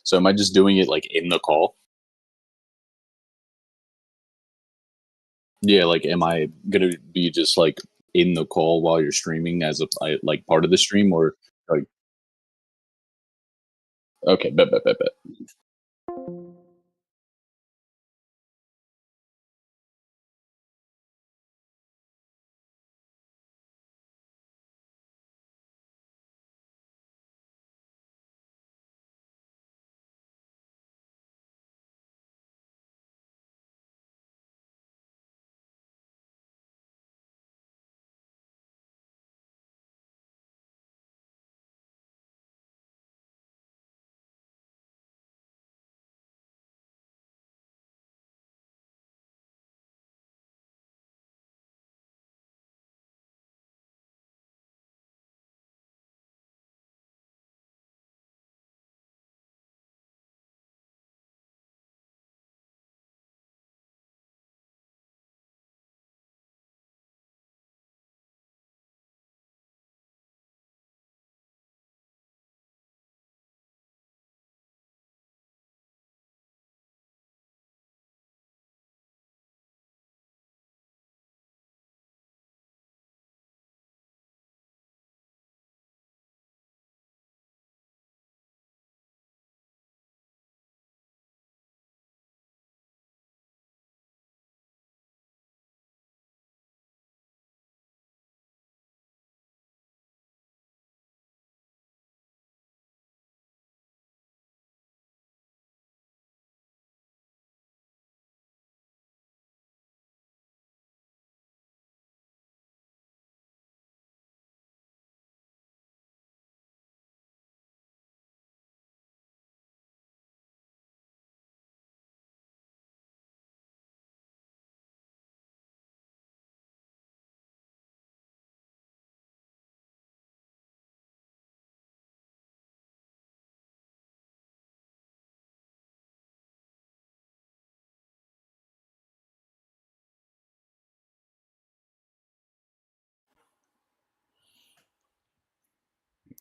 So am I just doing it like in the call? Yeah, like am I gonna be just like in the call while you're streaming as like part of the stream or like okay, bet.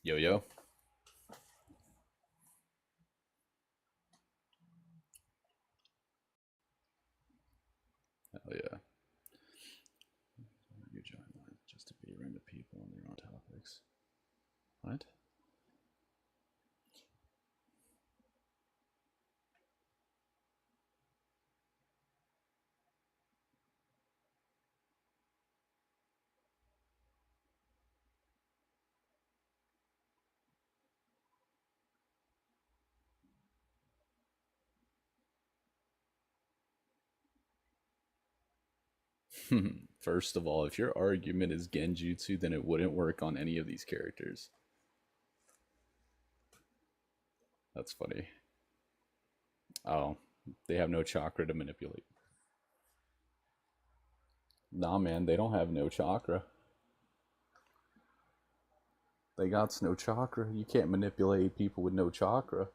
Yo yo. Hell yeah. You join line just to be random people on their own topics. What? First of all, if your argument is genjutsu, then it wouldn't work on any of these characters. That's funny. Oh, they have no chakra to manipulate. Nah, man, they don't have no chakra. They got no chakra. You can't manipulate people with no chakra.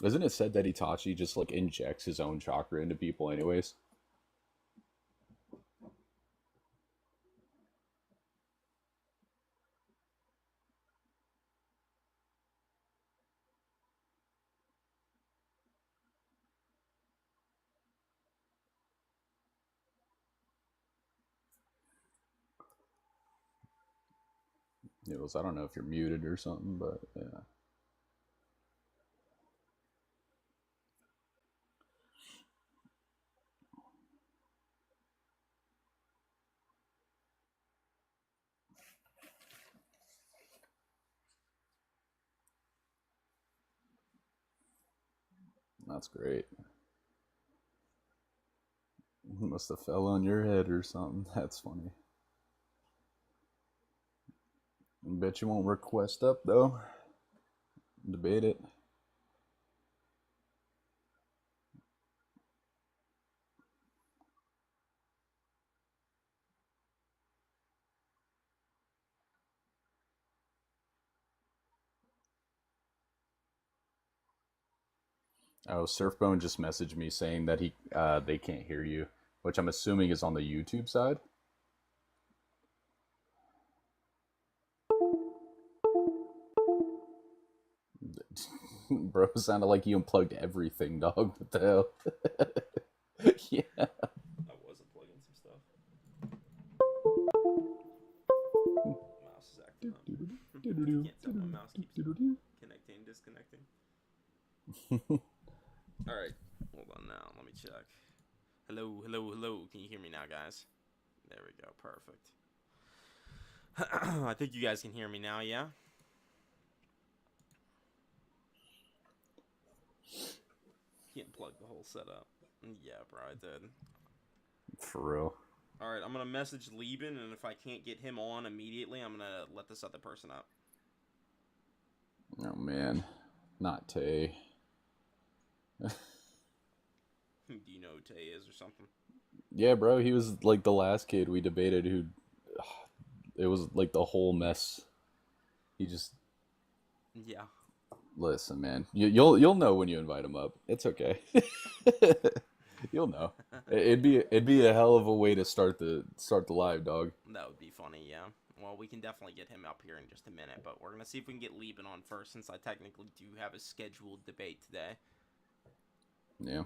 Isn't it said that Itachi just like injects his own chakra into people, anyways? Noodles, I don't know if you're muted or something, but yeah, that's great. Must have fell on your head or something. That's funny. I bet you won't request up though. Debate it. Oh, Surfbone just messaged me saying that he they can't hear you, which I'm assuming is on the YouTube side. Bro, sounded like you unplugged everything, dog. What the hell? Yeah. I was unplugging some stuff. Mouse is acting up. Can't tell my mouse keeps connecting, disconnecting. Alright, hold on now. Let me check. Hello, hello, hello. Can you hear me now, guys? There we go. Perfect. I think you guys can hear me now, yeah? Can't plug the whole setup. Yeah, bro, I did. For real. Alright, I'm gonna message Lieben, and if I can't get him on immediately, I'm gonna let this other person up. Oh, man. Not Tay. Do you know who Tay is or something? Yeah, bro, he was like the last kid we debated who... It was like the whole mess. He just... Yeah. Listen, man. You'll know when you invite him up. It's okay. You'll know. It'd be a hell of a way to start the live, dog. That would be funny, yeah. Well, we can definitely get him up here in just a minute, but we're gonna see if we can get Lieben on first, since I technically do have a scheduled debate today. Yeah.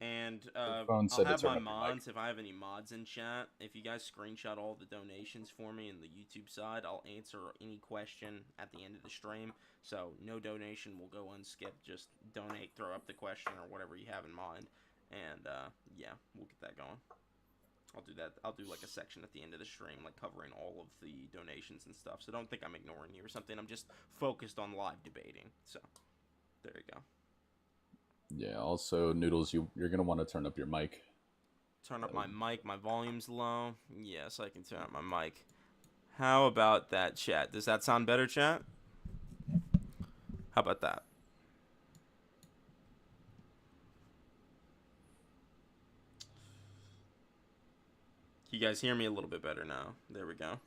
And Phone I'll said to have turn my up your mods, mic. if I have any mods in chat, if you guys screenshot all the donations for me in the YouTube side, I'll answer any question at the end of the stream. So no donation will go unskipped. Just donate, throw up the question or whatever you have in mind. And yeah, we'll get that going. I'll do that. I'll do like a section at the end of the stream, like covering all of the donations and stuff. So don't think I'm ignoring you or something. I'm just focused on live debating. So there you go. Yeah, also, Noodles, you're going to want to turn up your mic. Turn up my mic. My volume's low. Yes, I can turn up my mic. How about that, chat? Does that sound better, chat? How about that? You guys hear me a little bit better now. There we go.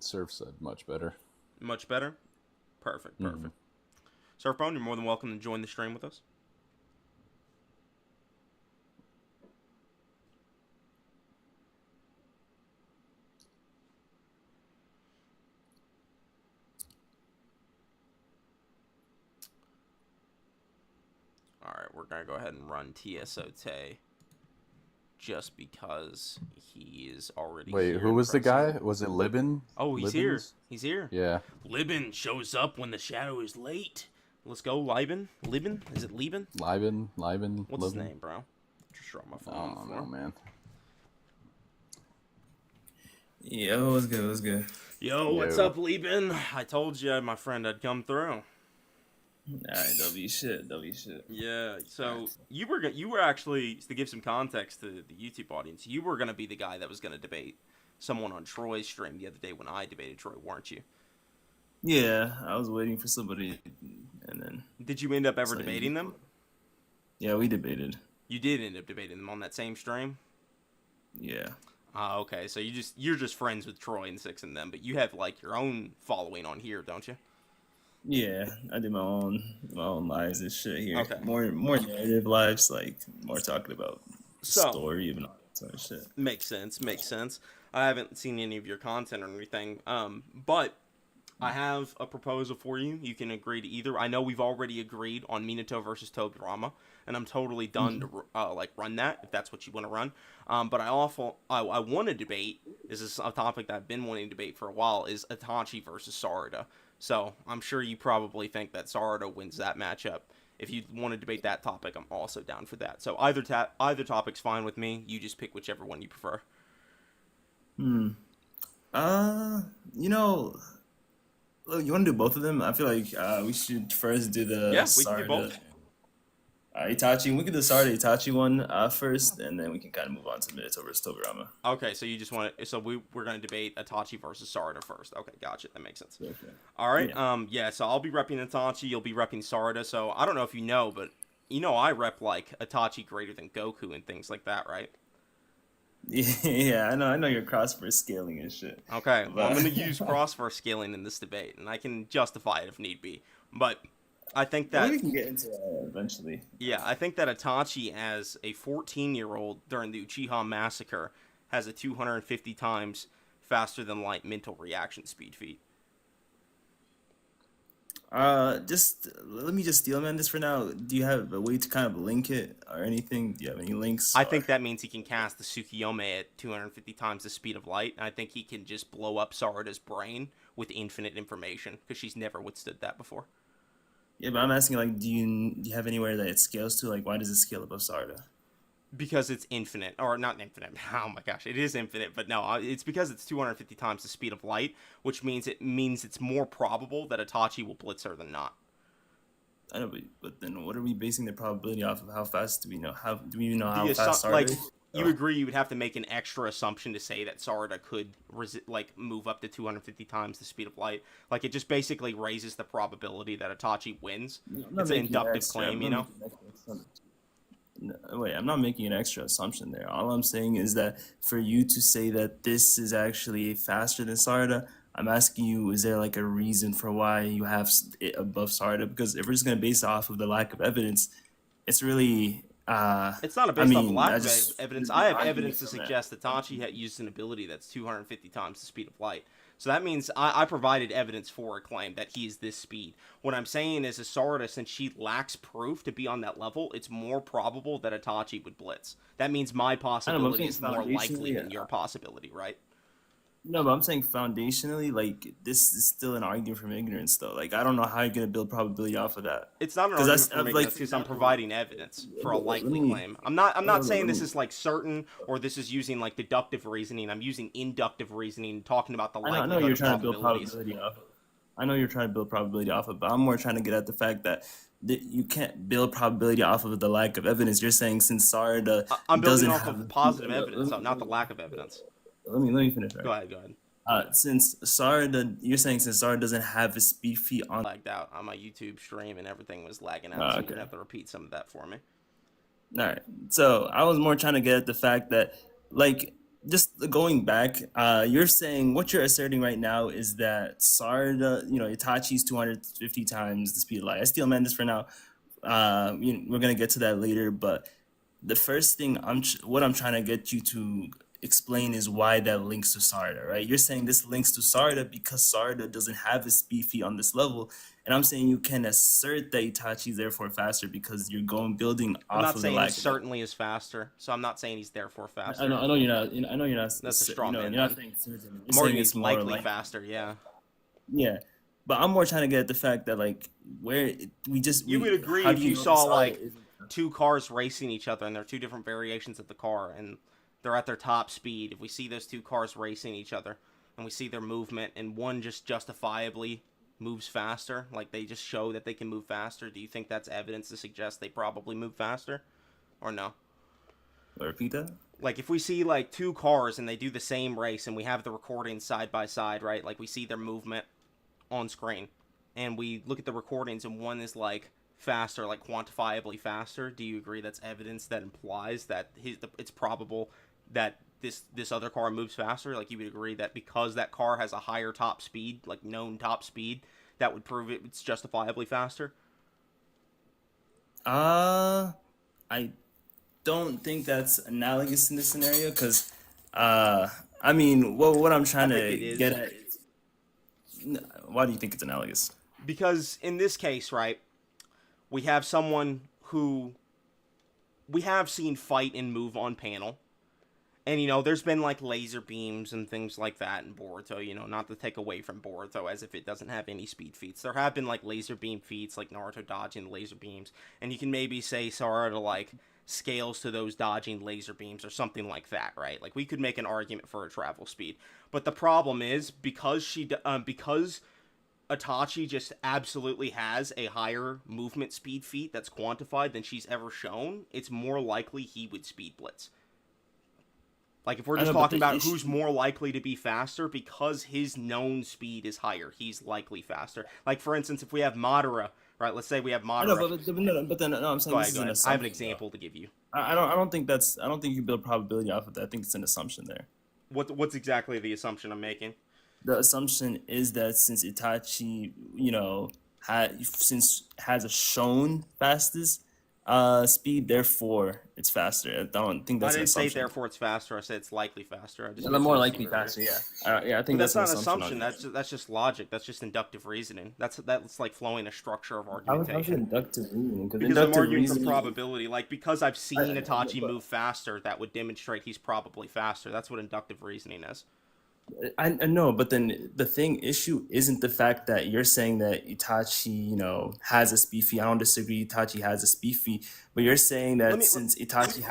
Surf said much better. Much better? Perfect, perfect. Mm-hmm. Surfbone, you're more than welcome to join the stream with us. Alright, we're going to go ahead and run TSOT just because he is already Wait, here. who was the guy? Was it Liben? Oh, he's here. He's here. Yeah. Liben shows up when the shadow is late. Let's go, Liben. Liben? Is it Liben? Liben. What's his name, bro? Just drop my phone. Oh, no, man. Yo, what's good? What's good? Yo, what's up, Lieben? I told you my friend had come through. Alright, W shit. Yeah, so you were actually, to give some context to the YouTube audience, you were gonna be the guy that was gonna debate someone on Troy's stream the other day when I debated Troy, weren't you? Yeah, I was waiting for somebody, and then. Did you end up ever debating them? Yeah, we debated. You did end up debating them on that same stream? Yeah. Okay, so you're just friends with Troy and Six and them, but you have like your own following on here, don't you? Yeah, I do my own lives and shit here. Okay. More narrative lives, like more talking about story and all that sort of shit. Makes sense. I haven't seen any of your content or anything, but I have a proposal for you. You can agree to either. I know we've already agreed on Minato versus Tobirama, and I'm totally done to run that if that's what you want to run. But I want to debate. This is a topic that I've been wanting to debate for a while. Is Itachi versus Sarada. So I'm sure you probably think that Sarada wins that matchup. If you want to debate that topic, I'm also down for that. So either topic's fine with me. You just pick whichever one you prefer. You know, look, you want to do both of them? I feel like we should first do the we Sarada. can do both. Itachi. We can do the Sarada Itachi one first, and then we can kind of move on to Minato versus Tobirama. Okay, so you just want to. So we're going to debate Itachi versus Sarada first. Okay, gotcha. That makes sense. Okay. All right. Yeah. So I'll be repping Itachi. You'll be repping Sarada. So I don't know if you know, but I rep like Itachi greater than Goku and things like that, right? Yeah, I know you're cross-verse scaling and shit. Okay, well, I'm going to use cross-verse scaling in this debate, and I can justify it if need be. But I think that... we can get into that eventually. Yeah, I think that Itachi, as a 14-year-old during the Uchiha Massacre, has a 250 times faster than light mental reaction speed feat. Just let me just steel man this for now. Do you have a way to kind of link it or anything? Do you have any links? I Or think that means he can cast the Tsukuyomi at 250 times the speed of light. And I think he can just blow up Sarada's brain with infinite information because she's never withstood that before. yeah, but I'm asking like, do you have anywhere that it scales to? Like, why does it scale above Sarda? Because it's infinite, or not infinite. Oh my gosh, it is infinite, but no, it's because it's 250 times the speed of light, which means it's more probable that Itachi will blitz her than not. I know, but then what are we basing the probability off of? How fast do we know? How do we even know how The fast Sarda like is? you Oh. agree, you would have to make an extra assumption to say that Sarada could move up to 250 times the speed of light. Like it just basically raises the probability that Itachi wins. I'm not It's an making inductive extra- claim, I'm you not know. making an extra assumption. No, wait, I'm not making an extra assumption there. All I'm saying is that for you to say that this is actually faster than Sarda, I'm asking you, is there like a reason for why you have it above Sarda? Because if we're just gonna base it off of the lack of evidence, it's really, It's not I based off mean, lack I of just evidence. I have arguing evidence to from that. suggest that Tachi had used an ability that's 250 times the speed of light. So that means I provided evidence for a claim that he's this speed. What I'm saying is, Sarada, since she lacks proof to be on that level, it's more probable that Itachi would blitz. That means my I don't know, I'm possibility saying is more likely foundationally. than your possibility, right? No, but I'm saying foundationally, like this is still an argument from ignorance, though. Like I don't know how you're gonna build probability off of that. It's not an Because argument for like, ignorance for because I'm example, providing evidence for a let likely me claim. I'm not saying let this me is like certain or this is using like deductive reasoning. I'm using inductive reasoning, talking about the I know likelihood you're of trying to build probabilities. probability off of. I know you're trying to build probability off of, but I'm more trying to get at the fact that you can't build probability off of the lack of evidence. You're saying since Sarda I'm building doesn't off have. of positive evidence, not the lack of evidence. Let me finish, Go right? ahead, go ahead. Since Sarda, you're saying since Sarda doesn't have a speed feat on. Lagged out on my YouTube stream and everything was lagging out, so you're Okay. gonna have to repeat some of that for me. All right. So I was more trying to get at the fact that, like, just going back, you're saying what you're asserting right now is that Sarda, Itachi's 250 times the speed of light. I still man this for now. We're gonna get to that later, but the first thing what I'm trying to get you to explain is why that links to Sarda, right? You're saying this links to Sarda because Sarda doesn't have a speed feat on this level, and I'm saying you can assert that Itachi is therefore faster because you're going building I'm off not of the saying he lack of. certainly is faster, so I'm not saying he's therefore faster. I know you're not. I know you're not. That's a straw man, You're not then. saying certain. You're I'm saying arguing it's he's more likely like faster, yeah. yeah. But I'm more trying to get at the fact that like You would agree how if do you know saw Sarda like isn't- two cars racing each other and they're two different variations of the car and they're at their top speed. If we see those two cars racing each other and we see their movement and one just justifiably moves faster, like they just show that they can move faster, do you think that's evidence to suggest they probably move faster or no? repeat that? Like if we see like two cars and they do the same race and we have the recordings side by side, right? Like we see their movement on screen and we look at the recordings and one is like faster, like quantifiably faster, do you agree that's evidence that implies that it's probable that this other car moves faster? Like you would agree that because that car has a higher top speed, like known top speed, that would prove it's justifiably faster? I don't think that's analogous in this scenario because, I mean, what I'm trying I think it to is. get at is, why do you think it's analogous? Because in this case, right, we have someone who we have seen fight and move on panel. And, there's been, like, laser beams and things like that in Boruto, not to take away from Boruto as if it doesn't have any speed feats. There have been, like, laser beam feats, like Naruto dodging laser beams. And you can maybe say Sarada, like, scales to those dodging laser beams or something like that, right? Like, we could make an argument for a travel speed. But the problem is, because Itachi just absolutely has a higher movement speed feat that's quantified than she's ever shown, it's more likely he would speed blitz. Like, if we're just talking about who's more likely to be faster, because his known speed is higher, he's likely faster. Like, for instance, if we have Madara, right, let's say we have I know, Madara. but then no, I'm saying Go this ahead, is go an ahead. assumption. I have an example to give you. I don't think you build probability off of that. I think it's an assumption there. What's exactly the assumption I'm making? The assumption is that since Itachi, has a shown fastest, Speed, therefore it's faster. I don't think I that's an didn't say assumption. therefore it's faster. I said it's likely faster. I just The mentioned more it to likely you earlier. faster, yeah. Yeah, I But think that's that's an not an assumption. assumption. That's just logic. That's just inductive reasoning. That's like flowing a structure of How's it argumentation. inductive reasoning? Because Because I'm inductive arguing from reasoning. probability. Like because I've seen Itachi But move faster, that would demonstrate he's probably faster. That's what inductive reasoning is. I know, but then the issue isn't the fact that you're saying that Itachi, has a speed feat. I don't disagree. Itachi has a speed feat, but you're saying Let that me. since Itachi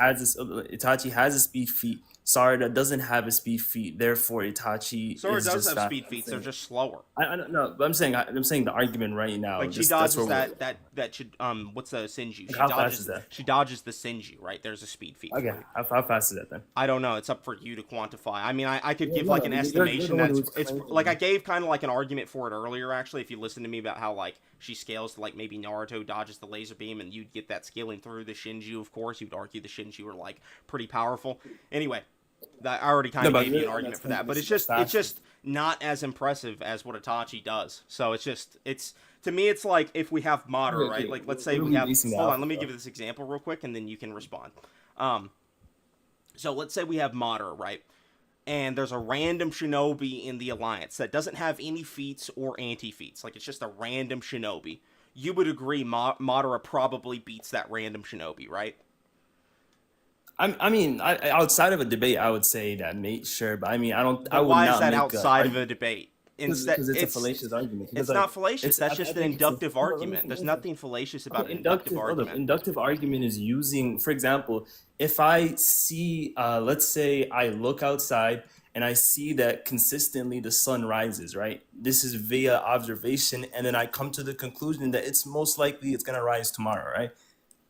has a speed feat, Sarada doesn't have a speed feat. Therefore, Itachi Sora is does just have fast. speed feats. They're just slower. I don't know, but I'm saying the argument right now. Like she That's dodges where that should what's the Sinju? She how fast dodges is that? she dodges the Sinju, right? There's a speed feat. Okay, For you. how fast is that then? I don't know. It's up for you to quantify. I mean, I could give No, like an you're estimation the one that's who's it's claiming. like I gave kind of like an argument for it earlier. Actually, if you listen to me about how like she scales to like maybe Naruto dodges the laser beam and you'd get that scaling through the Shinju. Of course, you'd argue the Shinju are like pretty powerful. Anyway, I already kind of gave you an argument for that, but it's just not as impressive as what Itachi does. So it's to me it's like if we have Madara, right? Like let's say we have hold on, let me give you this example real quick and then you can respond. So let's say we have Madara, right? And there's a random shinobi in the alliance that doesn't have any feats or anti-feats. Like it's just a random shinobi. You would agree Madara probably beats that random shinobi, right? I mean, outside of a debate, I would say that, mate. Sure, but I mean, I don't. I But would why not is that make outside of a debate? Instead, because it's a fallacious argument. it's Because, not fallacious. That's I just an think it's a- inductive no, argument. There's nothing fallacious about an inductive hold up, argument. inductive argument is using, for example, if I see, let's say I look outside and I see that consistently the sun rises, right? This is via observation, and then I come to the conclusion that it's most likely it's gonna rise tomorrow, right?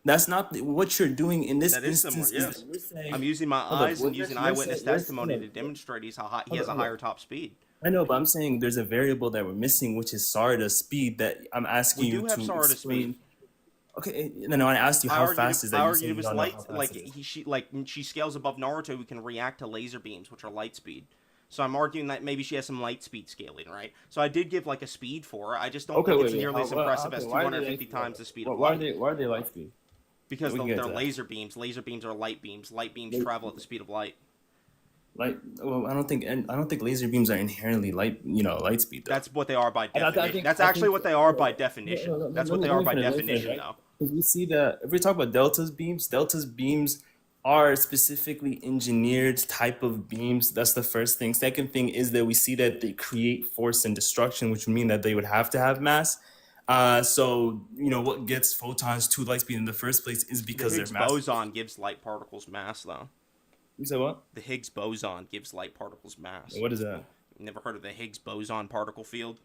That's not what you're doing in this That is similar, instance. yes. Is that you're saying, I'm using my hold up, eyes and using eyewitness testimony to hold demonstrate he up, has a hold up. higher top speed. I know, but I'm saying there's a variable that we're missing, which is Sarada's speed. That I'm asking We you do have to Sarada's explain. speed. Okay, no, I asked you how fast is that. I You argued said it you was don't know light. how fast Like it is. she scales above Naruto, who can react to laser beams, which are light speed. So I'm arguing that maybe she has some light speed scaling, right? So I did give like a speed for her. I just don't Okay, think wait, it's wait. nearly as impressive as Why are they 250 times the speed of Why are light. they light speed? Because We can get they're to that. laser beams. Laser beams are light beams. Light beams They- travel at the speed of light. Like, well, I don't think laser beams are inherently light speed though. That's what they are by I definition. think- That's I actually think- what they are by definition. No, That's let what me- they are let by me finish, definition, right? though. Because we see that if we talk about Delta's beams are specifically engineered type of beams. That's the first thing. Second thing is that we see that they create force and destruction, which would mean that they would have to have mass. So what gets photons to light speed in the first place is The because Higgs they're mass. boson gives light particles mass, though. You said what? The Higgs boson gives light particles mass. What is that? Never heard of the Higgs boson particle field?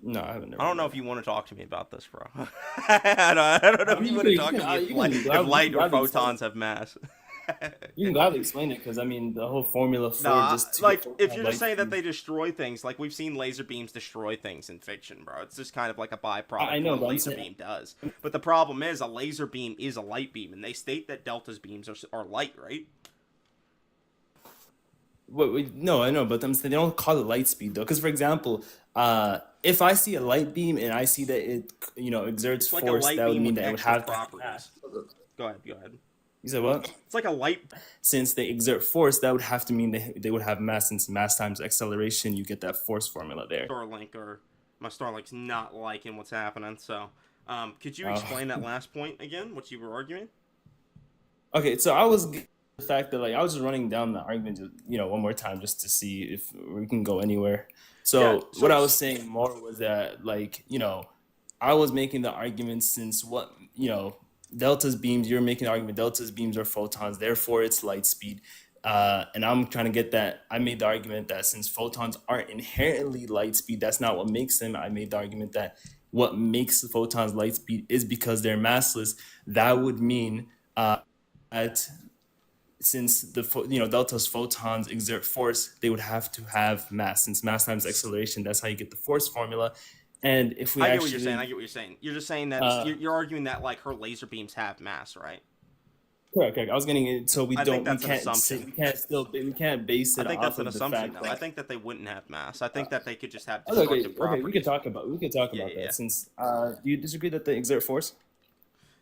No, I haven't. I don't know if you want to talk to me about this, bro. I don't know if you want to talk to me if light or photons have mass. You can gladly explain it because I mean the whole formula for Nah, just to like get if photon you're just light saying that speed- they destroy things, like we've seen laser beams destroy things in fiction, bro. It's just kind of like a byproduct I know, of but what a I'm laser saying- beam does. But the problem is, a laser beam is a light beam, and they state that Delta's beams are light, right? Wait, no, I know, but I'm saying they don't call it light speed though. Because for example, if I see a light beam and I see that it exerts It's like a force, light that would beam mean with that it would extra have to have properties. mass. Go ahead. You said what? It's like a light. Since they exert force, that would have to mean they would have mass. Since mass times acceleration, you get that force formula there. Starlink, or my Starlink's not liking what's happening. So, could you explain that last point again? What you were arguing? Okay, so I was the fact that I was just running down the argument, one more time just to see if we can go anywhere. So what I was saying more was that I was making the argument since Delta's beams, you're making the argument Delta's beams are photons, therefore it's light speed. And I'm trying to get that. I made the argument that since photons aren't inherently light speed, that's not what makes them. I made the argument that what makes the photons light speed is because they're massless. That would mean that since Delta's photons exert force, they would have to have mass. Since mass times acceleration, that's how you get the force formula. And if we I get actually, what you're saying. I get what you're saying. You're just saying that you're arguing that like her laser beams have mass, right? correct. I was getting it. So I think that's an assumption. We can't base it. I think off that's an of the assumption. fact though. I that- think that they wouldn't have mass. I think that they could just have Okay, destructive we properties. could talk about Yeah, that. yeah. Since do you disagree that they exert force?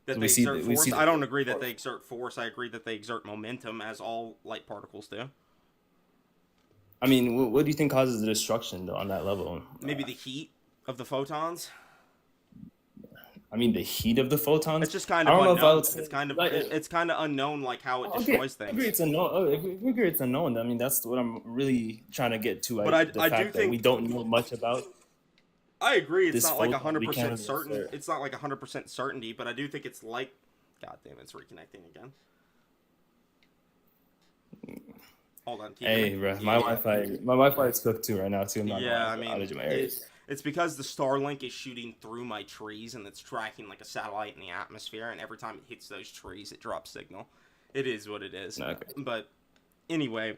That they exert force. I don't agree that they exert force. I agree that they exert momentum, as all light particles do. I mean, what do you think causes the destruction though on that level? Maybe the heat of the photons. I mean, the heat of the photons. It's just kind of unknown. It's kind of unknown, like how it destroys things. I agree it's unknown. If we agree it's unknown, I mean that's what I'm really trying to get to. But I do think that we don't know much about. I agree. It's not like 100% certain. It's not like 100% certainty, but I do think it's like. God damn, it's reconnecting again. Hold on. Hey, bro, my Wi-Fi is cooked too right now too. Yeah, I mean, it's because the Starlink is shooting through my trees and it's tracking like a satellite in the atmosphere, and every time it hits those trees, it drops signal. It is what it is. Okay. But anyway,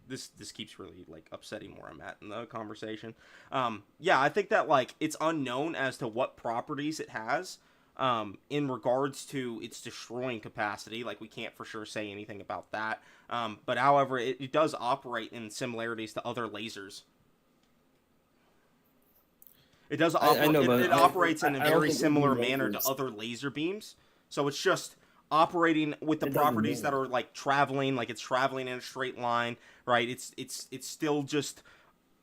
this keeps really like upsetting where I'm at in the conversation. Yeah, I think that like it's unknown as to what properties it has. In regards to its destroying capacity, like we can't for sure say anything about that. But however, it does operate in similarities to other lasers. It does. It operates in a very similar manner to other laser beams. So it's just operating with the properties that are like traveling, like it's traveling in a straight line, right? It's still just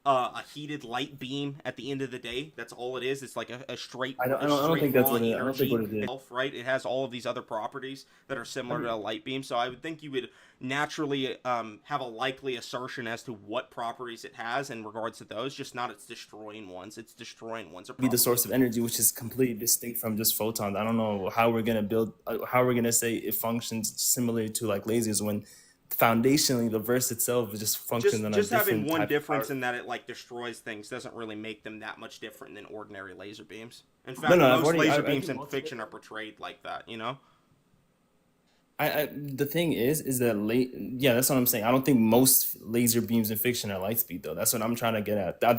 a heated light beam at the end of the day. That's all it is. It's like a straight. I don't think that's what it is. I don't think what it is. Right? It has all of these other properties that are similar to a light beam. So I would think you would naturally have a likely assertion as to what properties it has in regards to those, just not its destroying ones. Its destroying ones are be the source of energy, which is completely distinct from just photons. I don't know how we're gonna say it functions similarly to like lasers when foundationally the verse itself just functions on a different having one difference in that it like destroys things doesn't really make them that much different than ordinary laser beams. In fact, most laser beams in fiction are portrayed like that, you know. The thing is that yeah, that's what I'm saying. I don't think most laser beams in fiction are light speed though. That's what I'm trying to get at. I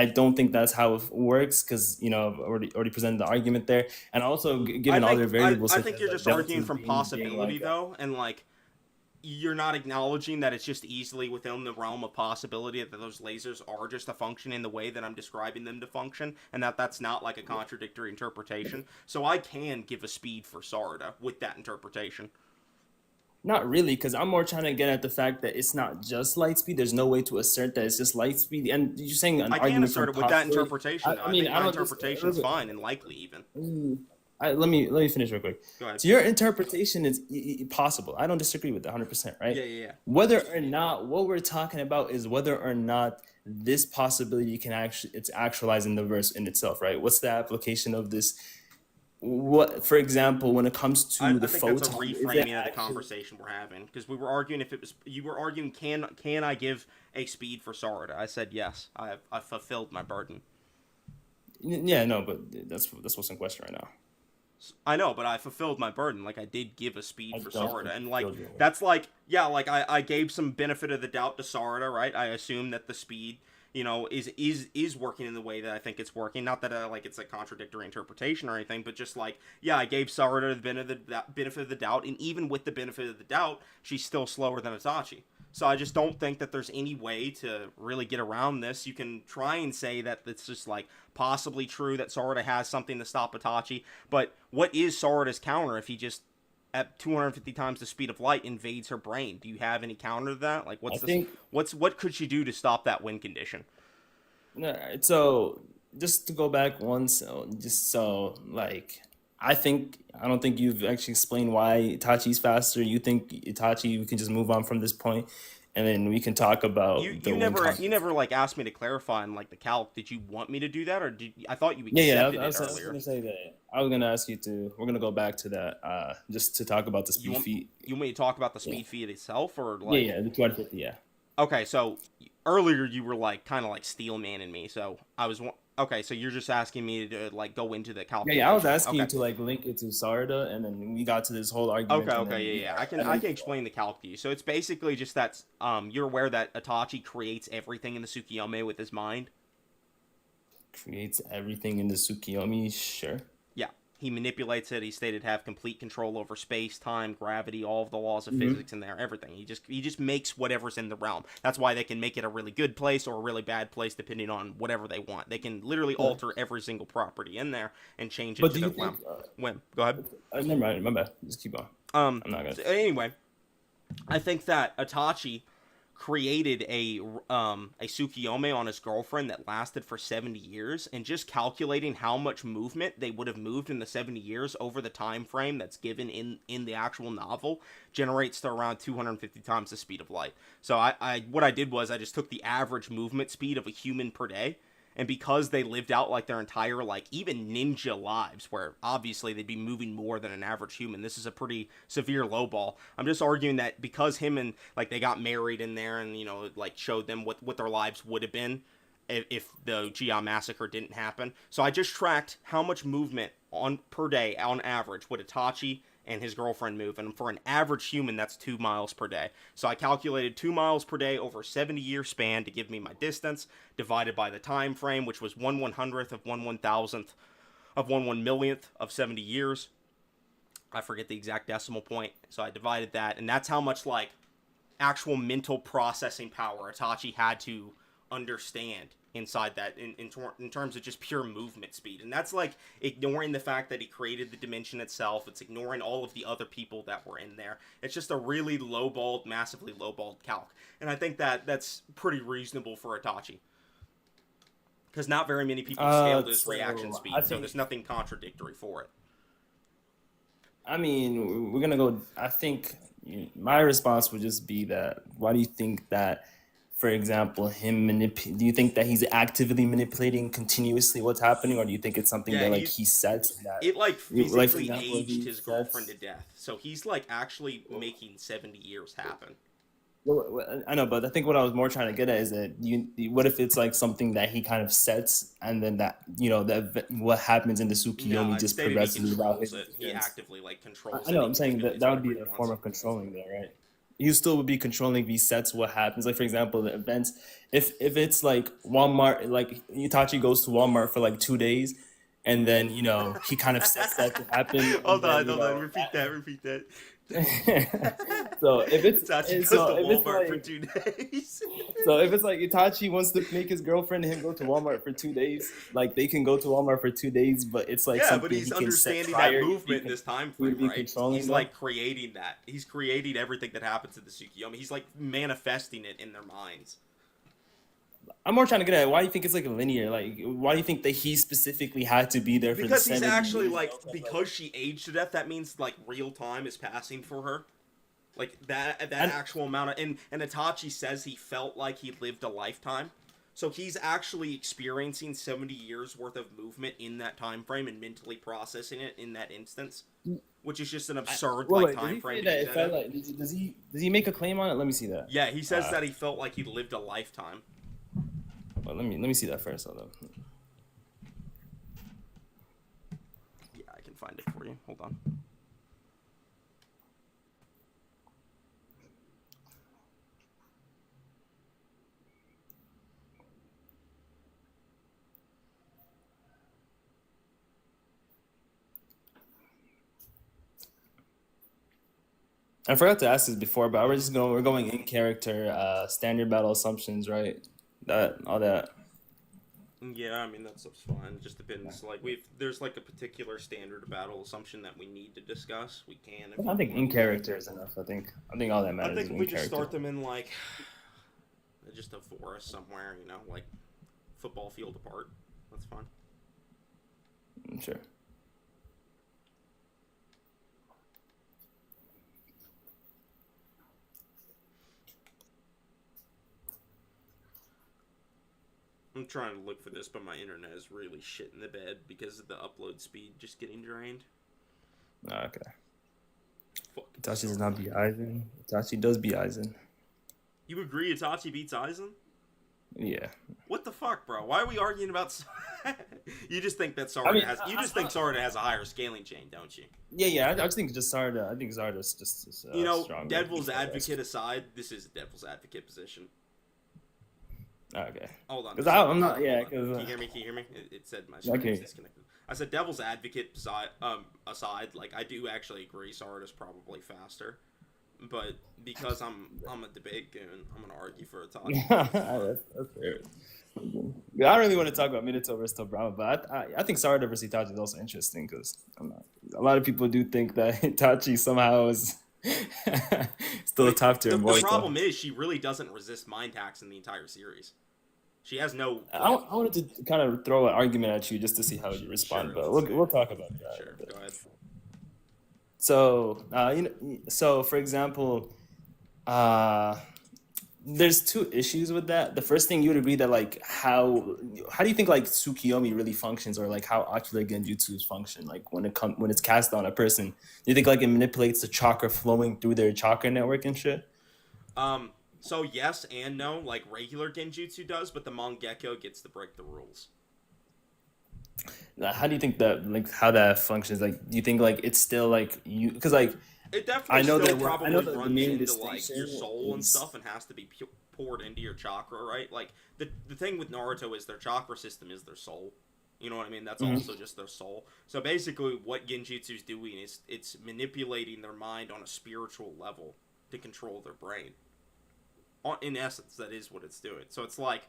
don't think that's how it works because I've already presented the argument there, and also given all their variables. I think you're just arguing from possibility though, and like. You're not acknowledging that it's just easily within the realm of possibility that those lasers are just a function in the way that I'm describing them to function, and that's not like a contradictory interpretation. So I can give a speed for Sarada with that interpretation. Not really, because I'm more trying to get at the fact that it's not just light speed. There's no way to assert that it's just light speed. And you're saying an argument. I can assert it with that interpretation. I mean, my interpretation is fine and likely even. Let me finish real quick. Go ahead. So your interpretation is possible. I don't disagree with that 100%, right? Yeah. Whether or not what we're talking about is whether or not this possibility it's actualizing the verse in itself, right? What's the application of this? What, for example, when it comes to the photon, that's a reframing of the conversation we're having, because we were arguing you were arguing can I give a speed for Sarada? I said yes. I fulfilled my burden. Yeah, no, but that's what's in question right now. I know, but I fulfilled my burden. Like, I did give a speed for Sarada. And, like, that's like, yeah, like, I gave some benefit of the doubt to Sarada, right? I assume that the speed, is working in the way that I think it's working. Not that, like, it's a contradictory interpretation or anything, but just, like, yeah, I gave Sarada the benefit of the doubt. And even with the benefit of the doubt, she's still slower than Itachi. So I just don't think that there's any way to really get around this. You can try and say that it's just like possibly true that Sarada has something to stop Itachi, but what is Sarada's counter if he just at 250 times the speed of light invades her brain? Do you have any counter to that? Like what could she do to stop that win condition? So just to go back once, I don't think you've actually explained why Itachi's faster. You think Itachi, we can just move on from this point, and then we can talk about. You never like asked me to clarify on like the calc. Did you want me to do that, or I thought you accepted I it was earlier. Gonna say that. I was gonna ask you to. We're gonna go back to that just to talk about the speed feat. You want me to talk about the speed feat itself, or like? Yeah, the 250. Yeah. Okay, so earlier you were like kind of like steel manning me, so I was. Okay, so you're just asking me to like go into the calculation. Yeah, I was asking you to like link it to Sarada, and then we got to this whole argument. Okay, I can explain the calc to you. So it's basically just that you're aware that Itachi creates everything in the Tsukiyomi with his mind. Creates everything in the Tsukiyomi, sure. Yeah, He manipulates it. He stated have complete control over space, time, gravity, all of the laws of physics in there, everything. He just makes whatever's in the realm. That's why they can make it a really good place or a really bad place depending on whatever they want. They can literally alter every single property in there and change it to their whim. Go ahead. Never mind. My bad. Just keep on. I'm not gonna. Anyway, I think that Itachi created a Tsukuyomi on his girlfriend that lasted for 70 years, and just calculating how much movement they would have moved in the 70 years over the time frame that's given in the actual novel generates to around 250 times the speed of light. So what I did was I just took the average movement speed of a human per day, and because they lived out like their entire, like, even ninja lives, where obviously they'd be moving more than an average human, this is a pretty severe lowball. I'm just arguing that because him and, like, they got married in there and, you know, like, showed them what their lives would have been if the Gia massacre didn't happen. So I just tracked how much movement per day on average would Itachi and his girlfriend move, and for an average human, that's 2 miles per day. So I calculated 2 miles per day over a 70-year span to give me my distance, divided by the time frame, which was 1/100th of 1/1000th of 1/1 millionth of 70 years. I forget the exact decimal point, so I divided that, and that's how much, like, actual mental processing power Itachi had to understand inside that in terms of just pure movement speed. And that's, like, ignoring the fact that he created the dimension itself. It's ignoring all of the other people that were in there. It's just a really lowballed, massively lowballed calc. And I think that that's pretty reasonable for Itachi, because not very many people scale this reaction speed, so there's nothing contradictory for it. I mean, we're gonna go. I think my response would just be that, why do you think that, for example, do you think that he's actively manipulating continuously what's happening, or do you think it's something that, like, he sets that it, like, physically aged his girlfriend to death? So he's, like, actually making 70 years happen. Well, I know, but I think what I was more trying to get at is that what if it's, like, something that he kind of sets, and then that, you know, that what happens in the Tsukuyomi just progresses without his defense. He actively, like, controls. I know. I'm saying that would be a form of controlling there, right? You still would be controlling these sets. What happens, like, for example, the events. If it's like Walmart, like, Itachi goes to Walmart for like 2 days, and then, you know, he kind of sets that to happen. hold on, repeat that. So if it's Itachi goes to Walmart for 2 days. So if it's like Itachi wants to make his girlfriend and him go to Walmart for 2 days, like, they can go to Walmart for 2 days, but it's like something but he's he can understanding set prior, that movement in this time frame, right? He's like creating that. He's creating everything that happens to the Tsukuyomi. He's like manifesting it in their minds. I'm more trying to get at, why do you think it's like linear? Like, why do you think that he specifically had to be there for because the 70 he's actually years? like, because she aged to death, that means, like, real time is passing for her. Like, that actual amount of, and Itachi says he felt like he lived a lifetime. So he's actually experiencing 70 years worth of movement in that time frame and mentally processing it in that instance, which is just an absurd time frame. Does he make a claim on it? Let me see that. Yeah, he says that he felt like he lived a lifetime. Well, let me see that first, hold on. Yeah, I can find it for you. Hold on. I forgot to ask this before, but we're going in character, standard battle assumptions, right? All that. Yeah, I mean, that stuff's fine. It just depends. Like, there's like a particular standard battle assumption that we need to discuss. We can. I think in character is enough. I think all that matters. I think we just start them in, like, just a forest somewhere, you know, like football field apart. That's fine. Sure. I'm trying to look for this, but my internet is really shit in the bed because of the upload speed just getting drained. Okay. Itachi does not beat Aizen. Itachi does beat Aizen. You agree Itachi beats Aizen? Yeah. What the fuck, bro? Why are we arguing about... You just think that Sarada has a higher scaling chain, don't you? Yeah. I just think just Sarada. I think Sarada's just you know, stronger. Devil's advocate aside, this is a devil's advocate position. Okay. Hold on. Because I'm not. Yeah. Can you hear me? It said my screen was disconnected. as a devil's advocate aside, like I do actually agree Sarada's probably faster, but because I'm a debate goon, I'm gonna argue for Itachi. That's fair. Yeah, I don't really want to talk about Minato versus Tobirama, but I think Sarada versus Itachi is also interesting because a lot of people do think that Itachi somehow is still a top tier The boy. problem is she really doesn't resist mind hacks in the entire series. She has no. I wanted to kind of throw an argument at you just to see how you respond, Sure, but let's we'll talk about that. Sure, go ahead. So so for example, there's two issues with that. The first thing, you would agree that like how do you think like Tsukiyomi really functions, or like how ocular genjutsus function, like when it's cast on a person? Do you think like it manipulates the chakra flowing through their chakra network and shit? So yes and no. Like regular genjutsu does, but the Mangekyo gets to break the rules. How do you think that, like, how that functions? Like, do you think like it's still like you, because like It definitely I know still that probably I know that the runs main into like your distinction soul and is- stuff and has to be poured into your chakra, right? Like the thing with Naruto is their chakra system is their soul. You know what I mean? That's also just their soul. So basically what Genjutsu's doing is it's manipulating their mind on a spiritual level to control their brain. In essence, that is what it's doing. So it's like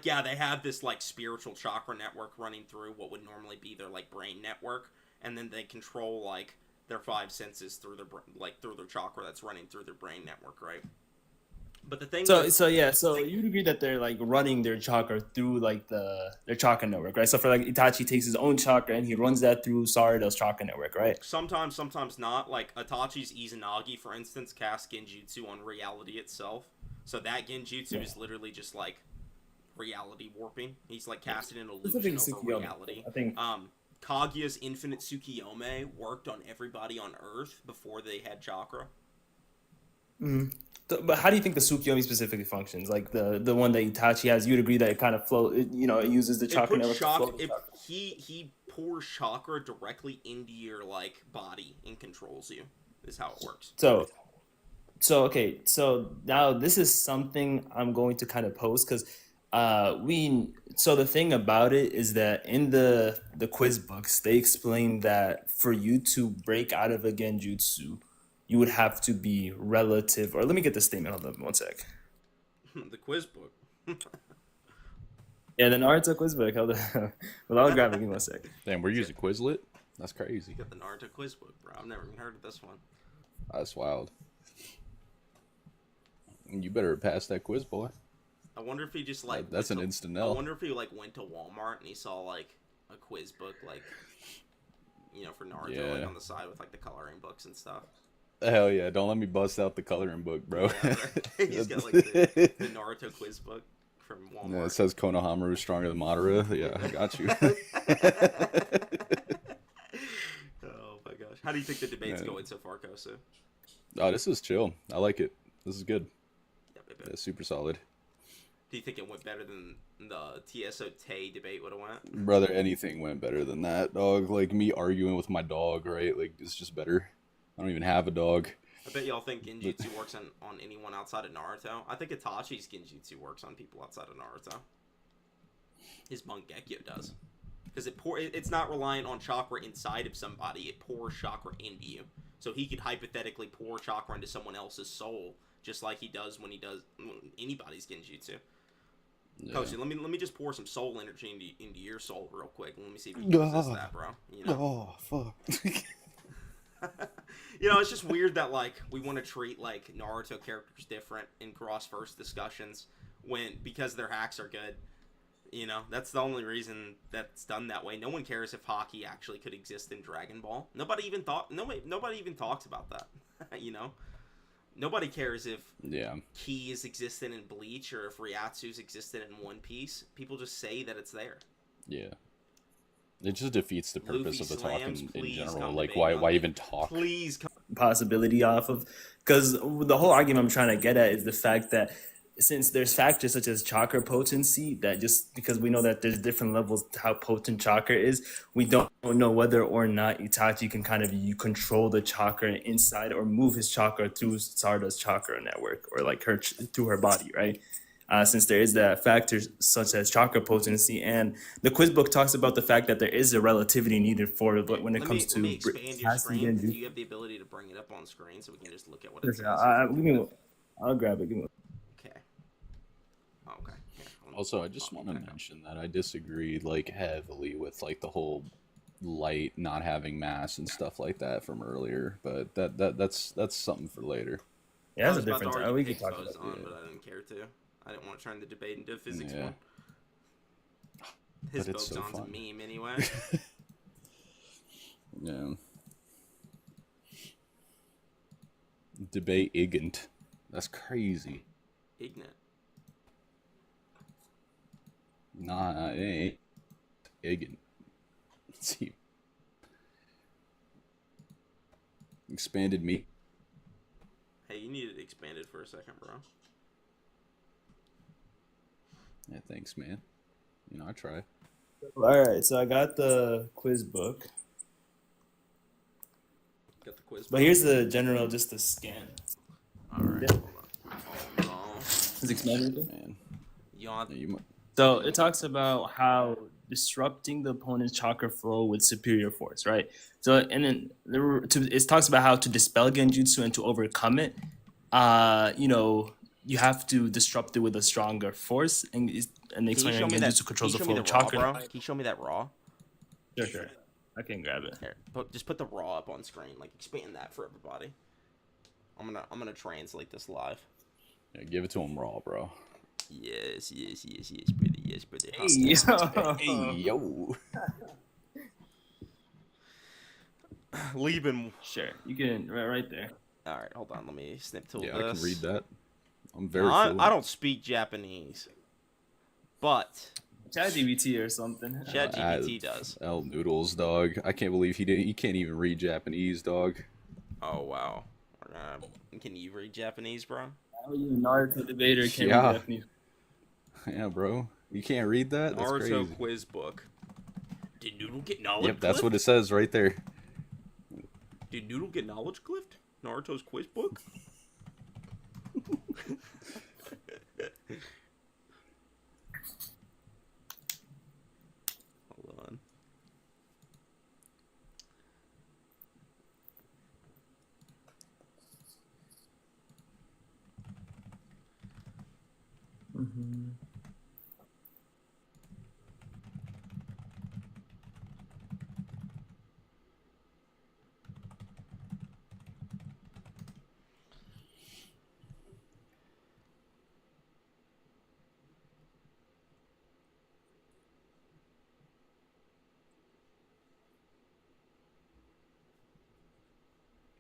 yeah, they have this like spiritual chakra network running through what would normally be their like brain network, and then they control like their five senses through their through their chakra that's running through their brain network, right? But the thing, so you'd agree that they're like running their chakra through like their chakra network, right? So for like Itachi takes his own chakra and he runs that through Sarada's chakra network, right? sometimes not. Like Itachi's Izanagi, for instance, casts genjutsu on reality itself. So that genjutsu is literally just like reality warping. He's like casting an illusion over reality. I think Kaguya's infinite Tsukiyome worked on everybody on Earth before they had chakra. But how do you think the Tsukiyomi specifically functions? Like the one that Itachi has, you'd agree that it kind of it uses the chakra network to flow the chakra. He pours chakra directly into your like body and controls you. Is how it works. So okay, so now this is something I'm going to kind of post because so the thing about it is that in the quiz books they explain that for you to break out of a genjutsu, you would have to be relative, or let me get the statement. Hold on one sec. The quiz book. Yeah, the Naruto quiz book. Hold on. Well, I'll grab it. Give me one sec. Damn, we're using Quizlet? That's crazy. You got the Naruto quiz book, bro. I've never even heard of this one. That's wild. You better pass that quiz, boy. I wonder if he just like That's an instant no. I wonder if he like went to Walmart and he saw like a quiz book, like for Naruto, like on the side with like the coloring books and stuff. Hell yeah! Don't let me bust out the coloring book, bro. Yeah, he's got like the Naruto quiz book from Walmart. Yeah, it says Konohamaru is stronger than Madara. Yeah, I got you. Oh my gosh! How do you think the debate's going so far, Kosu? Oh, this is chill. I like it. This is good. Yep. Yeah, super solid. Do you think it went better than the TSO Tay debate would have went? Brother, anything went better than that, dog. Like me arguing with my dog, right? Like it's just better. I don't even have a dog. I bet y'all think genjutsu works on anyone outside of Naruto. I think Itachi's genjutsu works on people outside of Naruto. His Mangekyo does. Because it's not reliant on chakra inside of somebody. It pours chakra into you. So he could hypothetically pour chakra into someone else's soul, just like he does when he does anybody's genjutsu. Yeah. Koshi, let me just pour some soul energy into your soul real quick. Let me see if you can resist that, bro. Oh, fuck. It's just weird that like we want to treat like Naruto characters different in cross-verse discussions because their hacks are good. That's the only reason that's done that way. No one cares if hockey actually could exist in Dragon Ball. Nobody even talks about that. Nobody cares if Ki is existent in Bleach or if Ryatsu's existent in One Piece. People just say that it's there. Yeah. It just defeats the purpose Luffy of the talk slams, in general. come Like, debate why me. even talk? Please come. Possibility off of, because the whole argument I'm trying to get at is the fact that since there's factors such as chakra potency, that just because we know that there's different levels to how potent chakra is, we don't know whether or not Itachi can kind of control the chakra inside or move his chakra through Sarada's chakra network or like through her body, right? since there is that factor such as chakra potency, and the quiz book talks about the fact that there is a relativity needed for it, but when it comes let me to expand your casting screen. Do genjutsu. you have the ability to bring it up on screen so we can just look at what it Listen, says? I'll grab it. Give me. Okay. Okay. Here, Also, I just want to mention that I disagree like heavily with like the whole light not having mass and stuff like that from earlier, but that's something for later. Yeah, I that's was a about to different. argue We can Pig's talk Bo's about on, it. but I didn't care to. I didn't want to turn the debate into a physics Yeah. one. His But it's so boson's a fun. meme anyway. Yeah. Debate igant. That's crazy. Ignat. Nah, it ain't igant. Let's see. Expanded meat. Hey, you needed expanded for a second, bro. Yeah, thanks, man. You know, I try. All right, so I got the quiz book, Got the quiz. but here's the general, just the scan. All right. Yeah. Hold on. Oh Is it expanded? Man. no. Yawn. Yeah, you might. So it talks about how disrupting the opponent's chakra flow with superior force, right? So and then it talks about how to dispel genjutsu and to overcome it. You have to disrupt it with a stronger force, and Can you explaining show me that? genjutsu Can you controls the show flow me of the raw, chakra. bro? Can you show me that raw? Sure. I can grab it. Here, just put the raw up on screen. Like expand that for everybody. I'm gonna translate this live. Yeah, give it to him raw, bro. Yes, brother. Yes, brother. Hey, yo. Lieben. Sure, you can right there. All right, hold on. Let me snip tool Yeah, this. I can read that. I'm very Now, fluent. I don't speak Japanese, but ChatGPT or something. ChatGPT does. Noodles, dog. I can't believe he can't even read Japanese, dog. Oh wow. Can you read Japanese, bro? How you a Naruto debater can Yeah. read Japanese? Yeah, bro. You can't read that? That's Naruto crazy. quiz book. Did Noodle get knowledge? Yep, that's cliffed? what it says right there. Did Noodle get knowledge cliffed? Naruto's quiz book. Hold on.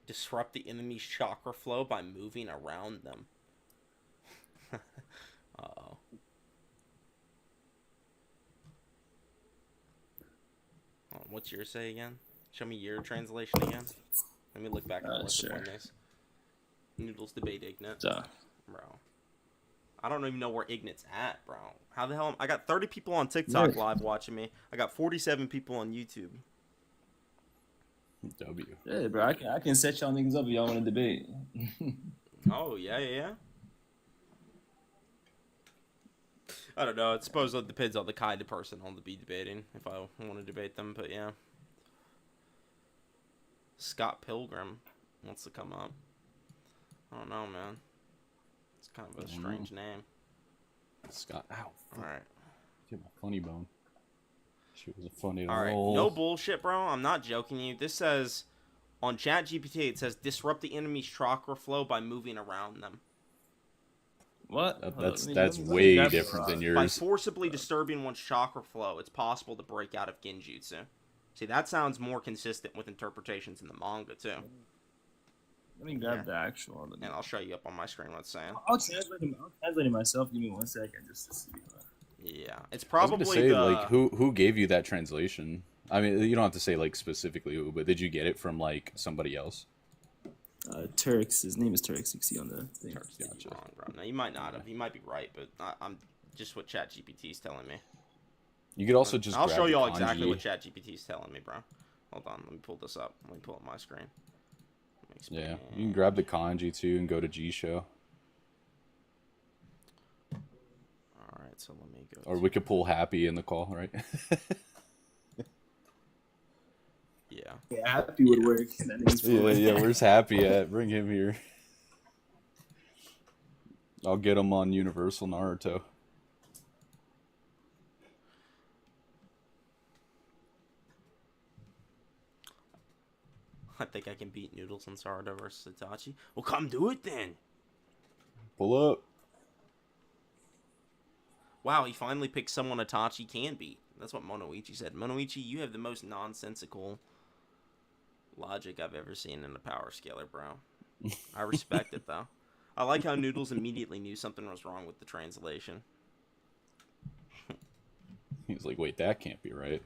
Disrupt the enemy's chakra flow by moving around them. Uh-oh. What's yours say again? Show me your translation again. Let me look back at what Sure. the point is. Noodles debate Ignat. So, Bro. I don't even know where Ignat's at, bro. How the hell? I got 30 people on TikTok live watching me. I got 47 people on YouTube. W. yeah, bro, I can set y'all niggas up if y'all want to debate. Oh, yeah. I don't know. I suppose it depends on the kind of person I'll be debating, if I want to debate them, but yeah. Scott Pilgrim wants to come up. I don't know, man. It's kind of a strange name. Scott. Ow. Alright. Get my funny bone. She was a funny Alright. roll. No bullshit, bro. I'm not joking you. This says, on ChatGPT, it says, disrupt the enemy's chakra flow by moving around them. What? That's way different than By yours. forcibly disturbing one's chakra flow, it's possible to break out of genjutsu. See, that sounds more consistent with interpretations in the manga, too. Let me grab the actual. And I'll show you up on my screen what it's saying. I'll translate it myself. Give me 1 second just to see. Yeah, it's I was probably gonna say, the... like, who gave you that translation? I mean, you don't have to say, like, specifically who, but did you get it from, like, somebody else? Turks. His name is Turks. You can see on the thing. Gotcha. Wrong, bro. Now, you might not have. You might be right, but I'm just what ChatGPT is telling me. You could also just I'll grab show the y'all kanji. exactly what ChatGPT is telling me, bro. Hold on. Let me pull this up. Let me pull up my screen. Yeah, you can grab the kanji, too, and go to G-Show. right, so let me go. Or we could pull Happy in the call, right? Yeah. Yeah, happy would work. Yeah. Where's Happy at? Bring him here. I'll get him on Universal Naruto. I think I can beat Noodles and Sarada versus Itachi. Well, come do it then. Pull up. Wow, he finally picked someone Itachi can beat. That's what Monoichi said. Monoichi, you have the most nonsensical logic I've ever seen in a power scaler, bro. I respect it, though. I like how Noodles immediately knew something was wrong with the translation. He's like, wait, that can't be right.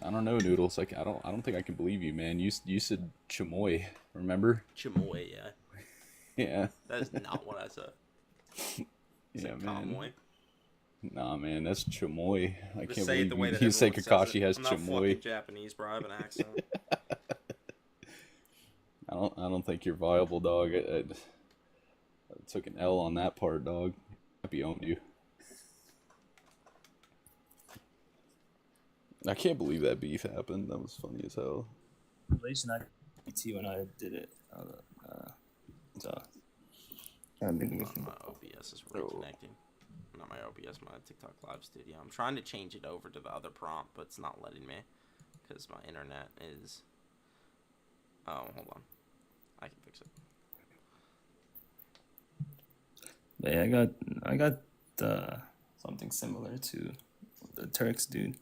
I don't know, Noodles. Like, I don't think I can believe you, man. You said chamoy, remember? Chamoy, yeah. Yeah. That is not what I said. Yeah, man. Kamoy. Nah, man, that's chamoy. I Just can't say it the way believe that you say everyone says Kakashi it. has I'm not chamoy. fucking Japanese, bro. I have an accent. I don't think you're viable, dog. I took an L on that part, dog. Happy owned you. I can't believe that beef happened. That was funny as hell. Relation IPT when I did it. So I'm thinking My OBS is reconnecting. Not my OBS, my TikTok Live Studio. I'm trying to change it over to the other prompt, but it's not letting me because my internet is. Oh, hold on. I can fix it. But yeah, I got something similar to the Turks dude.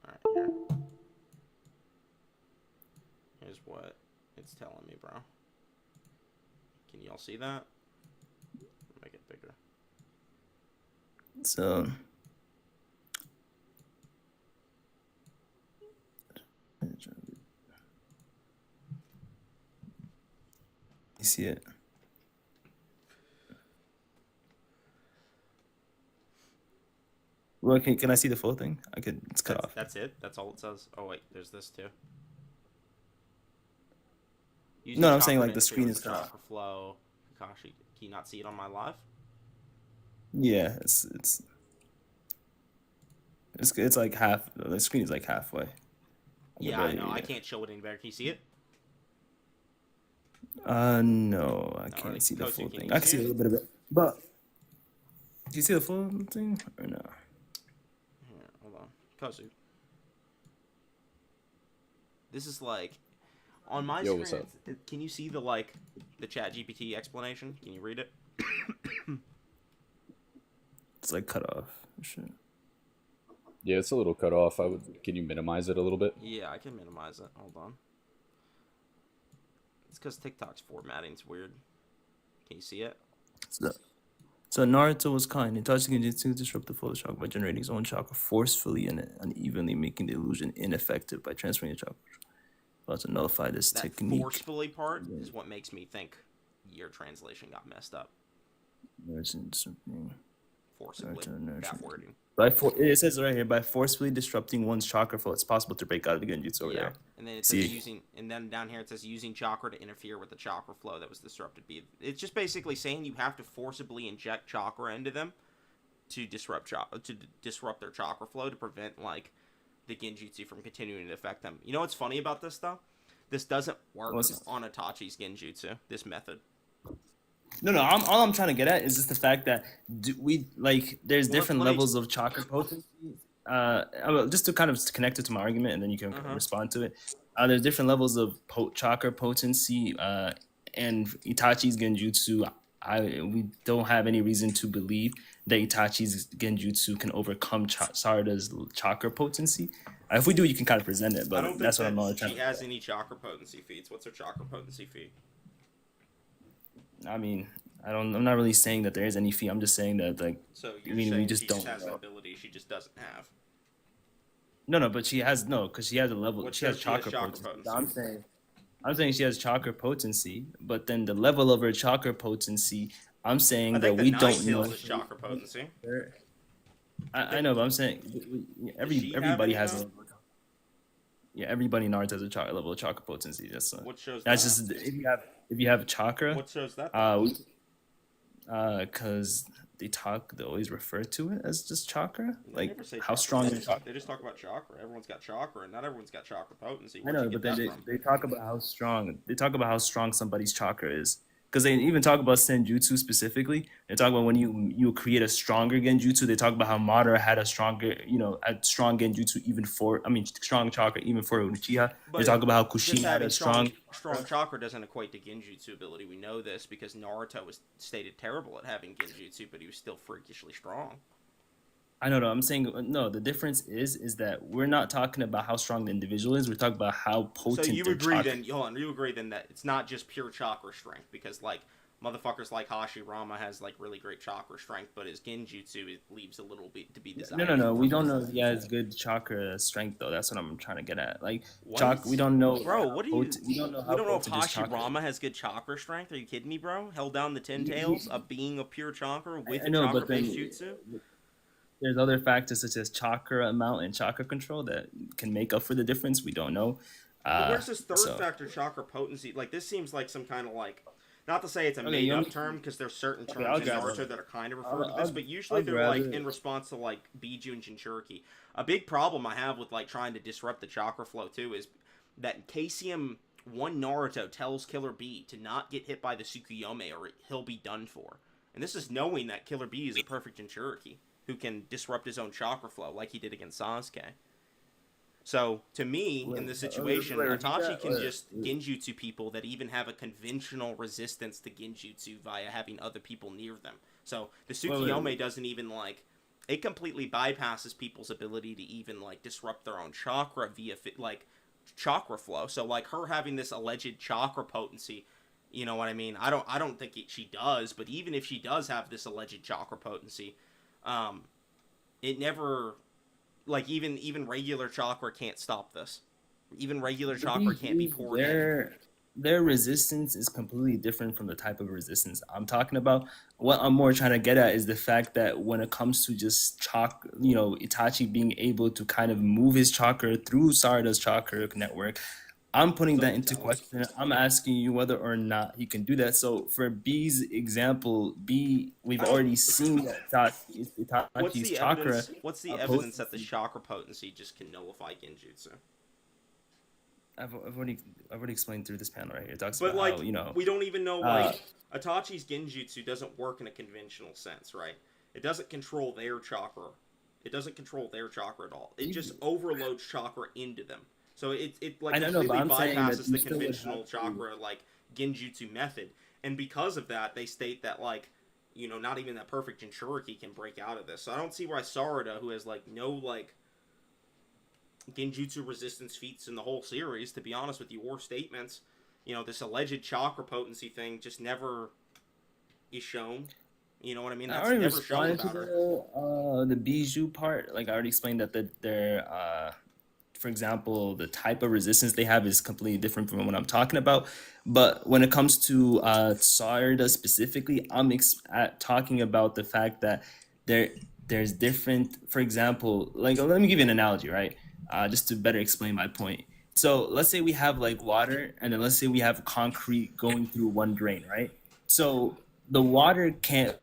Alright, here. Here's what it's telling me, bro. Can y'all see that? Make it bigger. So you see it? Well, can I see the full thing? I could. It's cut off. That's it? That's all it says? Oh, wait. There's this, too. No, I'm saying, Chakra like, the to screen interfere is with cut off. Chakra flow. Kakashi, can you not see it on my live? Yeah, it's like half. The screen is like halfway. Yeah, I know. I can't show it any better. Can you see it? No, I can't Alright, see the Kosu, full can thing. you I can see see a it? little bit of it, but do you see the full thing or no? Here, hold on. Kosu. This is like on my Yo, what's screen. up? Can you see the chat GPT explanation? Can you read it? It's like cut off. Shit. Yeah, it's a little cut off. Can you minimize it a little bit? Yeah, I can minimize it. Hold on. It's because TikTok's formatting's weird. Can you see it? So Naruto was kind. Itachi Genjutsu disrupt the flow of chakra by generating his own chakra forcefully and unevenly, making the illusion ineffective by transferring the chakra. Well, to nullify this That technique. forcefully part is what makes me think your translation got messed up. Forcibly. That wording. It says right here, by forcefully disrupting one's chakra flow, it's possible to break out of the Genjutsu over there. And then it says and then down here it says using chakra to interfere with the chakra flow that was disrupted. It's just basically saying you have to forcibly inject chakra into them to disrupt their chakra flow to prevent the Genjutsu from continuing to affect them. You know what's funny about this though? This doesn't work on Itachi's Genjutsu. This method. No. All I'm trying to get at is just the fact that there's different levels of chakra potency. Just to kind of connect it to my argument, and then you can respond to it. There's different levels of chakra potency, and Itachi's Genjutsu. We don't have any reason to believe that Itachi's Genjutsu can overcome Sarada's chakra potency. If we do, you can kind of present it, but I don't think that's what I'm not she has any chakra potency feats. What's her chakra potency feat? I mean, I'm not really saying that there is any feat. I'm just saying that So you're saying we just she don't just has know. an ability she just doesn't have. No, but she has because she has a level. What She has says she has chakra chakra potency. potency? I'm saying she has chakra potency, but then the level of her chakra potency, I'm saying I that think the we Nine don't know. Tails is chakra potency. I know, but I'm saying Does she have everybody any has though? a yeah, everybody in Naruto has a chakra level of chakra potency. What shows That's that? just if you have chakra, What shows that? because they always refer to it as just chakra, They like never say how chakra. strong They is just, they just talk about chakra. Everyone's got chakra, and not everyone's got chakra potency. I Where'd you know, get but then that from? they talk about how strong somebody's chakra is. Because they even talk about senjutsu specifically. They talk about when you create a stronger genjutsu. They talk about how Madara had a strong genjutsu strong chakra even for Uchiha. They But talk about how just Kushina had having a strong. strong chakra doesn't equate to genjutsu ability. We know this because Naruto was stated terrible at having genjutsu, but he was still freakishly strong. I know. No, I'm saying no. The difference is that we're not talking about how strong the individual is. We're talking about how So potent you their agree chakra. then? Hold on, you agree then that it's not just pure chakra strength because like motherfuckers like Hashi Rama has like really great chakra strength, but his genjutsu it leaves a little bit to be desired. No. We don't know if he has good chakra strength though. That's what I'm trying to get at. Like What? we don't know. Bro, what do you? We don't know We how don't know if potent his Hashi chakra. Rama has good chakra strength. Are you kidding me, bro? Held down the ten tails of being a pure chakra with I a know, chakra but then based jutsu. there's other factors such as chakra amount and chakra control that can make up for the difference. We don't know. But where's this third So factor, chakra potency? Like this seems like some kind of like, not to say it's a Okay, made you up want me- term because there's certain Okay, terms I'll in grab Naruto it. that are kind of refer to this, I'll- but usually I'll they're grab like it. in response to like Biju and Jinchuriki. A big problem I have with like trying to disrupt the chakra flow too is that in Caesium one Naruto tells Killer B to not get hit by the Tsukuyomi or he'll be done for. And this is knowing that Killer B is a perfect Jinchuriki who can disrupt his own chakra flow like he did against Sasuke. So, to me, in this situation, Itachi can just genjutsu people that even have a conventional resistance to genjutsu via having other people near them. So, the Tsukuyomi doesn't even, like, it completely bypasses people's ability to even, like, disrupt their own chakra via, like, chakra flow. So, like, her having this alleged chakra potency, you know what I mean? I don't think she does, but even if she does have this alleged chakra potency, it never... Like, even regular chakra can't stop this. Even regular chakra can't be poured in. Their resistance is completely different from the type of resistance I'm talking about. What I'm more trying to get at is the fact that when it comes to just Itachi being able to kind of move his chakra through Sarada's chakra network, I'm putting that into question. I'm asking you whether or not he can do that. So for B's example, we've already seen that Itachi's chakra. What's the evidence that the chakra potency just can nullify genjutsu? I've already explained through this panel right here. It talks But about like, how, we don't even know like Itachi's genjutsu doesn't work in a conventional sense, right? It doesn't control their chakra. It doesn't control their chakra at all. It just overloads chakra into them. So it like completely bypasses the conventional chakra like genjutsu method, and because of that, they state that like not even that perfect Jinchuriki can break out of this. So I don't see why Sarada, who has like no like genjutsu resistance feats in the whole series, to be honest with you, or statements, this alleged chakra potency thing just never is shown. You know what I mean? That's never shown about her. The Bijou part. Like I already explained that they're for example, the type of resistance they have is completely different from what I'm talking about. But when it comes to Sarada specifically, I'm talking about the fact that there's different. For example, like let me give you an analogy, right? Just to better explain my point. So let's say we have like water, and then let's say we have concrete going through one drain, right? So the water can't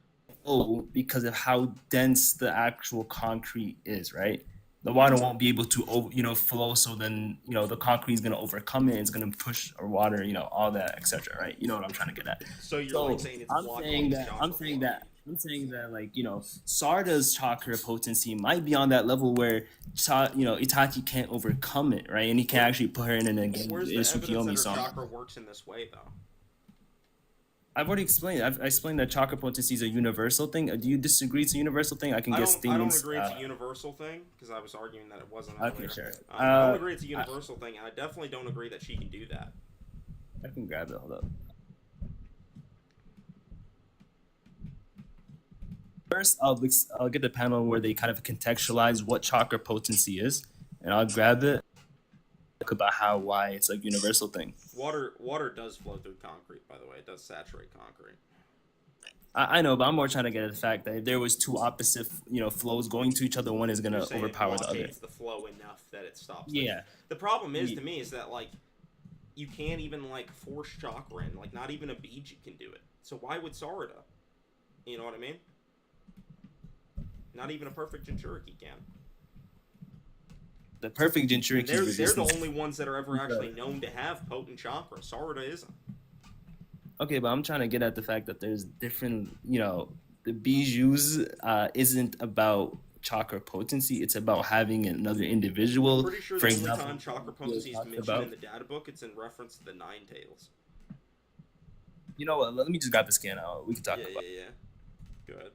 flow because of how dense the actual concrete is, right? The water won't be able to flow, so then the concrete is going to overcome it. It's going to push our water, all that, etc. Right? You know what I'm trying to get at. So you're like saying it's I'm saying that like Sarda's chakra potency might be on that level where Itachi can't overcome it, right? And he can't actually put her in a Where's the evidence that her chakra works in this way, though? I've already explained. I've explained that chakra potency is a universal thing. Do you disagree it's a universal thing? I can get statements. I don't agree it's a universal thing because I was arguing that it wasn't. Okay, sure. I don't agree it's a universal thing, and I definitely don't agree that she can do that. I can grab it. Hold up. First, I'll get the panel where they kind of contextualize what chakra potency is, and I'll grab it. about why it's like universal thing. Water does flow through concrete, by the way. It does saturate concrete. I know, but I'm more trying to get at the fact that if there was two opposite, flows going to each other, one is gonna You're saying it overpower the other. blockades the flow enough that it stops. Yeah. The problem is to me is that like you can't even like force Chakra in. Like not even a Biji can do it. So why would Sarada? You know what I mean? Not even a perfect Jinchuriki can. The perfect Jinchuriki is they're the only ones that are ever actually known to have potent Chakra. Sarada isn't. Okay, but I'm trying to get at the fact that there's different, the Bijus isn't about chakra potency. It's about having another individual. I'm pretty sure the only time chakra potency is mentioned in the data book, it's in reference to the Nine Tails. You know what? Let me just grab the scan out. We can talk about it. Yeah. Go ahead.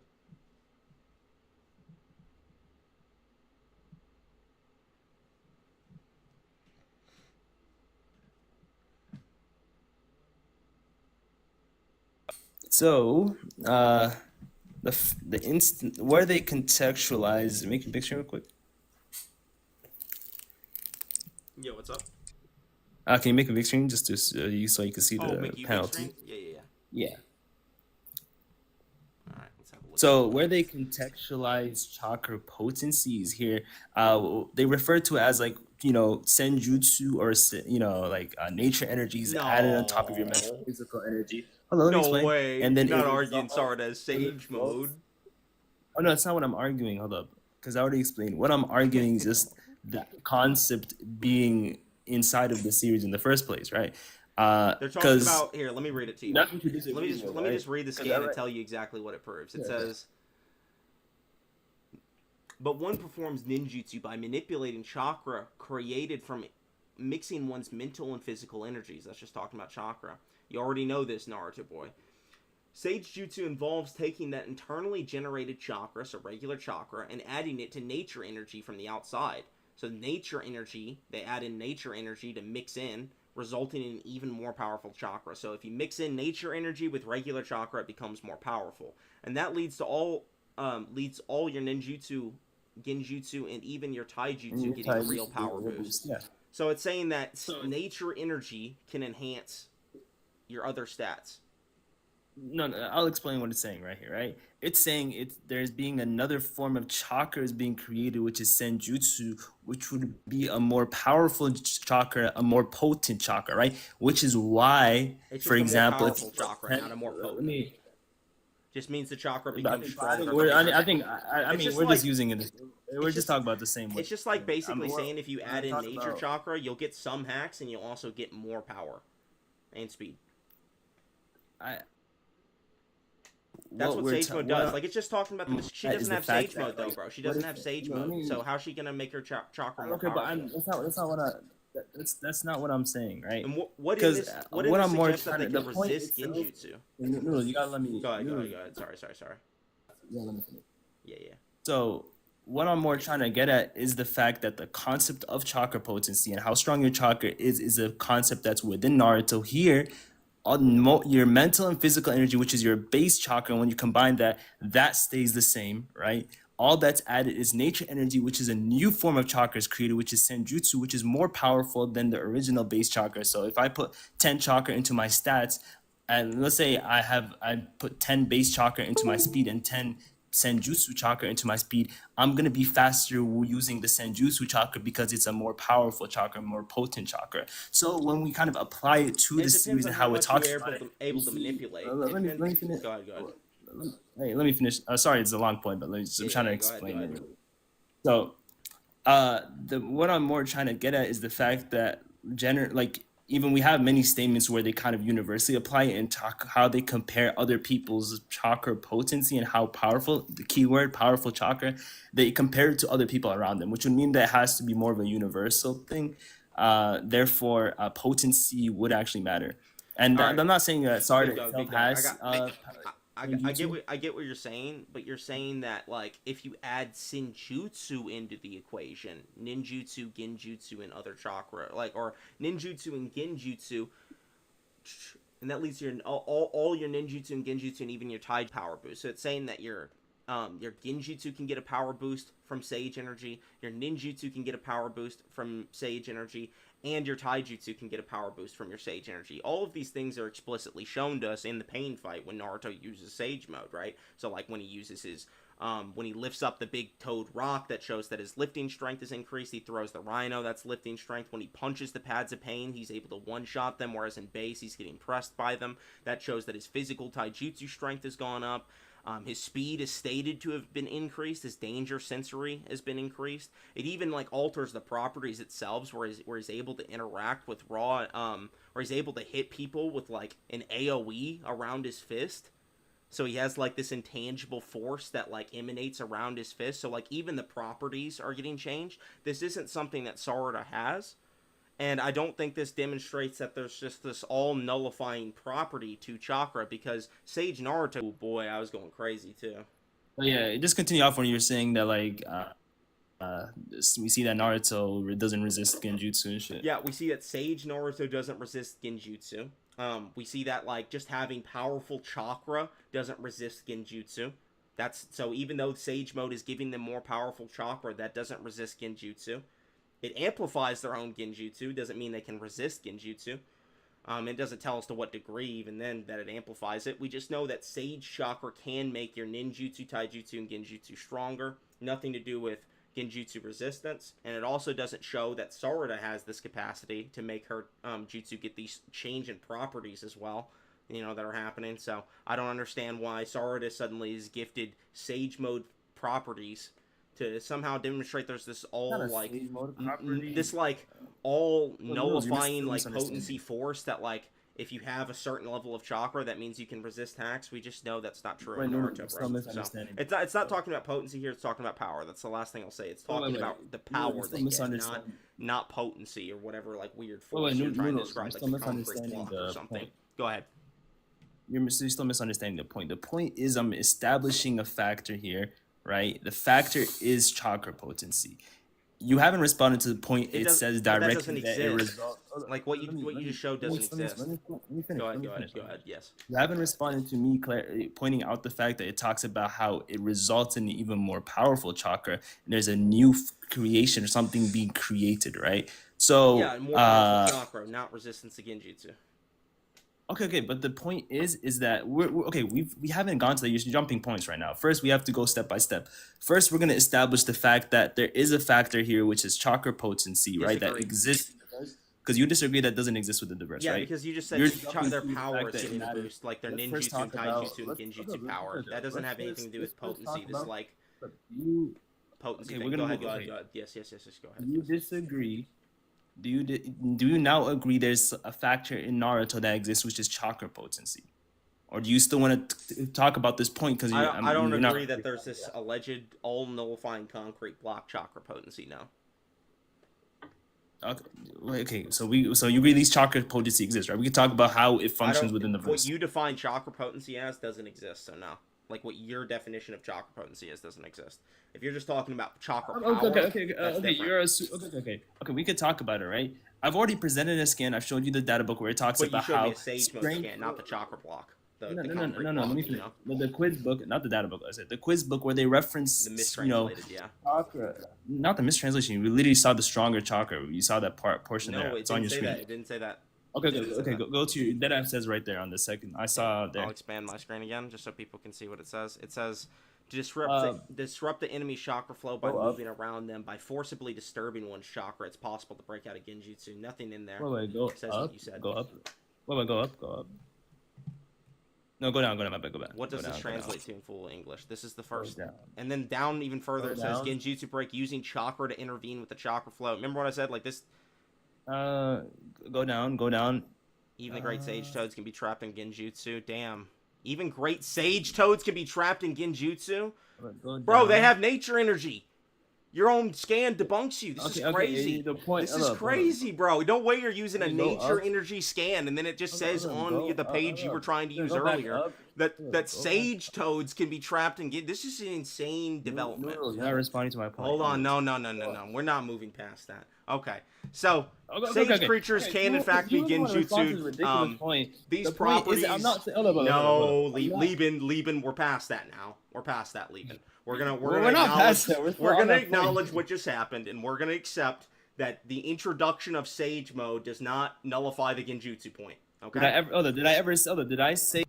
So, the instant where they contextualize, make a picture real quick. Yo, what's up? Can you make a big screen just to so you can see the penalty? Yeah. Yeah. All right, let's have a look. So where they contextualize chakra potencies here, they refer to it as like senjutsu or like nature energies added on top of your mental physical energy. Let me explain. Way. And then you're not arguing Sarada as sage mode. Oh no, it's not what I'm arguing. Hold up, because I already explained. What I'm arguing is just the concept being inside of the series in the first place, right? They're talking about here. Let me read it to you. Let me just read the scan and tell you exactly what it proves. It says, but one performs ninjutsu by manipulating chakra created from mixing one's mental and physical energies. That's just talking about chakra. You already know this, Naruto boy. Sage Jutsu involves taking that internally generated chakra, so regular chakra, and adding it to nature energy from the outside. So nature energy, they add in nature energy to mix in, resulting in even more powerful chakra. So if you mix in nature energy with regular chakra, it becomes more powerful. And that leads all your ninjutsu, genjutsu, and even your taijutsu getting a real power boost. Yeah. So it's saying that nature energy can enhance your other stats. No, I'll explain what it's saying right here, right? It's saying there's being another form of chakra is being created, which is senjutsu, which would be a more powerful chakra, a more potent chakra, right? Which is why, for example, more powerful chakra, not a more potent. Just means the chakra becomes stronger. We're just using it. We're just talking about the same way. It's just like basically saying if you add in nature chakra, you'll get some hacks and you'll also get more power and speed. That's what Sage Mode does. Like, it's just talking about the... She doesn't have Sage Mode, though, bro. She doesn't have Sage Mode. So how's she going to make her chakra more powerful? That's not what I'm saying, right? And what is this? What I'm more trying to... The point resist genjutsu? No, you gotta let me... Go ahead. Sorry. Yeah, let me finish. Yeah. So, what I'm more trying to get at is the fact that the concept of chakra potency and how strong your chakra is a concept that's within Naruto. Here, your mental and physical energy, which is your base chakra, and when you combine that stays the same, right? All that's added is nature energy, which is a new form of chakra is created, which is senjutsu, which is more powerful than the original base chakra. So if I put 10 chakra into my stats, and let's say I put 10 base chakra into my speed and 10 senjutsu chakra into my speed, I'm going to be faster using the senjutsu chakra because it's a more powerful chakra, more potent chakra. So when we kind of apply it to the series and how it talks about it, able to manipulate. Let me finish. Go ahead. Hey, let me finish. Sorry, it's a long point, but I'm trying to explain it. So, what I'm more trying to get at is the fact that even we have many statements where they kind of universally apply it and talk how they compare other people's chakra potency and how powerful, the keyword powerful chakra, they compare it to other people around them, which would mean that it has to be more of a universal thing. Therefore, potency would actually matter. And I'm not saying that Sarada itself has... I get what you're saying, but you're saying that like if you add senjutsu into the equation, ninjutsu, genjutsu, and other chakra, or ninjutsu and genjutsu, and that leads to all your ninjutsu and genjutsu and even your tide power boost. So it's saying that your genjutsu can get a power boost from sage energy, your ninjutsu can get a power boost from sage energy, and your taijutsu can get a power boost from your Sage energy. All of these things are explicitly shown to us in the pain fight when Naruto uses Sage mode, right? So like when he uses his when he lifts up the big toad rock, that shows that his lifting strength is increased. He throws the rhino, that's lifting strength. When he punches the pads of pain, he's able to one-shot them, whereas in base, he's getting pressed by them. That shows that his physical taijutsu strength has gone up. His speed is stated to have been increased. His danger sensory has been increased. It even like alters the properties itself, where he's able to interact with raw, where he's able to hit people with like an AOE around his fist. So he has like this intangible force that like emanates around his fist. So like even the properties are getting changed. This isn't something that Sarada has. And I don't think this demonstrates that there's just this all-nullifying property to Chakra, because Sage Naruto, oh boy, I was going crazy too. But yeah, just continue off when you were saying that like we see that Naruto doesn't resist genjutsu and shit. Yeah, we see that Sage Naruto doesn't resist genjutsu. We see that like just having powerful Chakra doesn't resist genjutsu. So even though Sage mode is giving them more powerful Chakra, that doesn't resist genjutsu. It amplifies their own genjutsu, doesn't mean they can resist genjutsu. It doesn't tell us to what degree, even then, that it amplifies it. We just know that Sage Chakra can make your ninjutsu, taijutsu, and genjutsu stronger. Nothing to do with genjutsu resistance. And it also doesn't show that Sarada has this capacity to make her jutsu get these change in properties as well, you know, that are happening. So I don't understand why Sarada suddenly is gifted Sage mode properties to somehow demonstrate there's this all like this like all nullifying like potency force that like if you have a certain level of Chakra, that means you can resist hacks. We just know that's not true in Naruto. So it's not talking about potency here. It's talking about power. That's the last thing I'll say. It's talking about the power they get, not potency or whatever like weird force you're trying to describe, like the concrete block or something. Go ahead. You're still misunderstanding the point. The point is I'm establishing a factor here. Right, the factor is Chakra potency. You haven't responded to the point. It says directly that it results. Like what you just showed doesn't exist. Let me finish. Go ahead. Yes. You haven't responded to me pointing out the fact that it talks about how it results in even more powerful Chakra, and there's a new creation or something being created, right? So yeah, more powerful Chakra, not resistance to genjutsu. Okay, but the point is that we're okay. We haven't gone to the jumping points right now. First, we have to go step by step. First, we're going to establish the fact that there is a factor here, which is Chakra potency, right? That exists. Because you disagree that doesn't exist within the verse, right? Yeah, because you just said their power is getting a boost, like their ninjutsu and taijutsu and genjutsu power. That doesn't have anything to do with potency. This like potency. Okay, go ahead. Yes. Go ahead. You disagree. Do you now agree there's a factor in Naruto that exists, which is Chakra potency? Or do you still want to talk about this point? Because I don't agree that there's this alleged all-nullifying concrete block Chakra potency now. Okay. So you agree these Chakra potency exists, right? We can talk about how it functions within the verse. What you define Chakra potency as doesn't exist, so no. Like what your definition of Chakra potency is doesn't exist. If you're just talking about Chakra power, okay. We could talk about it, right? I've already presented a scan. I've showed you the data book where it talks about how me a Sage mode scan, not the Chakra block. No. Let me finish. The quiz book, not the data book. I said the quiz book where they reference the mistranslated, Chakra. Not the mistranslation. You literally saw the stronger Chakra. You saw that portion there. It's on your screen. It didn't say that. Okay. Go to your, that says right there on the second. I saw there. I'll expand my screen again just so people can see what it says. It says disrupt the enemy chakra flow by moving around them. By forcibly disturbing one's chakra, it's possible to break out of genjutsu. Nothing in there. Go says up. What you said. Go up. Go up. No, go down. Go back. What does this translate to in full English? This is the first. And then down even further, it says genjutsu break using chakra to intervene with the chakra flow. Remember what I said? Like this. Go down. Even the great sage toads can be trapped in genjutsu. Damn. Even great sage toads can be trapped in genjutsu? Bro, they have nature energy. Your own scan debunks you. This is crazy. This is crazy, bro. No way you're using a nature energy scan, and then it just says on the page you were trying to use earlier that sage toads can be trapped in. This is an insane development. You're not responding to my point. Hold on, no. We're not moving past that. Okay, so sage creatures can in fact be genjutsu. These properties. No, Lieben. We're past that now. We're past that, Lieben. We're gonna acknowledge what just happened, and we're gonna accept that the introduction of Sage Mode does not nullify the Genjutsu point. Okay. Did I say?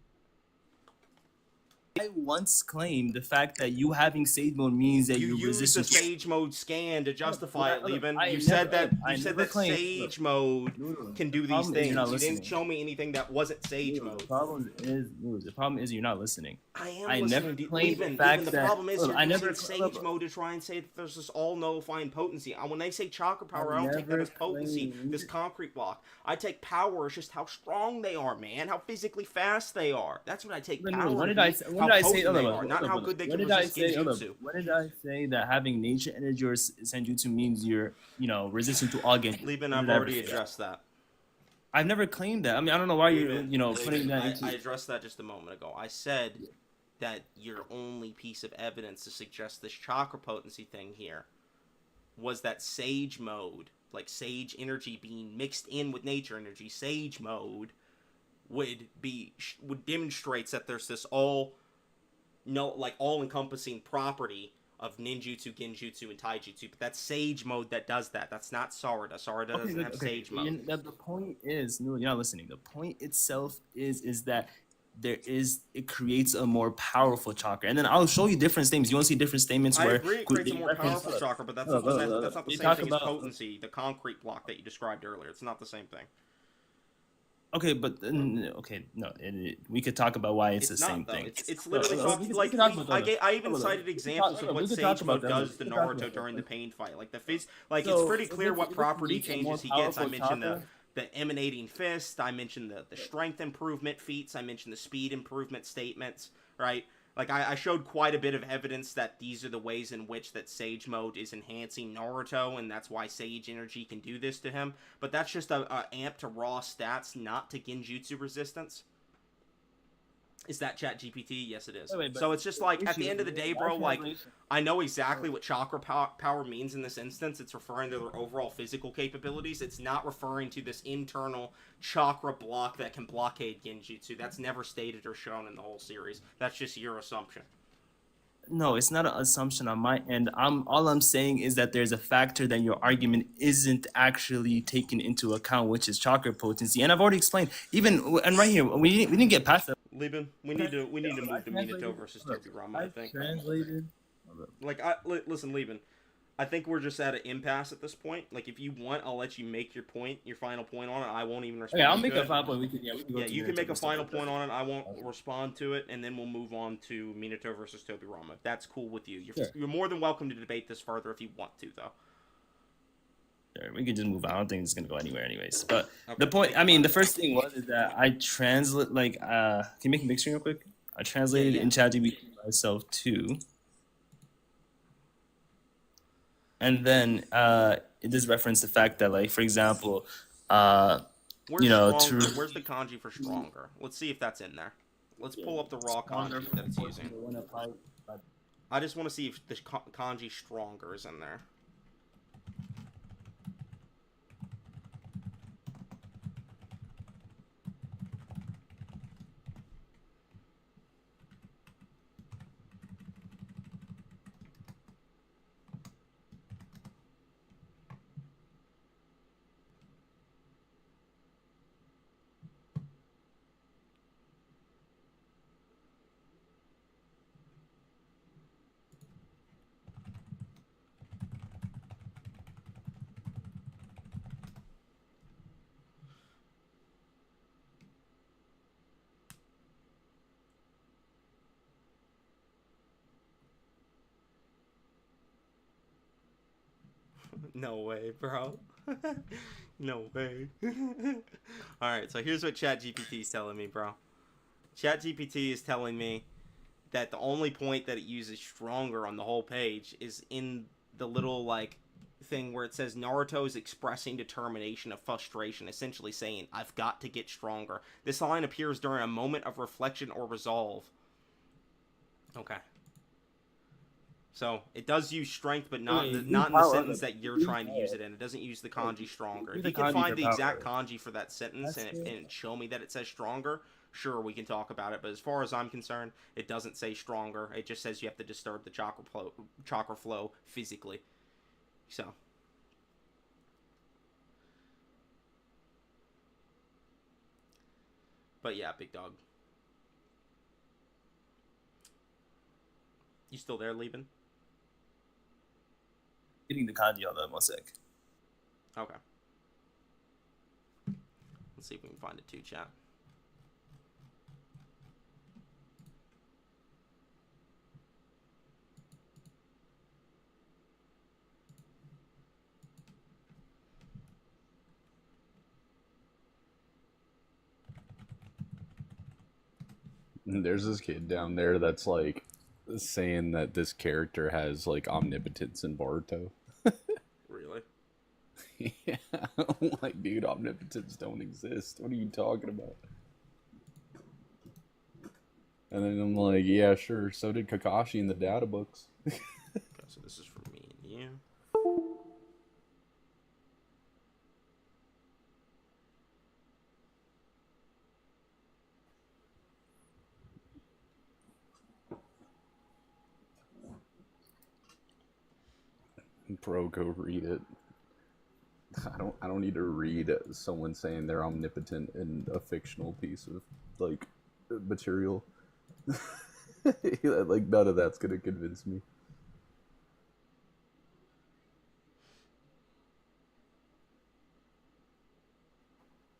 I once claimed the fact that you having Sage Mode means that You you're use the resistant. Sage Mode scan to justify it, Leben. I You never- said that I never claimed- Sage Mode Noodles, can do the these problem is things. you're not You didn't listening. show me anything that wasn't Sage The Mode. problem is you're not listening. I am I listening. never to claimed Leben, the fact the that- problem is look, you're I using never- Sage look, Mode to try and say that there's this all-nullifying potency. When they say chakra power, I don't take that never as potency. claimed- This concrete block. I take power as just how strong they are, man. How physically fast they are. That's what I take But power no, to when be, did I how say? potent they are, not how good they can resist Genjutsu. When did I say that having nature energy or senjutsu means you're, resistant to all Genjutsu? Leben, When I've did I ever already say that? addressed that. I've never claimed that. I mean, I don't know why you're, Leben, putting that into. I addressed that just a moment ago. I said that your only piece of evidence to suggest this chakra potency thing here was that Sage Mode, like Sage energy being mixed in with nature energy, Sage Mode would demonstrates that there's this all-encompassing property of ninjutsu, genjutsu, and taijutsu. But that's Sage Mode that does that. That's not Sarada. Sarada doesn't have Sage Mode. The point is, no, you're not listening. The point itself is that it creates a more powerful chakra, and then I'll show you different statements. You want to see different statements I where agree it creates a more powerful chakra, but that's not the you same talk thing about- as potency, the concrete block that you described earlier. It's not the same thing. Okay, but we could talk about why it's the not, same though. thing. It's literally we talking can like talk about that. I even Hold on. cited examples of Hold on. what We can Sage talk about Mode that. does to We can talk Naruto about during that. the pain fight. Like it's So, pretty clear what if it property creates a changes more he gets. I powerful mentioned chakra- the emanating fist. I mentioned the strength improvement feats. I mentioned the speed improvement statements. Right. Like, I showed quite a bit of evidence that these are the ways in which that Sage Mode is enhancing Naruto, and that's why Sage Energy can do this to him. But that's just a amp to raw stats, not to Genjutsu resistance. Is that ChatGPT? Yes, it is. Wait, So it's just like, at the issue- end of the day, my bro, like, translation- I know exactly what chakra power means in this instance. It's referring to their overall physical capabilities. It's not referring to this internal chakra block that can blockade Genjutsu. That's never stated or shown in the whole series. That's just your assumption. No, it's not an assumption on my end. All I'm saying is that there's a factor that your argument isn't actually taken into account, which is chakra potency. And I've already explained. And right here, we didn't get past that. Lieben, we need to move to Minato versus Tobirama, I think. Translated. Like, listen, Lieben, I think we're just at an impasse at this point. Like, if you want, I'll let you make your final point on it. I won't even respond. Okay, I'll make to a it. final point. We can go Yeah, to you can Minato make a versus final Tobirama. point on it. I won't respond to it, and then we'll move on to Minato versus Tobirama. If that's cool with you. Sure. You're more than welcome to debate this further if you want to, though. Sure, we can just move on. I don't think it's gonna go anywhere, anyways. But Okay. the point, I mean, the first thing is that I translate can you make a big screen real quick? I translated Yeah. in ChatGPT myself too, and then it does reference the fact that, like, for example, Where's to where's the kanji for stronger? Let's see if that's in there. Let's pull up the raw kanji that it's using. I just want to see if the kanji stronger is in there. No way, bro. No way. Alright, so here's what ChatGPT is telling me, bro. ChatGPT is telling me that the only point that it uses stronger on the whole page is in the little, like, thing where it says Naruto is expressing determination of frustration, essentially saying, I've got to get stronger. This line appears during a moment of reflection or resolve. Okay. So, it does use strength, but not in the sentence that you're trying to use it in. It doesn't use the kanji stronger. If you can find the exact kanji for that sentence and show me that it says stronger, sure, we can talk about it. But as far as I'm concerned, it doesn't say stronger. It just says you have to disturb the chakra flow physically. So, But yeah, big dog. You still there, Lieben? Getting the kanji on that, one sec. Okay. Let's see if we can find it too, chat. There's this kid down there that's like saying that this character has like omnipotence in Boruto. Really? Yeah, I'm like, dude, omnipotence don't exist. What are you talking about? And then I'm like, yeah, sure. So did Kakashi in the data books. Okay, so this is for me and you. Bro, go read it. I don't need to read someone saying they're omnipotent in a fictional piece of like material. Like none of that's gonna convince me.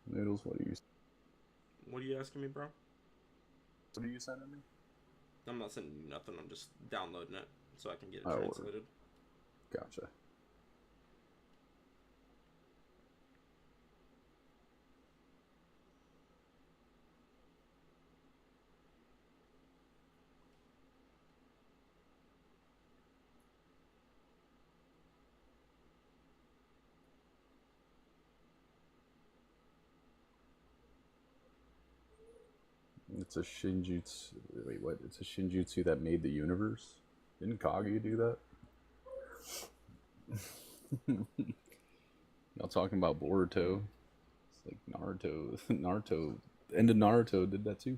Noodles, what What are you asking me, bro? are you sending me? I'm not sending you nothing. I'm just downloading it so I can get it Oh, translated. Gotcha. It's a Shinjutsu. Wait, what? It's a Shinjutsu that made the universe? Didn't Kaguya do that? Y'all talking about Boruto? It's like Naruto. Naruto. End of Naruto did that too.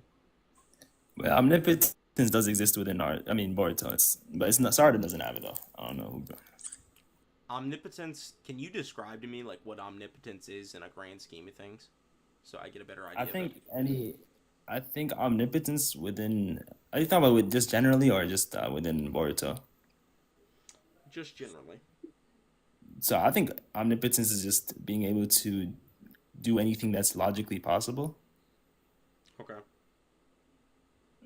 Well, omnipotence does exist within Boruto. But it's not. Sarada doesn't have it though. I don't know who. Omnipotence. Can you describe to me like what omnipotence is in a grand scheme of things, so I get a better idea? I think omnipotence within. Are you talking about with just generally or just within Boruto? Just generally. So I think omnipotence is just being able to do anything that's logically possible. Okay.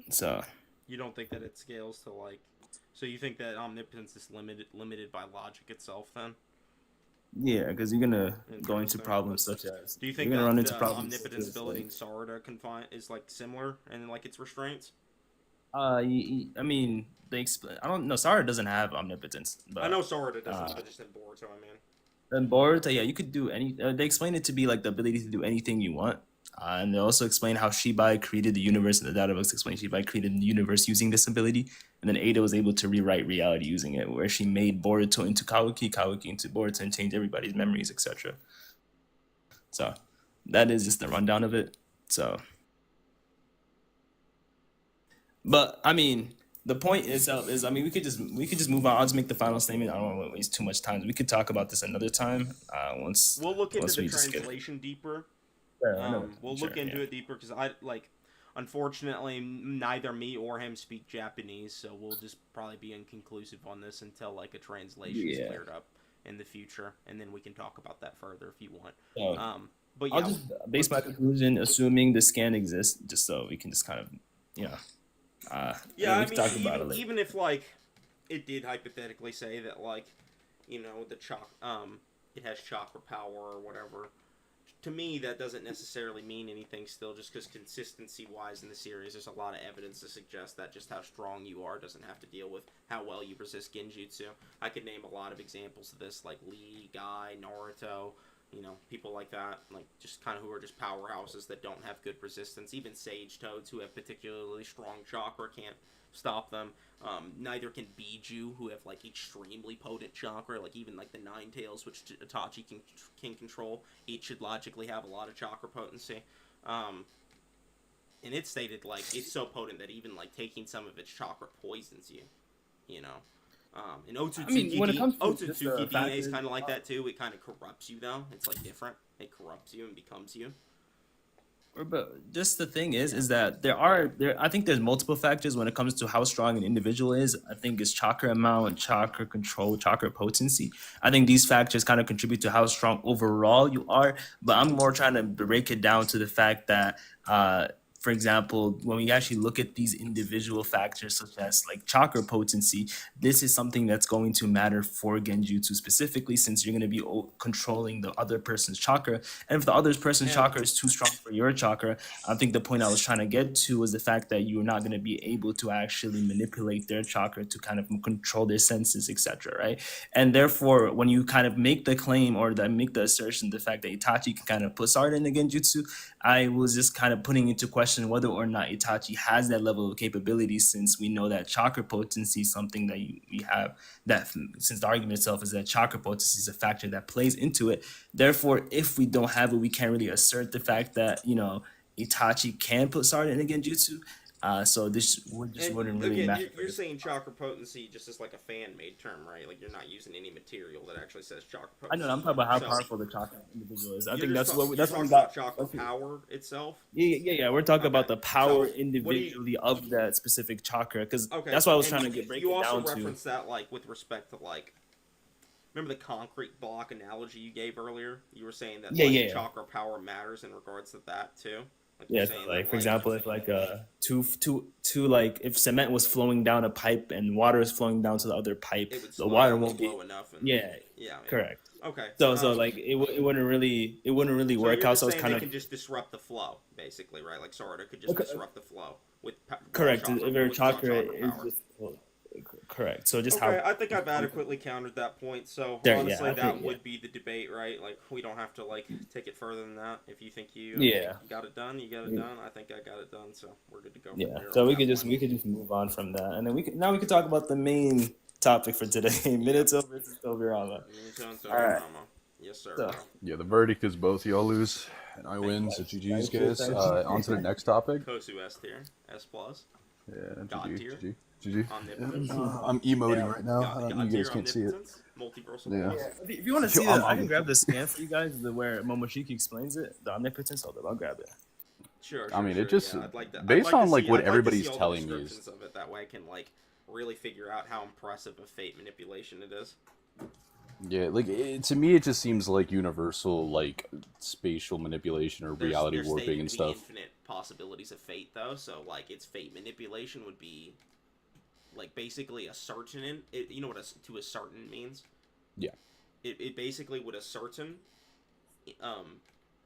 So You don't think that it scales to like? So you think that omnipotence is limited by logic itself then? yeah, because you're gonna go into Interesting. problems such as Do you think you're that gonna run into the problems such omnipotence as, ability like, in Sarada is like similar and like its restraints? I mean, they explain. I don't know. Sarada doesn't have omnipotence, I know but Sarada doesn't, but just in Boruto, I mean. in Boruto, yeah, you could do any. They explain it to be like the ability to do anything you want, and they also explain how Shibai created the universe. And the data books explain Shibai created the universe using this ability, and then Ada was able to rewrite reality using it, where she made Boruto into Kawaki, Kawaki into Boruto, and changed everybody's memories, etc. So that is just the rundown of it. So, but I mean, the point itself is, I mean, we could just move on. I'll just make the final statement. I don't want to waste too much time. We could talk about this another time. Once We'll look into once the we just get translation deeper. We'll sure, look into yeah. it deeper because I like. Unfortunately, neither me or him speak Japanese, so we'll just probably be inconclusive on this until like a translation is Yeah. cleared up in the future, and then we can talk about that further if you want. So But I'll yeah, just base my conclusion assuming the scan exists, just so we can just kind of, you know, yeah. we I can mean, talk about it later. even if like it did hypothetically say that like it has chakra power or whatever. To me, that doesn't necessarily mean anything still, just because consistency-wise in the series, there's a lot of evidence to suggest that just how strong you are doesn't have to deal with how well you resist genjutsu. I could name a lot of examples of this, like Lee, Guy, Naruto, people like that, like just kind of who are just powerhouses that don't have good resistance. Even Sage Toads, who have particularly strong chakra, can't stop them. Neither can Biju, who have like extremely potent chakra, like even like the Nine Tails, which Itachi can control. Each should logically have a lot of chakra potency. And it's stated like it's so potent that even like taking some of its chakra poisons you. You know. And I mean, when it comes to just the Otsutsuki DNA is factors, kind of like that too. It kind of corrupts you though. It's like different. It corrupts you and becomes you. But just the thing is that there I think there's multiple factors when it comes to how strong an individual is. I think it's chakra amount, chakra control, chakra potency. I think these factors kind of contribute to how strong overall you are. But I'm more trying to break it down to the fact that for example, when we actually look at these individual factors such as like chakra potency, this is something that's going to matter for Genjutsu specifically, since you're going to be controlling the other person's chakra. And if the other person's And chakra is too strong for your chakra, I think the point I was trying to get to was the fact that you're not going to be able to actually manipulate their chakra to kind of control their senses, etc. Right? And therefore, when you kind of make the claim or that make the assertion, the fact that Itachi can kind of put Sarada in the Genjutsu, I was just kind of putting into question whether or not Itachi has that level of capability, since we know that chakra potency is something that we have, that since the argument itself is that chakra potency is a factor that plays into it. Therefore, if we don't have it, we can't really assert the fact that, Itachi can put Sarada in a Genjutsu. So this wouldn't really again, matter. you're saying chakra potency just as like a fan-made term, right? Like you're not using any material that actually says chakra I potency. know, I'm talking about how So, powerful the chakra individual is. I you're think just that's talk- what you're we talking got. about chakra power itself. Yeah. We're talking about Okay. the power So, what do you- individually of that specific chakra, because Okay, that's what I was and trying to break you it also down to. referenced that like with respect to like, remember the concrete block analogy you gave earlier? You were saying that Yeah. chakra power matters in regards to that too. Like you're Yeah, saying like that, for example, if like two like if cement was flowing down a pipe and water is flowing down to the other pipe, it would the slow water down won't be. slow enough. And, Yeah, yeah. correct. Okay. So like it wouldn't really So work you're out. just So it's saying kind they of can just disrupt the flow, basically, right? Like Sarada could just Okay. disrupt the flow with correct. Chakra, If their with chakra chakra is power. just correct. So just Okay, how I think I've adequately countered that point. So there. Yeah, honestly, I that think would be the debate, right? Like we don't have to like take it further than that. If you think you yeah. got it done, you got it done. I think I got it done, so we're good to go. From Yeah. there So on we that could point. just move on from that, and then we could talk about the main topic for today: Minato versus Tobirama. Minato and All right. Tobirama. Yes, sir. So, bro. Yeah, the verdict is both y'all lose and I win. you, So guys. GG's, Thank you, guys. thank you. On to the next topic. Kosu S tier, S plus, Yeah, God GG, tier, GG. omnipotence, I'm emoting Yeah. right now. God, You God guys tier, can't see it. omnipotence, multiversal Yeah. plus. If you want to Yo, see that, I I'm- can grab the scan for you guys, where Momoshiki explains it, the omnipotence. I'll grab it. Sure. I mean, sure, it just yeah, I'd like that. based I'd like on to like see, what I'd like to everybody's see all the telling me is descriptions of it. That way, I can like really figure out how impressive of fate manipulation it is. yeah, like to me it just seems like universal like spatial manipulation or reality There's warping stated and to be stuff. infinite possibilities of fate, though. So like, its fate manipulation would be like basically a certain. You know what to ascertain means? Yeah. It basically would ascertain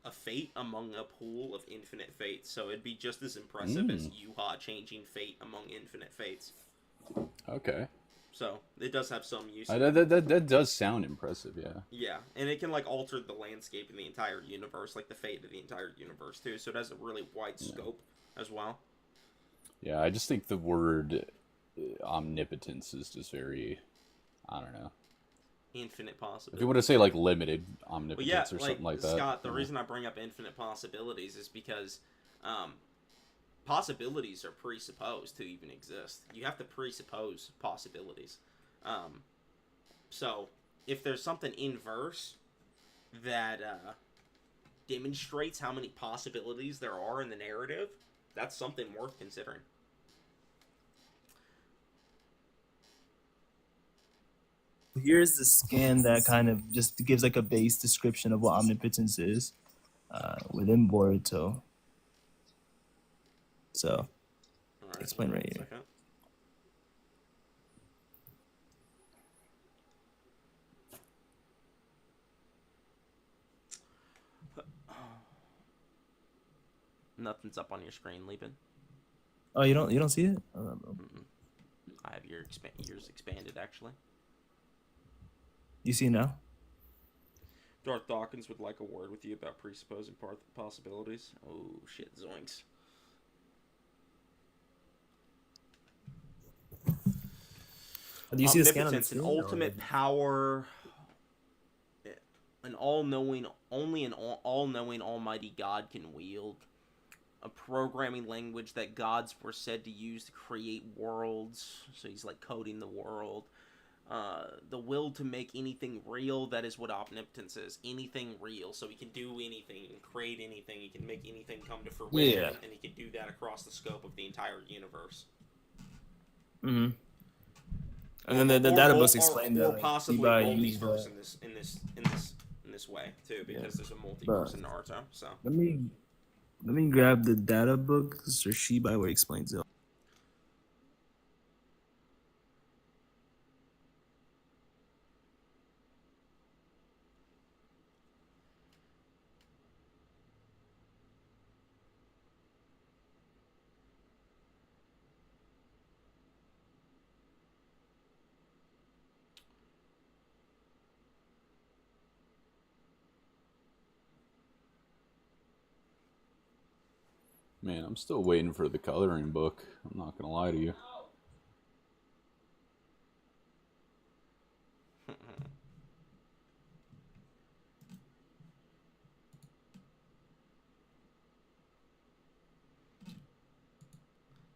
a fate among a pool of infinite fates. So it'd be just as impressive as Yuha changing fate among infinite fates. Okay. So it does have some use. That does sound impressive, yeah. Yeah, and it can like alter the landscape in the entire universe, like the fate of the entire universe too. So it has a really wide scope as well. Yeah, I just think the word omnipotence is just very, I don't know. Infinite possibilities. If you want to say like limited But omnipotence yeah, or something like that. Scott, the yeah. reason I bring up infinite possibilities is because possibilities are presupposed to even exist. You have to presuppose possibilities. So if there's something inverse that demonstrates how many possibilities there are in the narrative, that's something worth considering. Here's the scan that kind of just gives like a base description of what omnipotence is within Boruto. So, All right, explain hold on right a here. second. Nothing's up on your screen, Leapin. Oh, you don't see it? I have yours expanded, actually. You see it now? Darth Dawkins would like a word with you about presupposing possibilities. Oh, shit, zoinks. Do you see the scan on the Omnipotence, an screen, or- ultimate power, an all-knowing, only an all-knowing almighty God can wield, a programming language that gods were said to use to create worlds, so he's like coding the world, the will to make anything real. That is what omnipotence is. Anything real. So he can do anything, he can create anything, he can make anything come to fruition, Yeah. and he can do that across the scope of the entire universe. Mm-hmm. And then the data books explain or that possibly Shiba used multiverse in this way too, because there's a multiverse in Naruto. So let me grab the data books or Shiba where it explains it. Man, I'm still waiting for the coloring book. I'm not gonna lie to you.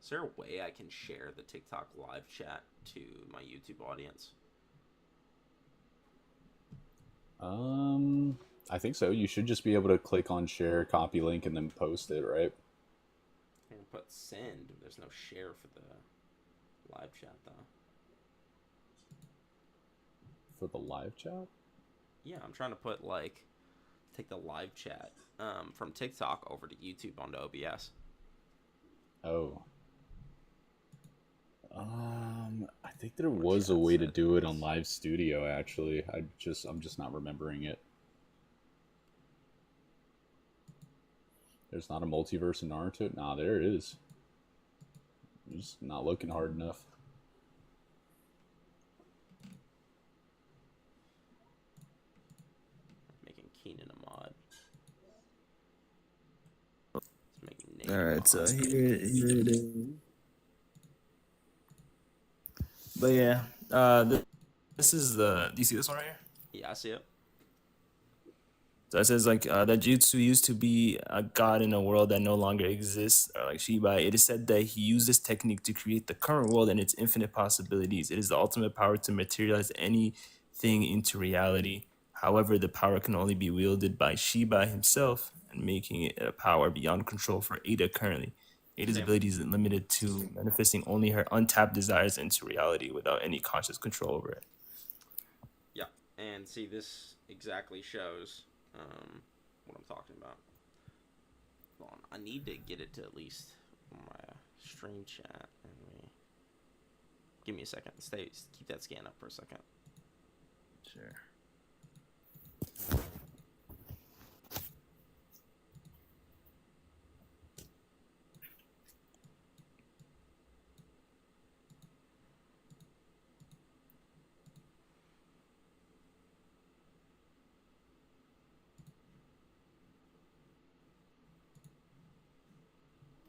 is there a way I can share the TikTok live chat to my YouTube audience? I think so. You should just be able to click on share, copy link, and then post it, right? I can put send. There's no share for the live chat though. For the live chat? Yeah, I'm trying to put take the live chat from TikTok over to YouTube onto OBS. Oh. I think there was a way to do it on Live Studio. Actually, I'm just not remembering it. There's not a multiverse in Naruto. Nah, there is. You're just not looking hard enough. Making Keenan a mod. All right, so here it is. But yeah, this is the. Do you see this one right here? Yeah, I see it. So it says that Jutsu used to be a god in a world that no longer exists, or like Shiba. It is said that he used this technique to create the current world and its infinite possibilities. It is the ultimate power to materialize anything into reality. However, the power can only be wielded by Shiba himself, and making it a power beyond control for Ada currently. Ada's ability is limited to manifesting only her untapped desires into reality without any conscious control over it. Yeah, and see, this exactly shows what I'm talking about. Hold on, I need to get it to at least my stream chat. Give me a second. Keep that scan up for a second. Sure.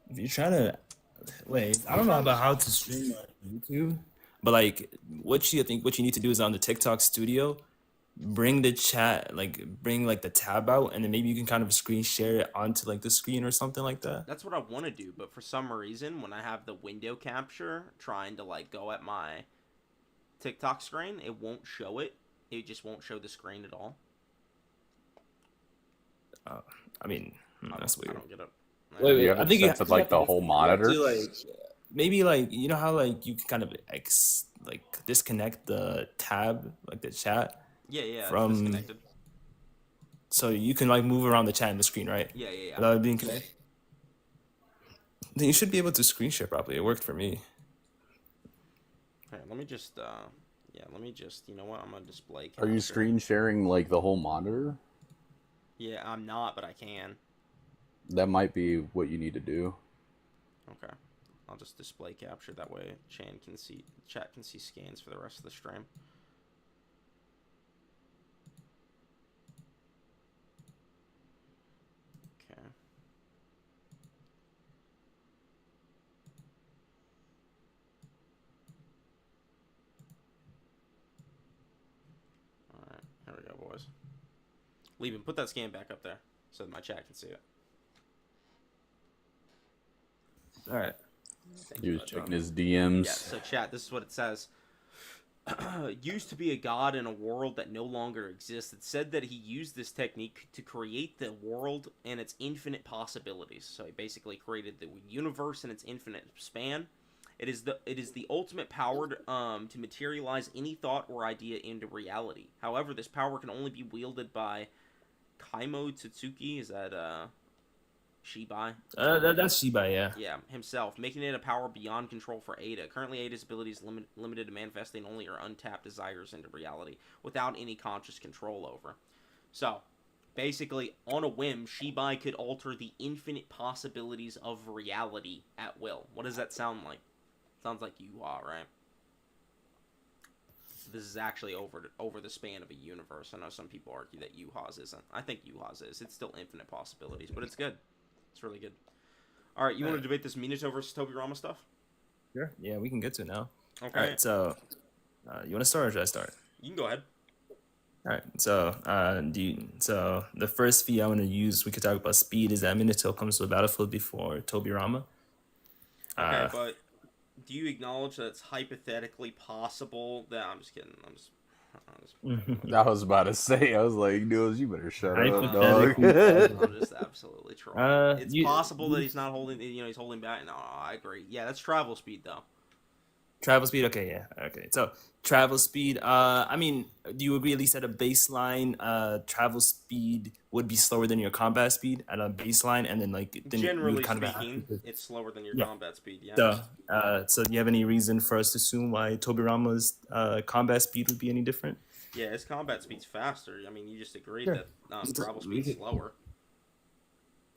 If you're trying to wait, I don't know about how to stream on YouTube, but what you need to do is on the TikTok studio, bring the chat, bring the tab out, and then maybe you can kind of screen share it onto the screen or something like that. That's what I want to do, but for some reason, when I have the window capture trying to go at my TikTok screen, it won't show it. It just won't show the screen at all. I mean, that's weird. I don't get it. Wait, I think you have to the whole monitor. Maybe you know how you can kind of disconnect the tab, the chat. Yeah. From it's disconnected. So you can move around the chat in the screen, right? Yeah. Without it being connected. Then you should be able to screen share properly. It worked for me. Okay, let me just you know what? I'm gonna display. Are you screen sharing the whole monitor? Yeah, I'm not, but I can. That might be what you need to do. Okay. I'll just display capture, that way chat can see scans for the rest of the stream. Okay. Alright, here we go, boys. Leave put that scan back up there so that my chat can see it. All right. He was checking his DMs. Yeah, so chat, this is what it says. used to be a god in a world that no longer exists. It said that he used this technique to create the world and its infinite possibilities. So he basically created the universe and its infinite span. It is the ultimate power to materialize any thought or idea into reality. However, this power can only be wielded by Kaimo Totsuki. Is that Shibai? That's Shiba, yeah. Yeah, himself, making it a power beyond control for Ada. Currently, Ada's ability is limited to manifesting only her untapped desires into reality, without any conscious control over. So, basically, on a whim, Shibai could alter the infinite possibilities of reality at will. What does that sound like? Sounds like Yuha, right? This is actually over the span of a universe. I know some people argue that Yuha's isn't. I think Yuha's is. It's still infinite possibilities, but it's good. It's really good. All right, you want to debate this Minato versus Tobirama stuff? Sure. Yeah, we can get to it now. Okay. All right, so you want to start or should I start? You can go ahead. All right, so so the first feat I want to use, we could talk about speed, is that Minato comes to the battlefield before Tobirama. Okay, but do you acknowledge that it's hypothetically possible that I'm just kidding? I was about to say, I was like, Noodles, you better shut up, dog. I'm just absolutely trolling. It's you- possible that he's not holding. He's holding back. No, I agree. Yeah, that's travel speed though. Travel speed, okay, yeah, okay. So travel speed, I mean, do you agree at least at a baseline, travel speed would be slower than your combat speed at a baseline, and then then you Generally would kind of speaking, it's slower than your Yeah. combat speed. Yeah. so do you have any reason for us to assume why Tobirama's combat speed would be any different? Yeah, his combat speed's faster. I mean, you just agreed Sure. that travel speed's slower.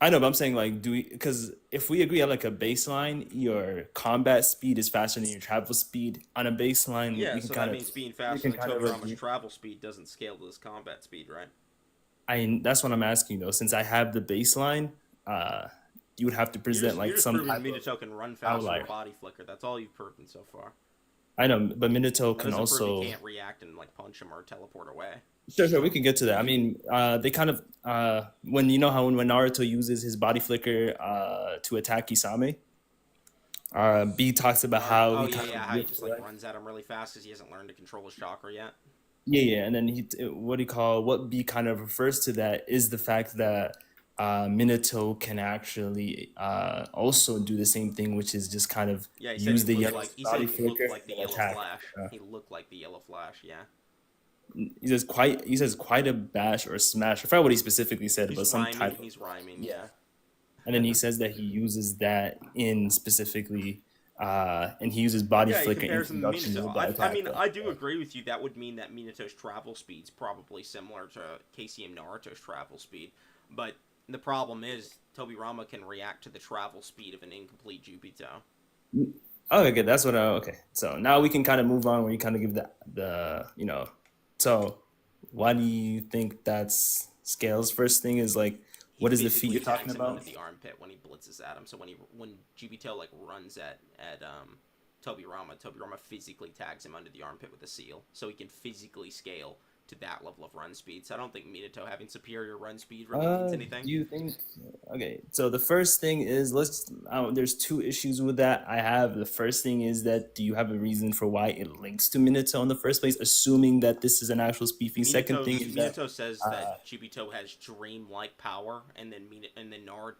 I know, but I'm saying because if we agree on like a baseline, your combat speed is faster than your travel speed on a baseline. Yeah, we can so kind that of, means being we faster can than kind of Tobirama's review- travel speed doesn't scale to his combat speed, right? that's what I'm asking though. Since I have the baseline, you would have to present You're just some proving type of Minato can run faster outlier. with body flicker. That's all you've proven so far. I know, but Minato That can doesn't prove also. he can't react and like punch him or teleport away. Sure, we can get to that. I mean, they kind of when when Naruto uses his body flicker to attack Kisame, B talks about how Oh he yeah, kind yeah, of how he just like runs at him really fast because he hasn't learned to control his chakra yet. yeah, and then what B kind of refers to that is the fact that Minato can actually also do the same thing, which is just kind of Yeah, he said use he the looked yellow like he body said he looked flicker like the to yellow attack. flash. He looked like the yellow flash. Yeah. He says quite a bash or smash. I forgot what he specifically said, but He's some rhyming. type. He's rhyming. Yeah. And then he says that he uses that in specifically, and he uses body Yeah, he flicker compares him to introduction to the Minato. I mean, attack. I do agree with you. That would mean that Minato's travel speed's probably similar to Casey and Naruto's travel speed. But the problem is, Tobirama can react to the travel speed of an incomplete Jubito. Oh, okay, that's what. Okay, so now we can kind of move on where you kind of give So, why do you think that's scales? First thing is like, what is the feat Basically you're talking tags him about? under the armpit when he blitzes at him. So when Jubito like runs at Tobirama physically tags him under the armpit with a seal, so he can phically scale to that level of run speed. So I don't think Minato having superior run speed really means anything. Do you think? Okay, so the first thing is there's two issues with that. I have the first thing is that do you have a reason for why it links to Minato in the first place, assuming that this is an actual speed feat? Second thing is that Minato says that Jubito has dream-like power, and then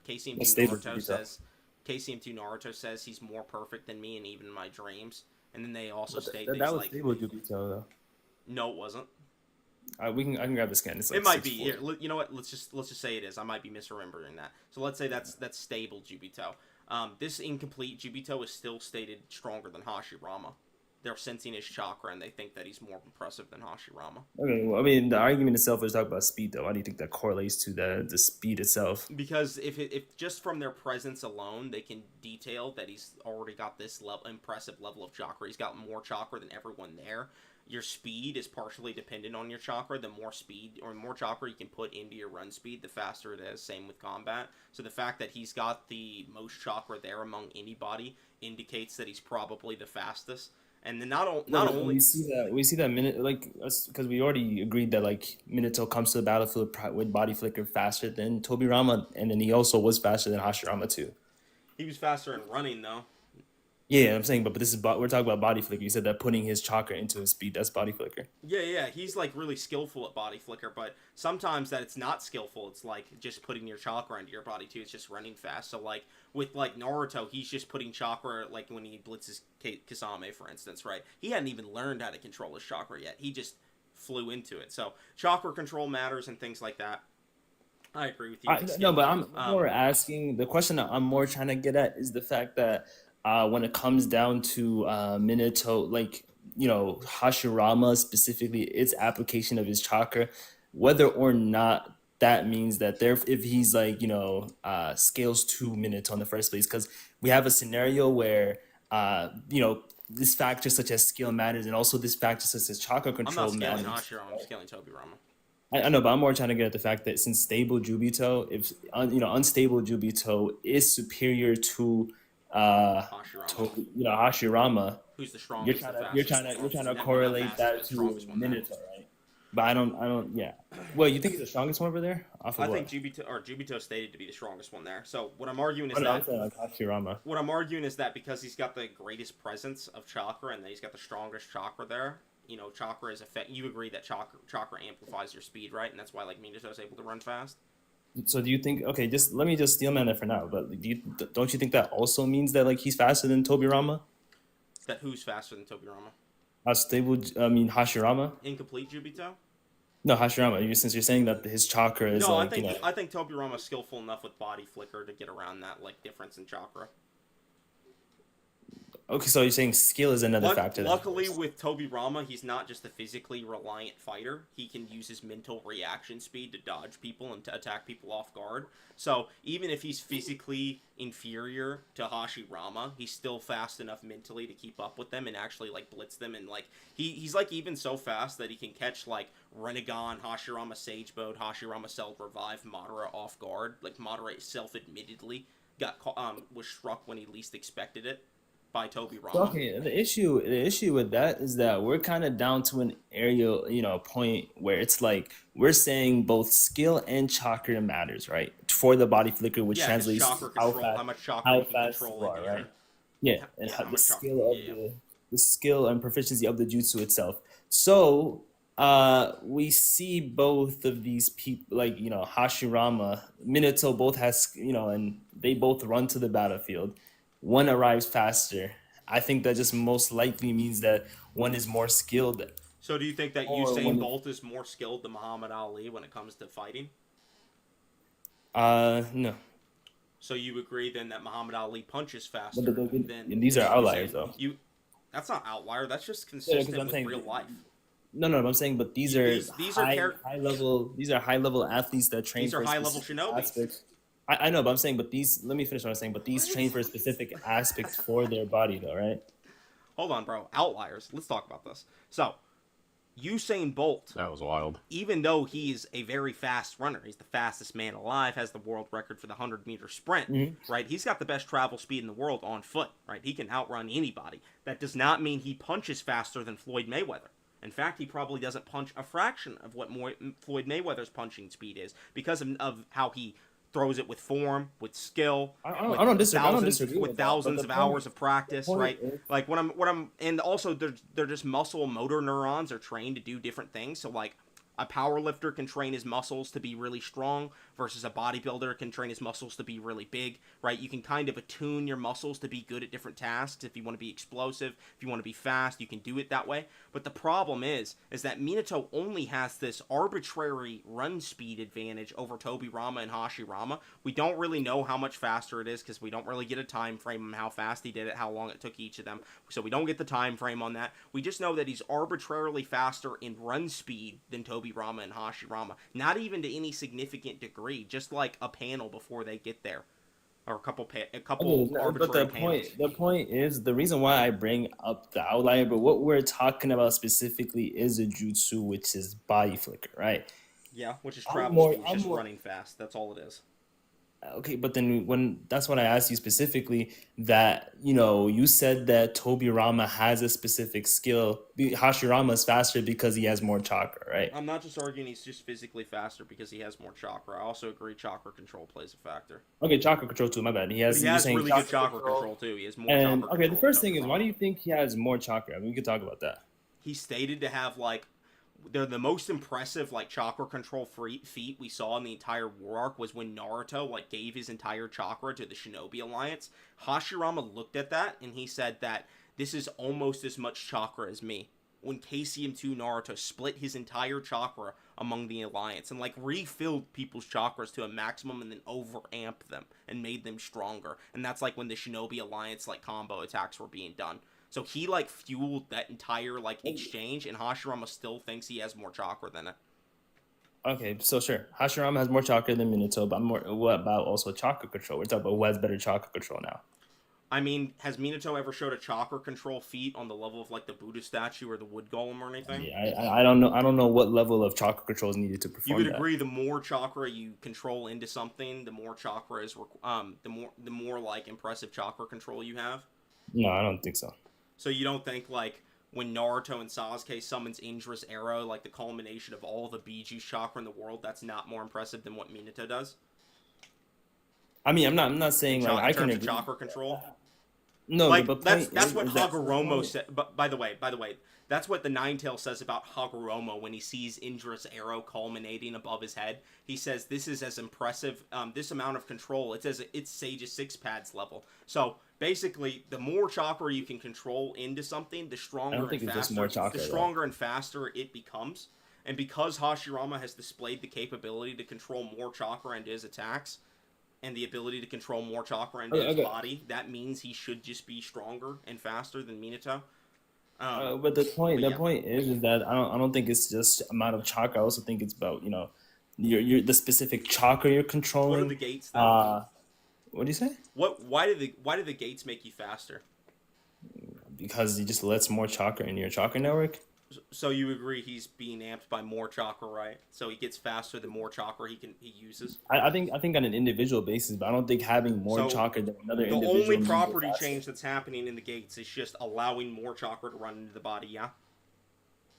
KCM2 Let's stay with Naruto Jubito. says KCM2 Naruto says he's more perfect than me, and even in my dreams. And then they also state things that was like, stable Jubito though. "No, it wasn't." I can grab the scan. It's like It might be. 6'4". Here, you know what? Let's just say it is. I might be misremembering that. So let's say that's stable Jubito. This incomplete Jubito is still stated stronger than Hashirama. They're sensing his chakra, and they think that he's more impressive than Hashirama. Okay, well, I mean, the argument itself is talk about speed, though. Why do you think that correlates to the speed itself? Because if just from their presence alone, they can detail that he's already got this impressive level of chakra. He's got more chakra than everyone there. Your speed is partially dependent on your chakra. The more speed or more chakra you can put into your run speed, the faster it is. Same with combat. So the fact that he's got the most chakra there among anybody indicates that he's probably the fastest. And then not only we see that minute because we already agreed that like Minato comes to the battlefield with body flicker faster than Tobirama, and then he also was faster than Hashirama too. he was faster in running though. Yeah, I'm saying, but this is we're talking about body flicker. You said that putting his chakra into his speed, that's body flicker. Yeah, he's like really skillful at body flicker, but sometimes that it's not skillful. It's like just putting your chakra into your body too. It's just running fast. So like with like Naruto, he's just putting chakra like when he blitzes Kisame, for instance, right? He hadn't even learned how to control his chakra yet. He just flew into it. So chakra control matters and things like that. I agree with you. No, but I'm more asking, the question that I'm more trying to get at is the fact that when it comes down to Minato, like, Hashirama specifically, its application of his chakra, whether or not that means that if he's like, scales to Minato in the first place, because we have a scenario where, this factor such as skill matters, and also this factor such as chakra I'm control not scaling matters. Hashirama, I'm scaling Tobirama. I know, but I'm more trying to get at the fact that since stable Jubito, if unstable Jubito is superior to Hashirama, Who's the strongest? you're trying to correlate that to Minato, right? But I don't. Yeah. Well, you think he's the strongest one over there? I think Jubito stated to be the strongest one there. So what I'm arguing is I'm saying like Hashirama. What I'm arguing is that because he's got the greatest presence of chakra and that he's got the strongest chakra there, chakra is you agree that chakra amplifies your speed, right? And that's why like Minato's able to run fast. So do you think? Okay, let me just steelman that for now. But don't you think that also means that like he's faster than Tobirama? That who's faster than Tobirama? Hashirama. Incomplete Jubito. No, Hashirama. Since you're saying that his chakra is I think Tobirama's skillful enough with body flicker to get around that like difference in chakra. Okay, so you're saying skill is another factor. Luckily, with Tobirama, he's not just a physically reliant fighter. He can use his mental reaction speed to dodge people and to attack people off guard. So even if he's physically inferior to Hashirama, he's still fast enough mentally to keep up with them and actually like blitz them. And like he's like even so fast that he can catch like Renegon, Hashirama Sage Mode, Hashirama Cell Revive, Madara off guard. Like Madara self-admittedly was struck when he least expected it by Tobirama. Okay, the issue with that is that we're kind of down to an area, point where it's like we're saying both skill and chakra matters, right? For the body flicker, which translates to how much chakra you can control, right? Yeah, and the skill and proficiency of the jutsu itself. So we see both of these people, like Hashirama, Minato, both has and they both run to the battlefield. One arrives faster. I think that just most likely means that one is more skilled. So do you think that Usain Bolt is more skilled than Muhammad Ali when it comes to fighting? No. So you agree then that Muhammad Ali punches faster than... And these are outliers, though. That's not outlier. That's just consistent with real life. No, I'm saying, but these are high level athletes that train. These are high level shinobis. I know, but I'm saying, let me finish what I'm saying. But these train for a specific aspect for their body, though, right? Hold on, bro. Outliers. Let's talk about this. So, Usain Bolt. That was wild. Even though he's a very fast runner, he's the fastest man alive, has the world record for the 100-meter sprint, right? He's got the best travel speed in the world on foot, right? He can outrun anybody. That does not mean he punches faster than Floyd Mayweather. In fact, he probably doesn't punch a fraction of what Floyd Mayweather's punching speed is because of how he throws it with form, with skill. I don't disagree with thousands of hours of practice, right? Like and also they're just muscle motor neurons are trained to do different things. So like a power lifter can train his muscles to be really strong versus a bodybuilder can train his muscles to be really big, right? You can kind of attune your muscles to be good at different tasks. If you want to be explosive, if you want to be fast, you can do it that way. But the problem is that Minato only has this arbitrary run speed advantage over Tobirama and Hashirama. We don't really know how much faster it is because we don't really get a time frame on how fast he did it, how long it took each of them. So we don't get the time frame on that. We just know that he's arbitrarily faster in run speed than Tobirama and Hashirama. Not even to any significant degree, just like a panel before they get there. Or a couple arbitrary panels. The point is, the reason why I bring up the outlier, but what we're talking about specifically is a jutsu, which is body flicker, right? Yeah, which is travel speed, just running fast. That's all it is. Okay, but then when that's what I asked you specifically, that you said that Tobirama has a specific skill. Hashirama is faster because he has more chakra, right? I'm not just arguing he's just physically faster because he has more chakra. I also agree chakra control plays a factor. Okay, chakra control too. My bad. But he You're has saying really good chakra chakra control. control too. He has more And chakra okay, the control first than thing is, why do Tobirama. you think he has more chakra? I mean, we could talk about that. He's stated to have like they're the most impressive like chakra control feat we saw in the entire war arc was when Naruto like gave his entire chakra to the Shinobi Alliance. Hashirama looked at that and he said that this is almost as much chakra as me. When KCM2 Naruto split his entire chakra among the Alliance and like refilled people's chakras to a maximum and then overamped them and made them stronger. And that's like when the Shinobi Alliance like combo attacks were being done. So he like fueled that entire like exchange, and Hashirama still thinks he has more chakra than it. Okay, so sure, Hashirama has more chakra than Minato, but what about also chakra control? We're talking about who has better chakra control now. I mean, has Minato ever showed a chakra control feat on the level of like the Buddha statue or the wood golem or anything? Yeah, I don't know. I don't know what level of chakra control is needed to perform. You would that. agree the more chakra you control into something, the more chakra is the more like impressive chakra control you have. No, I don't think so. So you don't think like when Naruto and Sasuke summons Indra's arrow, like the culmination of all the Biju's chakra in the world, that's not more impressive than what Minato does? I mean, I'm not saying like I can in terms agree. of chakra control. No, like but that's what Hagoromo said. But by the way, that's what the Ninetale says about Hagoromo when he sees Indra's arrow culminating above his head. He says this is as impressive. This amount of control. It's Sage's 6 pads level. So basically, the more chakra you can control into something, the stronger and faster. More chakra, the stronger and faster it becomes. And because Hashirama has displayed the capability to control more chakra into his attacks, and the ability to control more chakra into his body, that means he should just be stronger and faster than Minato. But the point is that I don't think it's just amount of chakra. I also think it's about your the specific chakra you're controlling. What are the gates? What do you say? Why do the gates make you faster? Because he just lets more chakra in your chakra network. So you agree he's being amped by more chakra, right? So he gets faster the more chakra he uses. I think on an individual basis, but I don't think having more chakra than another individual. The only property change that's happening in the gates is just allowing more chakra to run into the body. Yeah.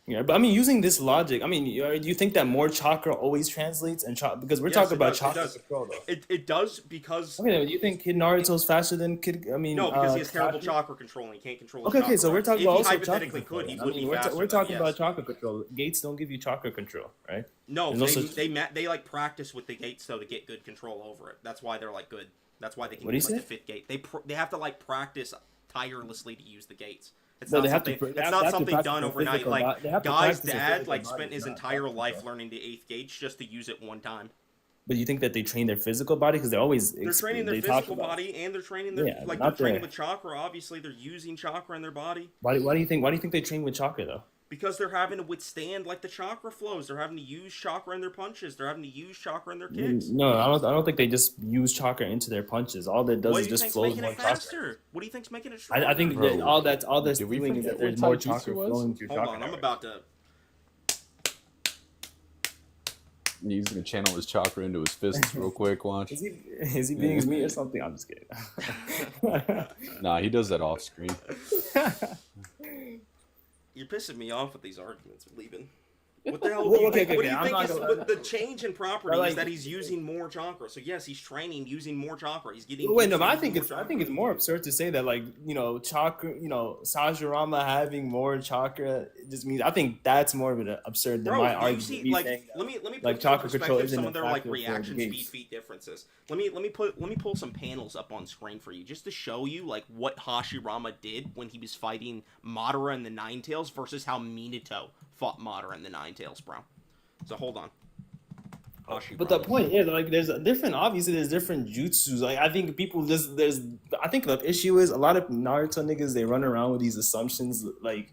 Yeah, but I mean, using this logic, I mean, do you think that more chakra always translates because we're talking about chakra control, though? It does because. Okay, do you think Kid Naruto's faster than Kid? I mean, no, because he has terrible chakra control and he can't control. Okay, so we're talking about also chakra control. Could, he I would mean, be faster we're talking yes. about chakra control. Gates don't give you chakra control, right? No, they like practice with the gates though to get good control over it. That's why they're like good. That's why they can use like the 5th gate. They have to like practice tirelessly to use the gates. It's not something done overnight. Like Guy's dad like spent his entire life learning the 8th gates just to use it one time. But you think that they train their physical body because they're training their physical body and they're training their they're training with chakra. Obviously, they're using chakra in their body. Why do you think they train with chakra though? Because they're having to withstand like the chakra flows. They're having to use chakra in their punches. They're having to use chakra in their kicks. No, I don't think they just use chakra into their punches. All that does is just flows more chakra. What do you think's making it stronger? I think that all that's doing is that there's more chakra flowing through chakra. Hold on, I'm about to. He's gonna channel his chakra into his fists real quick. Watch. Is he being me or something? I'm just kidding. Nah, he does that off screen. You're pissing me off with these arguments, Lieben. What the hell? What do you think is the change in property is that he's using more chakra? So yes, he's training using more chakra. He's getting. Wait, no, I think it's more absurd to say that chakra. Sashirama having more chakra just means. I think that's more of an absurd than my argument. Let me put chakra control isn't some of their like reaction speed feat differences. Let me pull some panels up on screen for you just to show you like what Hashirama did when he was fighting Madara and the Ninetales versus how Minato fought Madara and the Ninetales, bro. So hold on. But the point is, like, there's different jutsus. Like, I think I think the issue is a lot of Naruto niggas, they run around with these assumptions, like,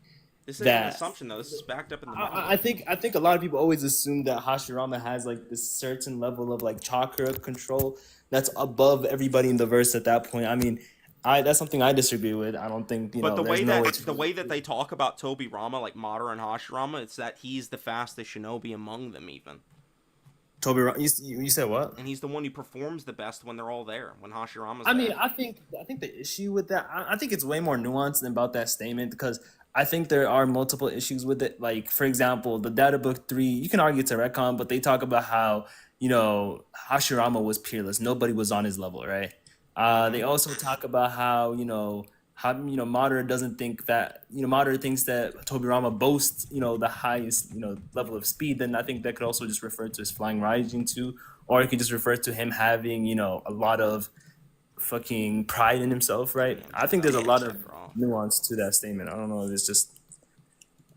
this isn't an assumption though. This is backed up in the manga. I think a lot of people always assume that Hashirama has like this certain level of like chakra control that's above everybody in the verse at that point. I mean, that's something I disagree with. I don't think But the way that they talk about Tobirama, like Madara and Hashirama, it's that he's the fastest shinobi among them even. Tobirama, you said what? And he's the one who performs the best when they're all there, when Hashirama's I there. mean, I think the issue with that, I think it's way more nuanced than about that statement because I think there are multiple issues with it. Like, for example, the Data Book 3, you can argue it's a retcon, but they talk about how, Hashirama was peerless. Nobody was on his level, right? They also talk about how Madara doesn't think that, Madara thinks that Tobirama boasts, the highest, level of speed. Then I think that could also just refer to his flying rising too, or it could just refer to him having, a lot of fucking pride in himself, right? I think there's a lot of nuance to that statement. I don't know if it's just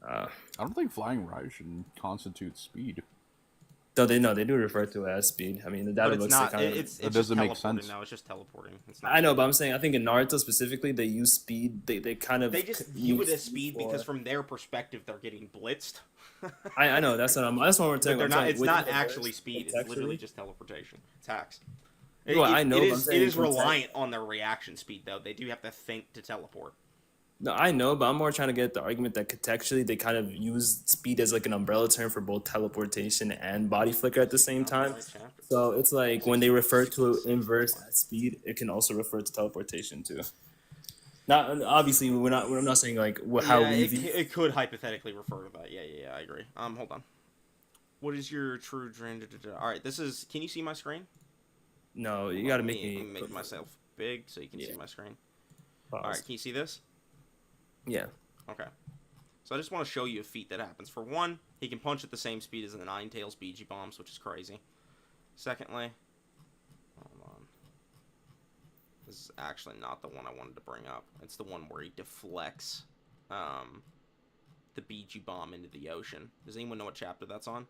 I don't think flying Raijin constitutes speed. though they do refer to it as speed. I mean, the But data it's books not. kind of. It's That just doesn't make teleporting sense. now. It's just teleporting. It's not. I know, but I'm saying I think in Naruto specifically they use speed. They kind of They just view it use as speed for- because from their perspective they're getting blitzed. I know that's what we're But saying. they're I'm not. saying It's within not the actually verse, speed. It's contextually- literally just teleportation. It's hacks. Well, I know, It but I'm is. It saying is context- reliant on their reaction speed, though. They do have to think to teleport. No, I know, but I'm more trying to get the argument that contextually they kind of use speed as like an umbrella term for both teleportation and body flicker at the same time. So it's like when they refer to inverse at speed, it can also refer to teleportation too. Not obviously I'm not saying like how Yeah, we it could hypothetically refer to that. Yeah, I agree. Hold on. What is your true drain? All right, this is. Can you see my screen? No, you got to make Let me make myself big so you can see my screen. pause. All right, can you see this? Yeah. Okay. So I just want to show you a feat that happens. For one, he can punch at the same speed as the Nine Tails BG bombs, which is crazy. Secondly, hold on. This is actually not the one I wanted to bring up. It's the one where he deflects the BG bomb into the ocean. Does anyone know what chapter that's on?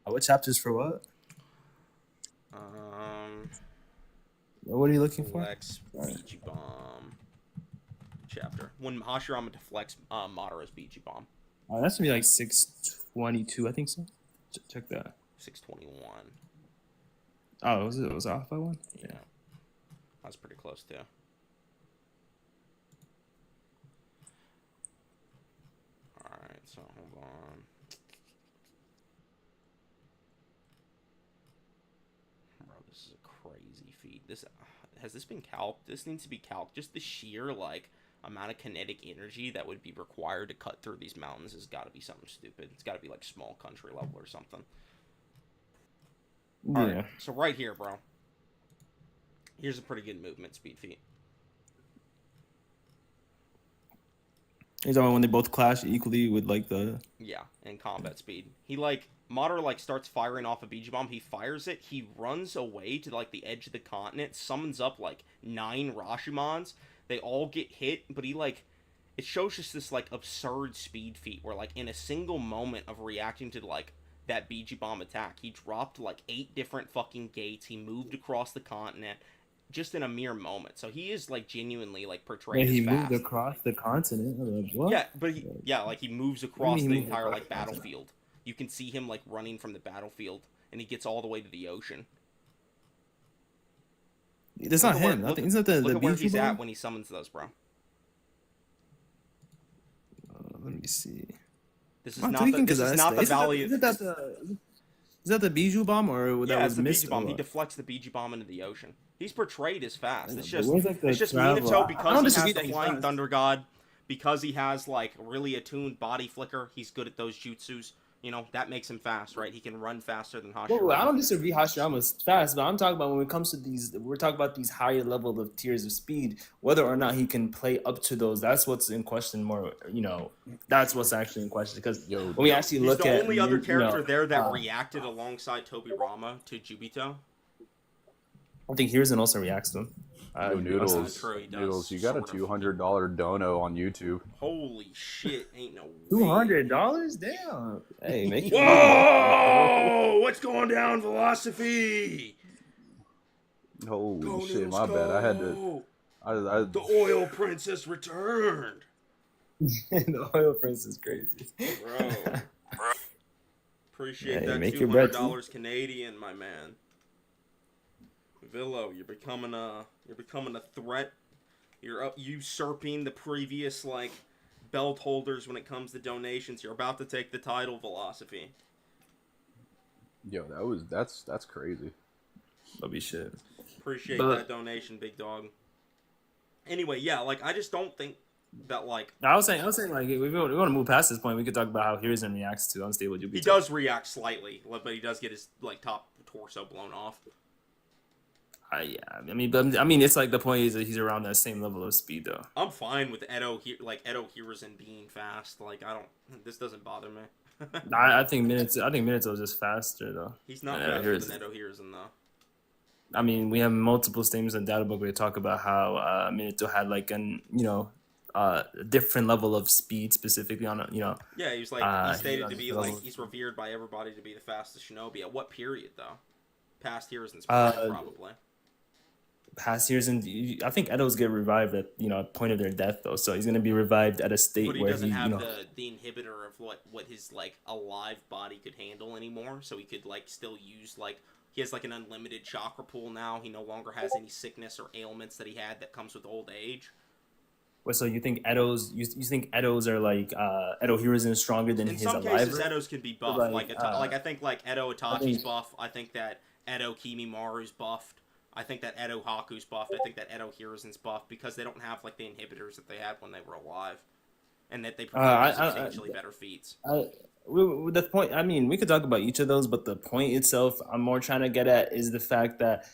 What chapters for what? What are you looking for? Deflects BG bomb chapter. When Hashirama deflects Madara's BG bomb. That's gonna be like 622, I think so. Check that. 621. Oh, it was off by one. Yeah. That's pretty close too. Alright, so hold on. Bro, this is a crazy feat. Has this been calced? This needs to be calced. Just the sheer amount of kinetic energy that would be required to cut through these mountains has got to be something stupid. It's got to be like small country level or something. Yeah. Alright, so right here, bro. Here's a pretty good movement speed feat. You're talking about when they both clash equally with Yeah, and combat speed. He Madara starts firing off a BG bomb. He fires it. He runs away to the edge of the continent. Summons up 9 Rashomons. They all get hit, but he it shows just this absurd speed feat where in a single moment of reacting to that BG bomb attack, he dropped 8 different fucking gates. He moved across the continent. Just in a mere moment, so he is genuinely portrayed as fast. Moved across the continent. What? Yeah, but he moves across he the moved entire across the battlefield. You can see him running from the battlefield, and he gets all the way to the ocean. That's not him. I think isn't that Look the at where BG he's bomb? at when he summons those, bro. Let me see. This is not the valley. Is that the Bijou bomb or that Yeah, was it's the missed? BG bomb. He deflects the BG bomb into the ocean. He's portrayed as fast. It's just Where's, the it's just travel? Minato I because don't he has disagree the that he's Flying fast. Thunder God, because he has really attuned body flicker. He's good at those jutsus. That makes him fast, right? He can run faster than Hashirama. Well, I don't disagree Hashirama's fast, but I'm talking about when it comes to we're talking about these higher level of tiers of speed, whether or not he can play up to those. That's what's in question more, that's what's actually in question. Because when we actually He's look the at... only other character there that reacted alongside Tobirama to Jubito. I think Hiruzen also reacts to him. Yo, Noodles, true, he does, Noodles, you got a sort of. $200 dono on YouTube. Holy shit, ain't no way. $200? Damn. Hey, make it... Whoa! What's going down, Philosophy? Holy Go, shit, Noodles, my bad. I had go. to. The oil princess returned. The oil prince is crazy. Bro. Appreciate Hey, that make your bread, $200 Canadian, my man. Villo, you're becoming a threat. You're usurping the previous belt holders when it comes to donations. You're about to take the title, Philosophy. Yo, that's crazy. That'll be shit. Appreciate But that donation, big dog. Anyway, yeah, like I just don't think that like I was saying, like, if we want to move past this point, we could talk about how Hiruzen reacts to unstable Jubito. he does react slightly, but he does get his like top torso blown off. Yeah, I mean, it's like the point is that he's around that same level of speed, though. I'm fine with Edo Hiruzen being fast. Like this doesn't bother me. I think Minato is just faster, though. He's not Yeah, faster than Edo Hiruzen though. I mean, we have multiple statements in the data book where we talk about how Minato had like a different level of speed specifically on Yeah, he was like he stated to be like he's revered by everybody to be the fastest shinobi. At what period though? Past Hiruzen's prime, probably. Past years, and I think Edos get revived at point of their death though, so he's gonna be revived at a state but he where doesn't he have the inhibitor of what his like alive body could handle anymore. So he could like still use like he has like an unlimited chakra pool now. He no longer has any sickness or ailments that he had that comes with old age. Well, so you think Edos you think Edos are like Edo Hiruzen is stronger than his alive? In some cases, Edos can be buffed. Like I think like Edo Itachi's buff. I think that Edo Kimimaru's buffed. I think that Edo Haku's buffed. I think that Edo Hiruzen's buffed because they don't have like the inhibitors that they had when they were alive, and that they provide substantially better feats. The point, I mean, we could talk about each of those, but the point itself, I'm more trying to get at is the fact that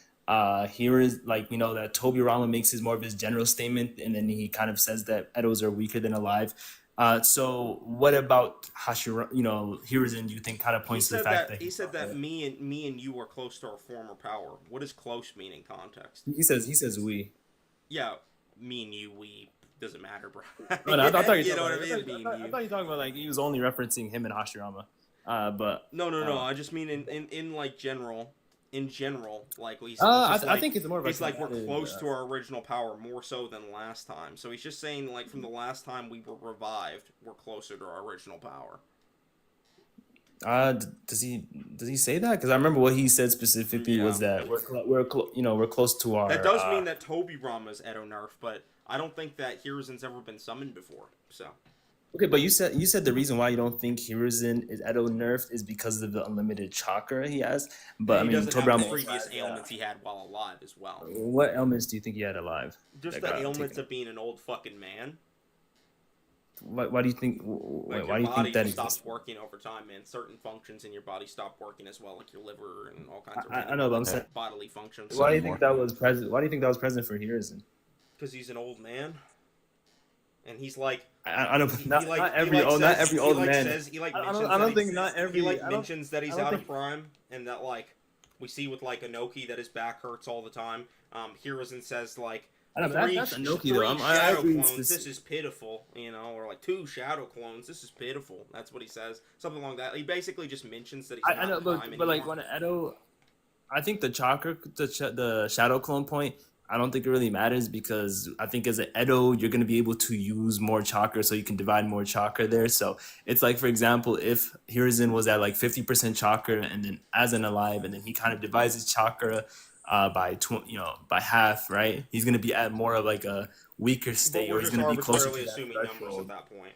here is like that Tobirama makes his more of his general statement, and then he kind of says that Edos are weaker than alive. So what about Hashi, Hiruzen, do you think kind of points to the fact that he said that me and you are close to our former power. What does close mean in context? He says we. Yeah, me and you, we doesn't matter, bro. No, I thought you know what I mean. I thought you were talking about like he was only referencing him and Hashirama. But no. I just mean in like general. In general, like he's I think it's more of he's like we're close to our original power more so than last time. So he's just saying like from the last time we were revived, we're closer to our original power. Does he say that? Because I remember what he said specifically was that we're close to our. That does mean that Tobirama's Edo nerf, but I don't think that Hiruzen's ever been summoned before. So. Okay, but you said the reason why you don't think Hiruzen is Edo nerfed is because of the unlimited chakra he has. But he I mean, doesn't have the previous ailments he had while alive as well. What ailments do you think he had alive? Just the ailments of being an old fucking man. Why do you think? Why do you think that stops working over time, man? Certain functions in your body stop working as well, like your liver and all kinds of. I know, but I'm saying bodily functions. Why do you think that was present? Why do you think that was present for Hiruzen? Because he's an old man, and he's like. I know, not every old man. I don't think not every. He mentions that he's out of prime, and that like we see with like Inoki that his back hurts all the time. Hiruzen says like. That's Inoki though. Shadow clones, this is pitiful, or like 2 shadow clones, this is pitiful. That's what he says, something along that. He basically just mentions that he's not I know, but like when Edo, I think the chakra, the shadow clone point, I don't think it really matters because I think as an Edo, you're going to be able to use more chakra so you can divide more chakra there. So it's like, for example, if Hiruzen was at like 50% chakra and then as an alive, and then he kind of divides his chakra by half, right? He's going to be at more of like a weaker state, or he's going to be closer to assuming numbers at that point.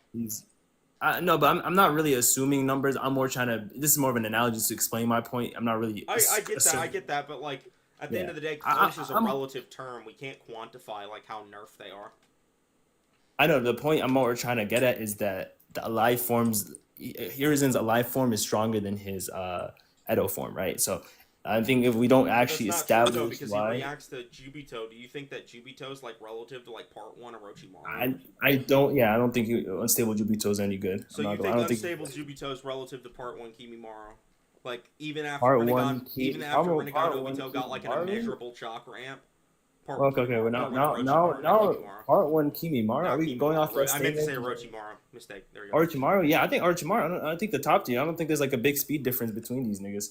No, but I'm not really assuming numbers. I'm more trying to. This is more of an analogy to explain my point. I'm not really. I get that, but like. At the end of the day, close is a relative term. We can't quantify like how nerfed they are. I know the point I'm more trying to get at is that the alive forms, Hiruzen's alive form is stronger than his Edo form, right? So I think if we don't actually establish because why, he reacts to Jubito. Do you think that Jubito is like relative to like part 1 Orochimaru? I don't. Yeah, I don't think unstable Jubito is any good. So you think unstable Jubito is relative to part 1 Kimimaru? Like even after Renegade Obito got like an immeasurable chakra amp. Okay. Well, now part 1 Kimimaru. Are we going off that? I meant to say Orochimaru. Mistake. There you go. Orochimaru. Yeah, I think Orochimaru. I think the top tier. I don't think there's like a big speed difference between these niggas.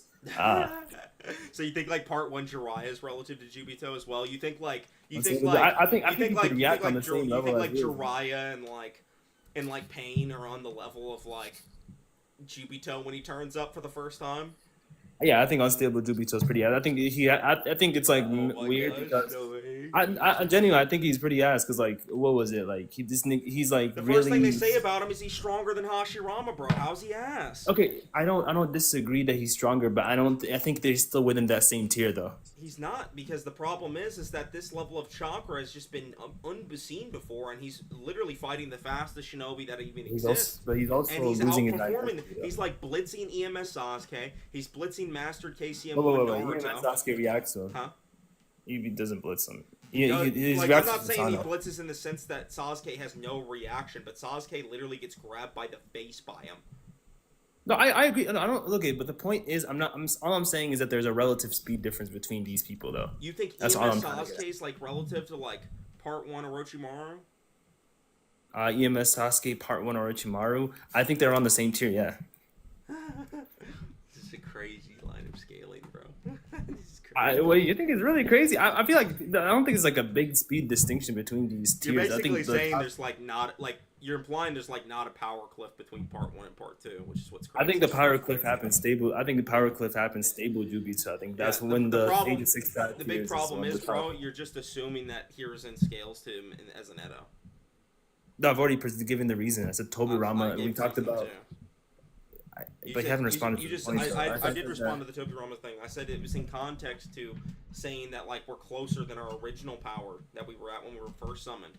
So you think like part 1 Jiraiya is relative to Jubito as well? You think like I think you could react on the same level. You think like Jiraiya and like Pain are on the level of like Jubito when he turns up for the first time? Yeah, I think unstable Jubito is pretty. I think it's like weird because I genuinely, I think he's pretty ass because like, what was it like? He's like The really. first thing they say about him is he's stronger than Hashirama, bro. How's he ass? Okay, I don't disagree that he's stronger, but I think they're still within that same tier though. He's not, because the problem is that this level of chakra has just been unbeseen before, and he's literally fighting the fastest shinobi that even exists. But he's also and he's losing in outperforming. diversity, He's like blitzing EMS Sasuke. He's blitzing Mastered KCM wait. Naruto. Sasuke reacts to him. Huh? He doesn't blitz him. Like, I'm not saying he blitzes in the sense that Sasuke has no reaction, but Sasuke literally gets grabbed by the face by him. No, I agree. No, I don't. Okay, but the point is, all I'm saying is that there's a relative speed difference between these people, though. You think That's EMS Sasuke is like relative to like Part 1 Orochimaru? EMS Sasuke Part 1 Orochimaru. I think they're on the same tier. Yeah. This is a crazy line of scaling, bro. This is crazy. What you think is really crazy? I feel like I don't think it's like a big speed distinction between these tiers. You're basically I think saying there's like not like you're implying there's like not a power cliff between Part 1 and Part 2, which is what's crazy. I think the power cliff happens stable. Stable Jujutsu. I think that's when the problem, age of 65 the big problem is, bro, you're just assuming that Hiruzen scales to him as an Edo. No, I've already given the reason. I said Tobirama, and we talked about. But you haven't responded to the point. I did respond to the Tobirama thing. I said it was in context to saying that like we're closer than our original power that we were at when we were first summoned.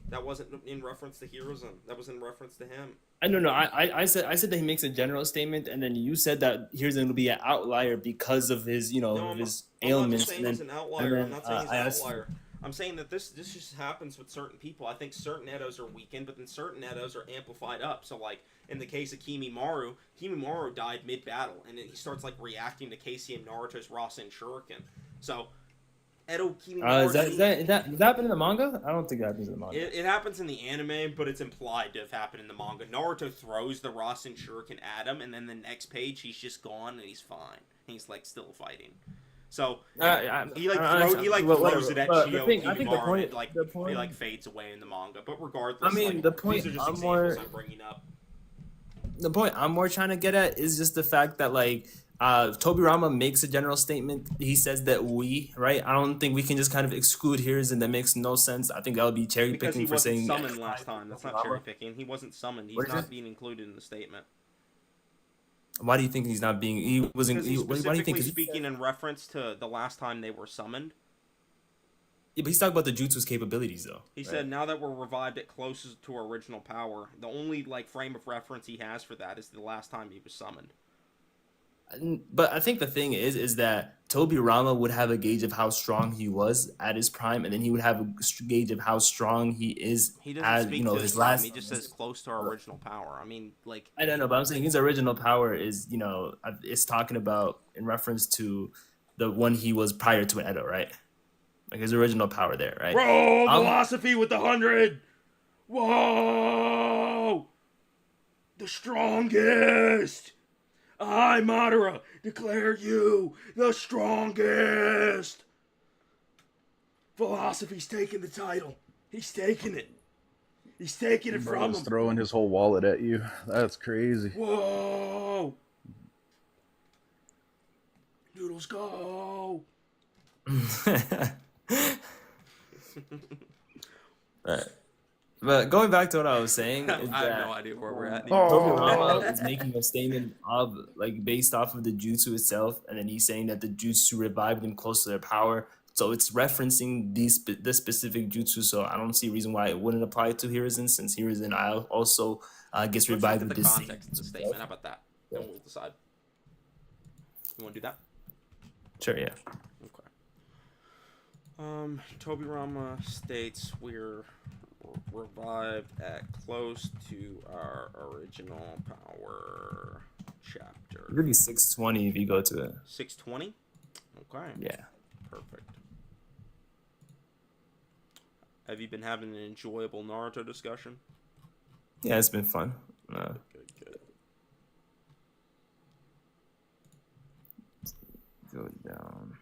That wasn't in reference to Hiruzen. That was in reference to him. I said that he makes a general statement, and then you said that Hiruzen will be an outlier because of his his ailments. I'm not saying he's an outlier. I'm not saying he's an outlier. I'm saying that this just happens with certain people. I think certain Edos are weakened, but then certain Edos are amplified up. So, like, in the case of Kimimaru died mid-battle, and then he starts, like, reacting to KCM Naruto's Rasen Shuriken. So, Edo Kimimaru... Does that happen in the manga? I don't think that happens in the manga. It happens in the anime, but it's implied to have happened in the manga. Naruto throws the Rasen Shuriken at him, and then the next page, he's just gone, and he's fine. He's, like, still fighting. So he throws it at Shio Kimimaru and he like fades away in the manga. But regardless, the point these are just examples I'm bringing up. The point I'm more trying to get at is just the fact that like Tobirama makes a general statement. He says that right. I don't think we can just kind of exclude Hiruzen. That makes no sense. I think that would be cherry picking for saying. He wasn't summoned last time. That's not cherry picking. He wasn't summoned. He's not being included in the statement. Why do you think he's not being? He wasn't. He's Why do you think? Speaking in reference to the last time they were summoned. Yeah, but he's talking about the jutsu's capabilities, though. He said, "Now that we're revived at closest to our original power, the only like frame of reference he has for that is the last time he was summoned." But I think the thing is that Tobirama would have a gauge of how strong he was at his prime, and then he would have a gauge of how strong he is. He doesn't speak to his last. He just says close to our original power. I mean, like I don't know, but I'm saying his original power is it's talking about in reference to the one he was prior to an Edo, right? Like his original power there, right? Bro, philosophy with the 100. Whoa, the strongest. I, Madara, declare you the strongest. Philosophy's taking the title. He's taking it. He's taking it from him. Throwing his whole wallet at you. That's crazy. Whoa. Noodles, go. Right. But going back to what I was saying, is I have no idea where we're at. Tobirama is making a statement of like based off of the jutsu itself, and then he's saying that the jutsu revived them close to their power. So it's referencing this specific jutsu. So I don't see a reason why it wouldn't apply to Hiruzen, since Hiruzen also gets revived with the this context of the statement. How about that? Yeah. Then we'll decide. You want to do that? Sure. Yeah. Okay. Tobirama states we're revived at close to our original power chapter. It could be 620 if you go to it. 620? Okay. Yeah. Perfect. Have you been having an enjoyable Naruto discussion? Yeah, it's been fun. Good. Go down.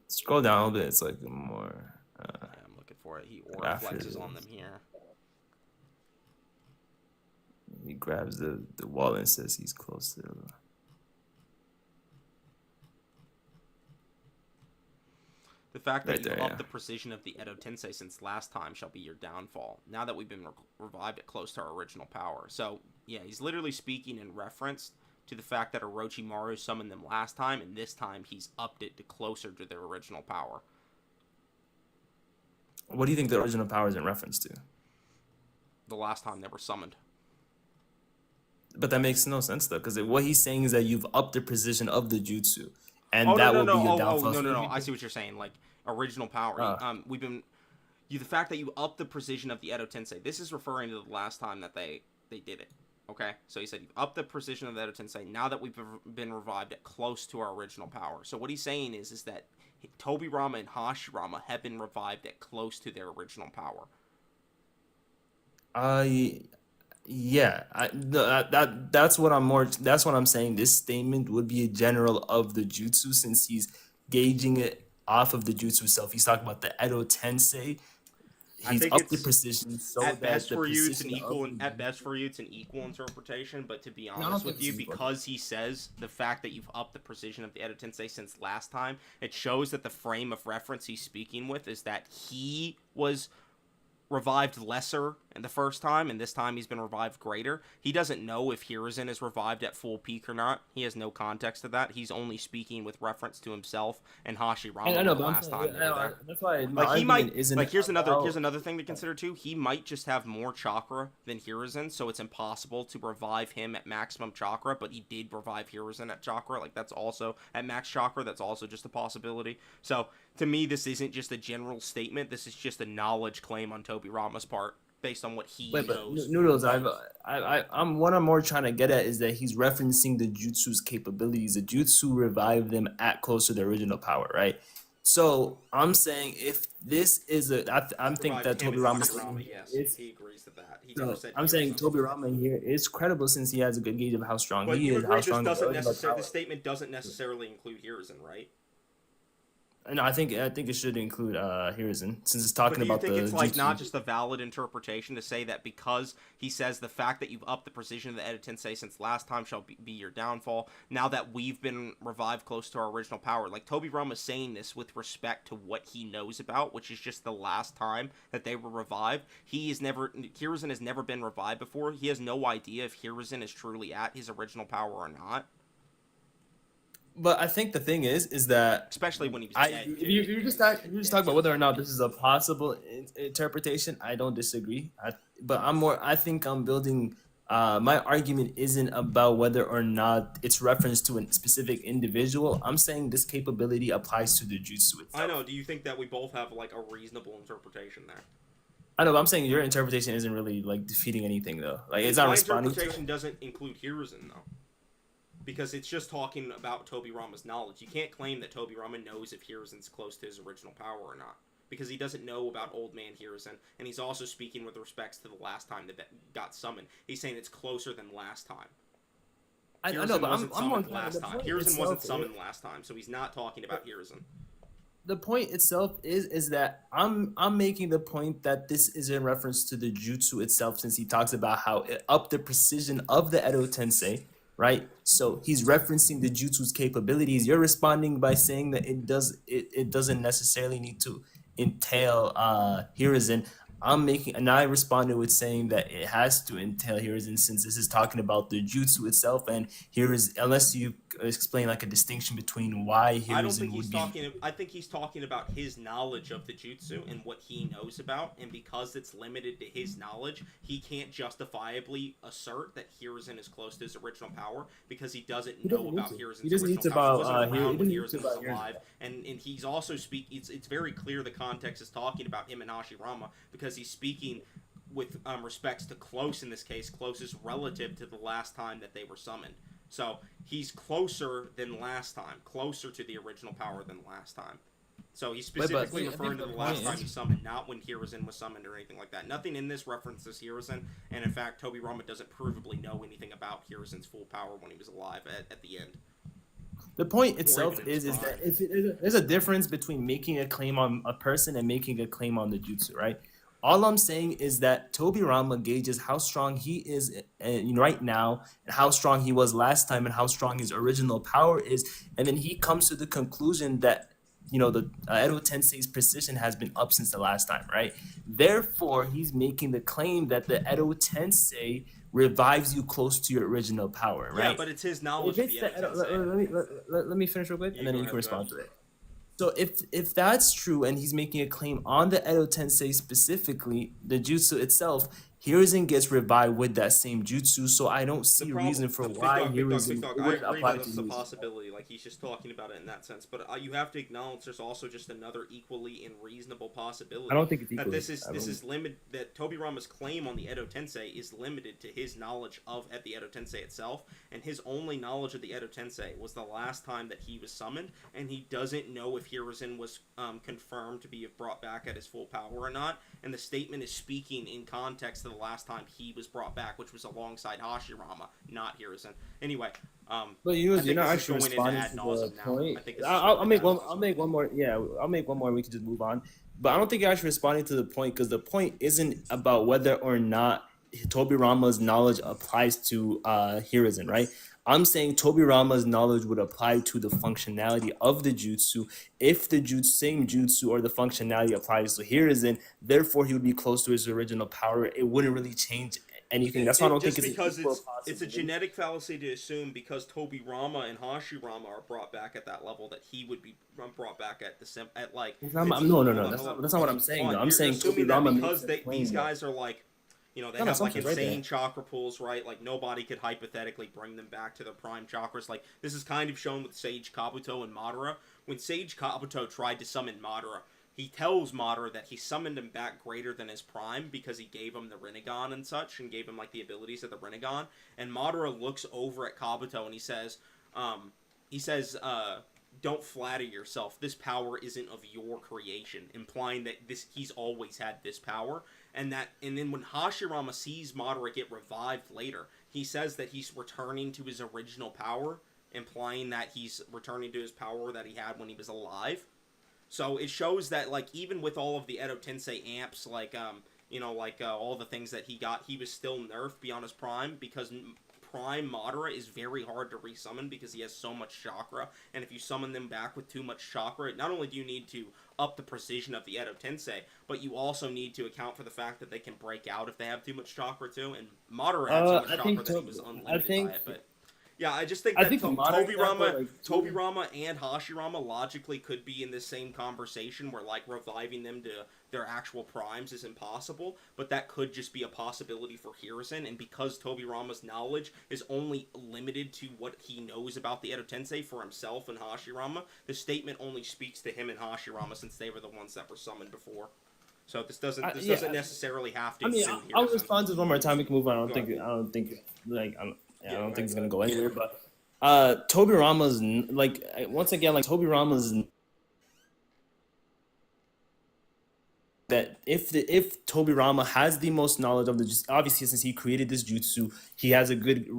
Scroll down a little bit. It's like more. I'm looking for it. He aura flexes on them here. He grabs the wall and says he's close to The fact that Right you've there, upped yeah. the precision of the Edo Tensei since last time shall be your downfall. Now that we've been revived at close to our original power. So, yeah, he's literally speaking in reference to the fact that Orochimaru summoned them last time, and this time he's upped it to closer to their original power. What do you think the original power is in reference to? The last time they were summoned. But that makes no sense though, because what he's saying is that you've upped the precision of the jutsu, and Oh no that no will be no! your Oh downfall. no no So no! if I you- see what you're saying. Like original power. We've been the fact that you up the precision of the Edo Tensei. This is referring to the last time that they did it. Okay, so he said you up the precision of the Edo Tensei. Now that we've been revived at close to our original power. So what he's saying is that Tobirama and Hashirama have been revived at close to their original power. Yeah, that's what I'm more. That's what I'm saying. This statement would be a general of the jutsu since he's gauging it off of the jutsu itself. He's talking about the Edo Tensei. I He's think upped the it's precision so at that best the for you it's an precision equal of the at best for you it's an equal interpretation. But to be I don't honest think with you, it's equal. because he says the fact that you've upped the precision of the Edo Tensei since last time, it shows that the frame of reference he's speaking with is that he was revived lesser in the first time, and this time he's been revived greater. He doesn't know if Hiruzen is revived at full peak or not. He has no context to that. He's only speaking with reference to himself and Hashirama I know, the but I'm last saying, time they were there. that's why my Like he argument might isn't like here's about- another thing to consider too. He might just have more chakra than Hiruzen, so it's impossible to revive him at maximum chakra, but he did revive Hiruzen at chakra. Like that's also at max chakra, that's also just a possibility. So to me, this isn't just a general statement. This is just a knowledge claim on Tobirama's part based on what he Wait, but knows. Noodles, I'm what I'm more trying to get at is that he's referencing the jutsu's capabilities. The jutsu revived them at close to the original power, right? So I'm saying if this is I'm think that Revived him and Tobirama's Hashirama, yes, he agrees to that. He never said I'm saying Hiruzen. Tobirama here is credible since he has a good gauge of how strong But he you is, agree how this strong the doesn't original necessarily power. the statement doesn't necessarily include Hiruzen, right? No, I think it should include Hiruzen since it's But talking do you about think the it's like jutsu. not just a valid interpretation to say that because he says the fact that you've upped the precision of the Edo Tensei since last time shall be your downfall, now that we've been revived close to our original power, like Tobirama is saying this with respect to what he knows about, which is just the last time that they were revived. Hiruzen has never been revived before. He has no idea if Hiruzen is truly at his original power or not. But I think the thing is that Especially when he was dead. if you just talk about whether or not this is a possible interpretation, I don't disagree. I think I'm building. My argument isn't about whether or not it's reference to a specific individual. I'm saying this capability applies to the jutsu itself. I know. Do you think that we both have like a reasonable interpretation there? I know, but I'm saying your interpretation isn't really like defeating anything though. Like it's not My responding. interpretation doesn't include Hiruzen though, because it's just talking about Tobirama's knowledge. You can't claim that Tobirama knows if Hiruzen's close to his original power or not, because he doesn't know about Old Man Hiruzen, and he's also speaking with respects to the last time that got summoned. He's saying it's closer than last time. I Hiruzen know, but wasn't I'm summoned on last time. Hiruzen wasn't summoned last time, so he's not talking about Hiruzen. The point itself is that I'm making the point that this is in reference to the jutsu itself, since he talks about how it upped the precision of the Edo Tensei, right? So he's referencing the jutsu's capabilities. You're responding by saying that it doesn't necessarily need to entail Hiruzen. I responded with saying that it has to entail Hiruzen since this is talking about the jutsu itself, and unless you explain like a distinction between why Hiruzen I don't think he's would be. talking. I think he's talking about his knowledge of the jutsu and what he knows about, and because it's limited to his knowledge, he can't justifiably assert that Hiruzen is close to his original power because he doesn't know doesn't need about to. Hiruzen's He doesn't need original to power. He about, wasn't he around when doesn't need to Hiruzen was about Hiruzen. alive, and he's also speaking. It's very clear the context is talking about him and Hashirama because he's speaking with respects to close in this case. Close is relative to the last time that they were summoned. So he's closer than last time, closer to the original power than last time. So he's specifically I referring think to the the last point time is- he summoned, not when Hiruzen was summoned or anything like that. Nothing in this references Hiruzen, and in fact, Tobirama doesn't provably know anything about Hiruzen's full power when he was alive at the end. The point itself even in is his that prime. there's a difference between making a claim on a person and making a claim on the jutsu, right? All I'm saying is that Tobirama gauges how strong he is right now, and how strong he was last time, and how strong his original power is, and then he comes to the conclusion that the Edo Tensei's precision has been up since the last time, right? Therefore, he's making the claim that the Edo Tensei revives you close to your original power, right? Yeah, but it's his knowledge If of it's the Edo Tensei. let me finish real quick, and then Go you ahead, can go ahead. respond to it. So if that's true, and he's making a claim on the Edo Tensei specifically, the jutsu itself, Hiruzen gets revived with that same jutsu. So I don't see a reason for why Big Hiruzen dog. it I wouldn't agree apply that to it's a Hiruzen. possibility. Like he's just talking about it in that sense. But you have to acknowledge there's also just another equally and reasonable possibility. I don't think it's that equally. this is limited. That Tobirama's claim on the Edo Tensei is limited to his knowledge of the Edo Tensei itself, and his only knowledge of the Edo Tensei was the last time that he was summoned, and he doesn't know if Hiruzen was confirmed to be brought back at his full power or not. And the statement is speaking in context to the last time he was brought back, which was alongside Hashirama, not Hiruzen. Anyway, but you're not actually responding to the point. I'll make one. I'll make one more. Yeah, I'll make one more. We can just move on. But I don't think you're actually responding to the point, because the point isn't about whether or not Tobirama's knowledge applies to Hiruzen, right? I'm saying Tobirama's knowledge would apply to the functionality of the jutsu. If the same jutsu or the functionality applies to Hiruzen, therefore he would be close to his original power. It wouldn't really change anything. That's why I don't think it's a genetic fallacy to assume because Tobirama and Hashirama are brought back at that level that he would be brought back at no. That's not what I'm saying. I'm saying Tobirama because these guys are like. They have like insane chakra pools, right? Like nobody could hypothetically bring them back to their prime chakras. Like this is kind of shown with Sage Kabuto and Madara. When Sage Kabuto tried to summon Madara, he tells Madara that he summoned him back greater than his prime because he gave him the Rinnegan and such, and gave him like the abilities of the Rinnegan. And Madara looks over at Kabuto and he says, don't flatter yourself. This power isn't of your creation, implying that he's always had this power. And then when Hashirama sees Madara get revived later, he says that he's returning to his original power, implying that he's returning to his power that he had when he was alive. So it shows that like even with all of the Edo Tensei amps, like all the things that he got, he was still nerfed beyond his prime because Prime Madara is very hard to resummon because he has so much chakra, and if you summon them back with too much chakra, not only do you need to up the precision of the Edo Tensei, but you also need to account for the fact that they can break out if they have too much chakra too, and Madara had so much chakra that he was unlimited by it, but... Yeah, I just think that Tobirama and Hashirama logically could be in this same conversation where, like, reviving them to their actual primes is impossible, but that could just be a possibility for Hiruzen, and because Tobirama's knowledge is only limited to what he knows about the Edo Tensei for himself and Hashirama, the statement only speaks to him and Hashirama since they were the ones that were summoned before. So this doesn't necessarily have to. I mean, I'll respond to this one more time. We can move on. I don't think it's gonna go anywhere. But Tobirama's Tobirama's that if Tobirama has the most knowledge of the jutsu, obviously since he created this jutsu, he has a good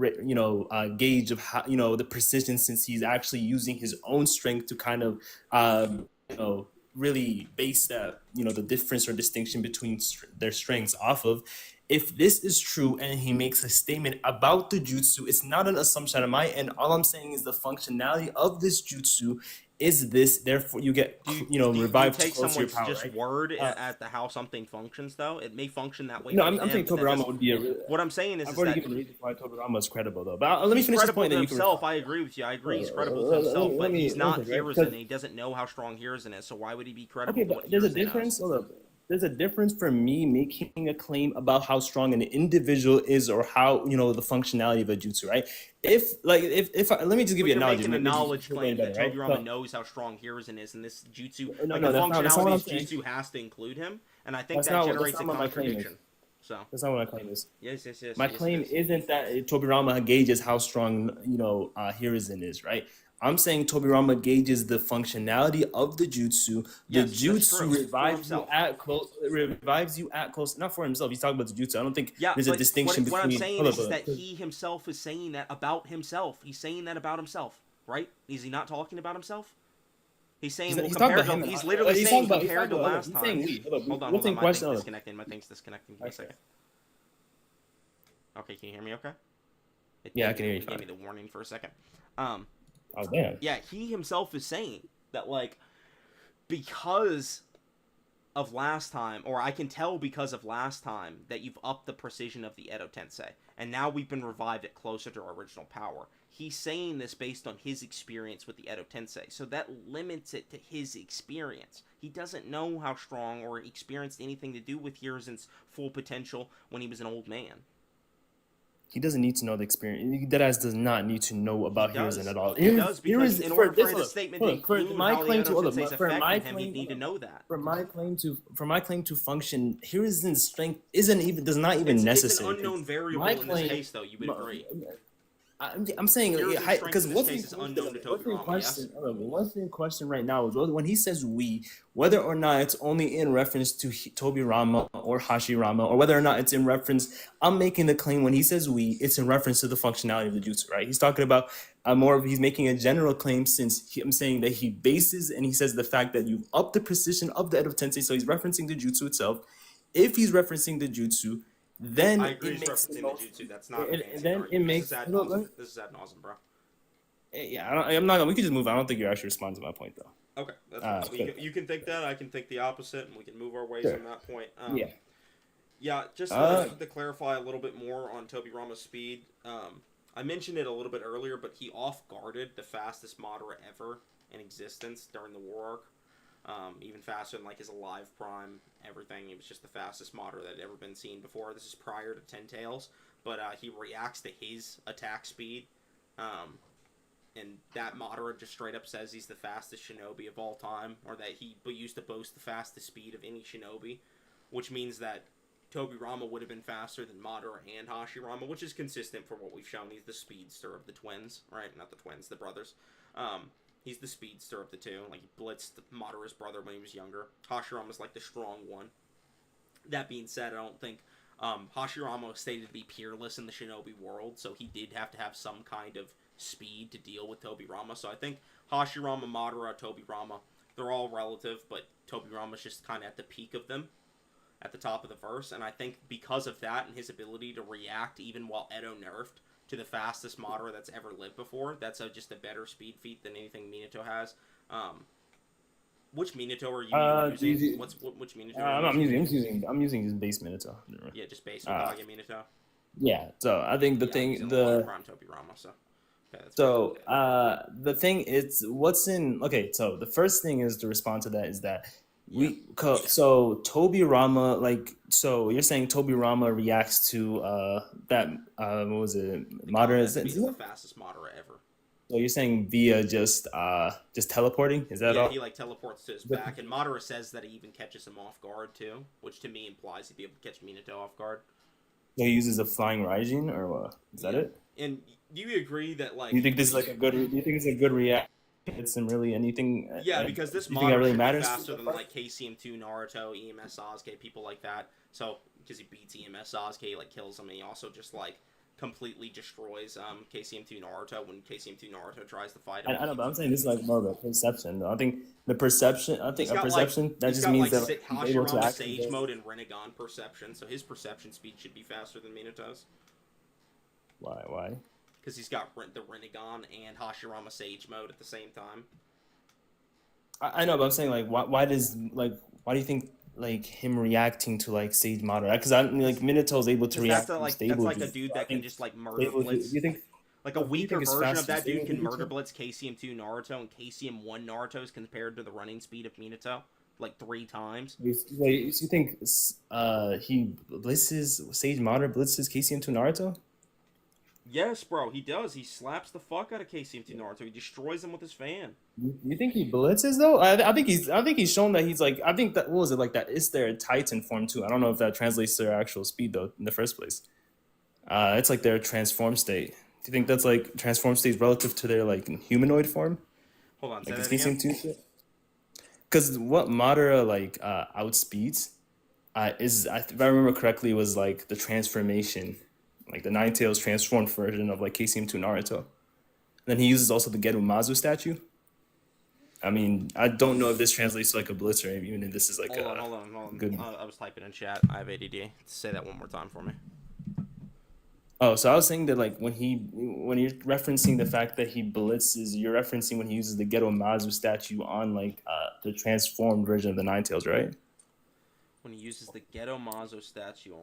gauge of how the precision, since he's actually using his own strength to kind of really base that the difference or distinction between their strengths off of. If this is true and he makes a statement about the jutsu, it's not an assumption on my end. All I'm saying is the functionality of this jutsu is this. Therefore, you get revived close to your power. Just word at the how something functions, though. It may function that way. No, I'm saying Tobirama would be what I'm saying is I've already given reasons why Tobirama is credible, though. But let me finish this point. Himself, I agree with you. I agree he's credible to himself, but he's not Hiruzen. He doesn't know how strong Hiruzen is, so why would he be credible? Okay, but there's a difference. Hold up. There's a difference for me making a claim about how strong an individual is or how the functionality of a jutsu, right? Let me just give you an analogy. Making a knowledge claim that Tobirama knows how strong Hiruzen is, and this jutsu, the functionality of jutsu has to include him, and I think that generates a contradiction. So that's not what my claim is. Yes. My claim isn't that Tobirama gauges how strong Hiruzen is, right? I'm saying Tobirama gauges the functionality of the jutsu. The jutsu revives you at close. Not for himself. He's talking about the jutsu. I don't think there's a distinction between. What I'm saying is that he himself is saying that about himself. He's saying that about himself, right? Is he not talking about himself? He's saying he's literally saying compared to last time. Hold on. My thing's disconnecting. Wait a second. Okay, can you hear me? Okay. Yeah, I can hear you. It gave me the warning for a second. Oh damn. Yeah, he himself is saying that, like, because of last time, or I can tell because of last time, that you've upped the precision of the Edo Tensei, and now we've been revived it closer to our original power. He's saying this based on his experience with the Edo Tensei, so that limits it to his experience. He doesn't know how strong or experienced anything to do with Hiruzen's full potential when he was an old man. He doesn't need to know the experience. Deadass does not need to know about Hiruzen at all. He does, because in order for his statement to include how the Edo Tensei's affecting him, he'd need to know that. For my claim to function, Hiruzen's strength does not even necessary. It's an unknown variable in this case, though. You would agree. I'm saying because what's the question right now is when he says we, whether or not it's only in reference to Tobirama or Hashirama, or whether or not it's in reference. I'm making the claim when he says we, it's in reference to the functionality of the jutsu, right? He's talking about he's making a general claim, since I'm saying that he bases and he says the fact that you've upped the precision of the Edo Tensei, so he's referencing the jutsu itself. If he's referencing the jutsu, then I agree. He's referencing the jutsu. That's not. This is ad nauseam, bro. Yeah, I'm not. We can just move on. I don't think you're actually responding to my point, though. Okay, that's fine. You can think that. I can think the opposite, and we can move our ways on that point. Yeah. Just to clarify a little bit more on Tobirama's speed. I mentioned it a little bit earlier, but he off-guarded the fastest Madara ever in existence during the war arc. Even faster than like his alive prime, everything. He was just the fastest Madara that had ever been seen before. This is prior to Ten Tails, but he reacts to his attack speed, and that Madara just straight up says he's the fastest shinobi of all time, or that he used to boast the fastest speed of any shinobi, which means that Tobirama would have been faster than Madara and Hashirama, which is consistent for what we've shown. He's the speedster of the twins, right? Not the twins, the brothers. He's the speedster of the two. Like, he blitzed Madara's brother when he was younger. Hashirama's like the strong one. That being said, I don't think Hashirama was stated to be peerless in the shinobi world, so he did have to have some kind of speed to deal with Tobirama. So I think Hashirama, Madara, Tobirama, they're all relative, but Tobirama's just kind of at the peak of them, at the top of the verse. And I think because of that and his ability to react even while Edo nerfed to the fastest Madara that's ever lived before, that's just a better speed feat than anything Minato has. Which Minato are you using? Which Minato are you using? I'm using his base Minato. Yeah, just base Hokage Minato. Yeah, so I think the thing is so the first thing is to respond to that is that so Tobirama, so you're saying Tobirama reacts to that what was it, Madara? Is the fastest Madara ever. So you're saying via just teleporting? Is that all? Yeah, he teleports to his back, and Madara says that he even catches him off guard too, which to me implies he'd be able to catch Minato off guard. So he uses a flying Raijin, or what? Is that it? And do you agree that you think this is a good react? It's really anything. Yeah, because this Madara really matters faster than KCM2 Naruto, EMS Sasuke, people like that. So because he beats EMS Sasuke, he kills him, and he also just completely destroys KCM2 Naruto when KCM2 Naruto tries to fight him. I know, but I'm saying this is more of a perception. I think the perception. I think a perception that just means that he's able to Sage mode and Rinnegan perception, so his perception speed should be faster than Minato's. Why? Because he's got the Rinnegan and Hashirama Sage mode at the same time. I know, but I'm saying why do you think him reacting to Sage Madara? Because Minato's able to react. That's a dude that can just murder blitz. You think a weaker version of that dude can murder blitz KCM2 Naruto, and KCM1 Naruto is compared to the running speed of Minato 3 times. You think he blitzes Sage Madara, blitzes KCM2 Naruto? Yes, bro, he does. He slaps the fuck out of KCM2 Naruto. He destroys him with his fan. You think he blitzes though? I think he's shown that he's I think that what was it that is their Titan form too. I don't know if that translates to their actual speed though in the first place. It's their transform state. Do you think that's transform state relative to their humanoid form? Hold on, say that again. Because what Madara outspeeds is, if I remember correctly, was the transformation. The Nine Tails transformed version of KCM2 Naruto. And then he uses also the Gerumazu statue. I mean, I don't know if this translates to a blitz or even if this is hold on. Good. I was typing in chat. I have ADD. Say that one more time for me. Oh, so I was saying that like when you're referencing the fact that he blitzes, you're referencing when he uses the Ghetto Mazu statue on like the transformed version of the Nine Tails, right? When he uses the Ghetto Mazo statue. Are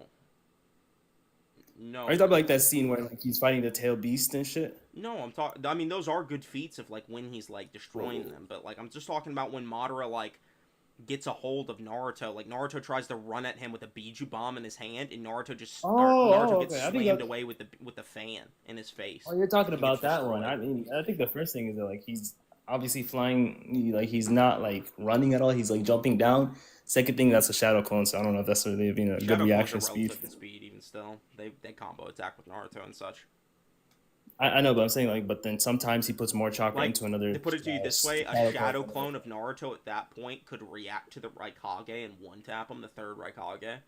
you No, talking about like that scene where like he's fighting the tail beast and shit? no, I'm talking. I mean, those are good feats of like when he's like destroying them, but like I'm just talking about when Madara like gets a hold of Naruto. Like Naruto tries to run at him with a Biju bomb in his hand, and Naruto gets Okay. I think slammed that. away with the fan in his face. Oh, you're talking And gets about that one. destroyed. I mean, I think the first thing is that like he's obviously flying, like he's not like running at all. He's like jumping down. Second thing, that's a shadow clone, so I don't know if that's really being a good Shadow clones are reaction speed. relative in speed, even still. They combo attack with Naruto and such. I know, but I'm saying like, but then sometimes he puts more chakra Like, into another. to put it to you this way, a shadow shadow clone. clone of Naruto at that point could react to the Raikage and one tap him, the third Raikage,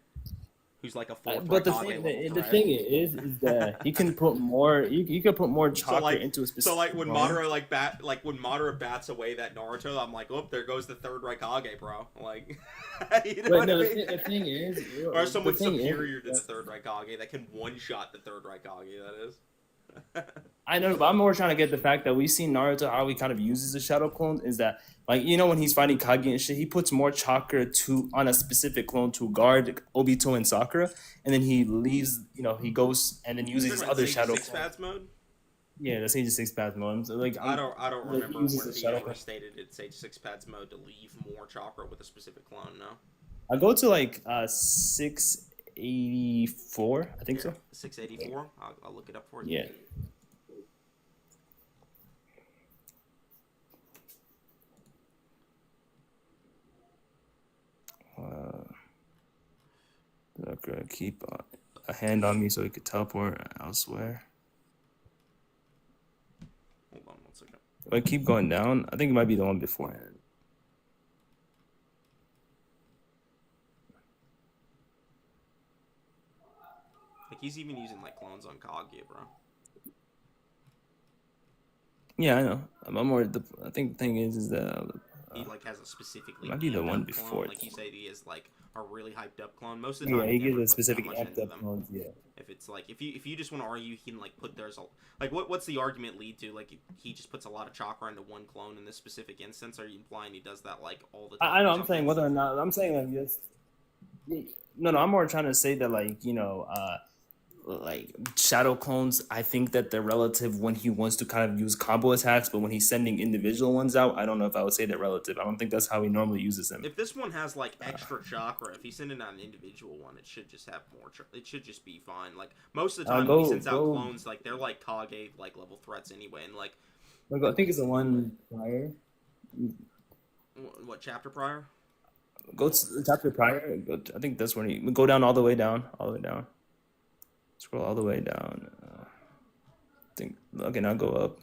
who's like a fourth But Raikage level the threat. thing is that he can put more. You can put more chakra into a specific. So like when clone. Madara when Madara bats away that Naruto, I'm like, oh, there goes the third Raikage, bro. Like, you know But what no, I mean? the thing is, Or someone the thing superior is, to the third Raikage that can one shot the third Raikage. That is. I know, but I'm more trying to get the fact that we've seen Naruto how he kind of uses the shadow clone is that like when he's fighting Kage and shit, he puts more chakra to on a specific clone to guard Obito and Sakura, and then he leaves. He goes and then uses his other shadow Six clone. Paths mode. Yeah, the Sage Six Path mode. So, like I don't like, remember uses where the he shadow ever clone. stated it's Sage Six Paths mode to leave more chakra with a specific clone. No. I go to like 684, I think so. 684. I'll look it up for you. Yeah. Okay, keep a hand on me so he could teleport elsewhere. Hold on one second. If I keep going down, I think it might be the one beforehand. Like he's even using like clones on Kaguya, bro. Yeah, I know. I'm more. I think the thing is that He like has a specifically might be the amped one up before clone. it. Like you say, he is like a really hyped up clone. Most of the time, yeah, he he gives never a puts that specific much amped into up them. clones. Yeah. If it's like if you just want to argue, he can like put theirs like what's the argument lead to? Like he just puts a lot of chakra into one clone in this specific instance. Are you implying he does that like all the time? I know. or I'm saying something? whether or not I'm saying like yes. No. I'm more trying to say that like shadow clones. I think that they're relative when he wants to kind of use combo attacks, but when he's sending individual ones out, I don't know if I would say they're relative. I don't think that's how he normally uses them. If this one has like extra chakra, if he's sending out an individual one, it should just have more. It should just be fine. Like most of the time, when he sends out clones, like they're like Kage like level threats anyway, and like. I think it's the one prior. What chapter prior? Go to the chapter prior. I think that's when you go down all the way down, Scroll all the way down. I think okay, now go up.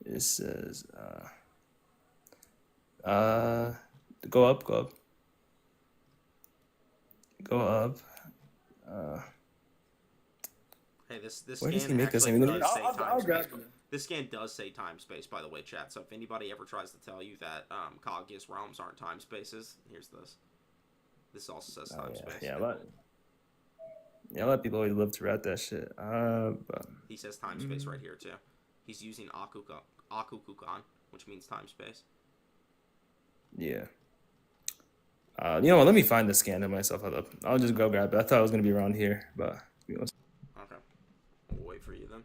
It says go up. Hey, this Where does he scan make us? actually does say I'll time grab space. This scan does say time space, by the way, chat. So if anybody ever tries to tell you that Kaguya's realms aren't time spaces, here's this. This also says time space. Yeah, a lot of people always love to write that shit. But he says time space right here too. He's using Akukukan, which means time space. yeah. You know what? Let me find the scan of myself. I'll just go grab it. I thought it was gonna be around here, but Okay, we'll wait for you then.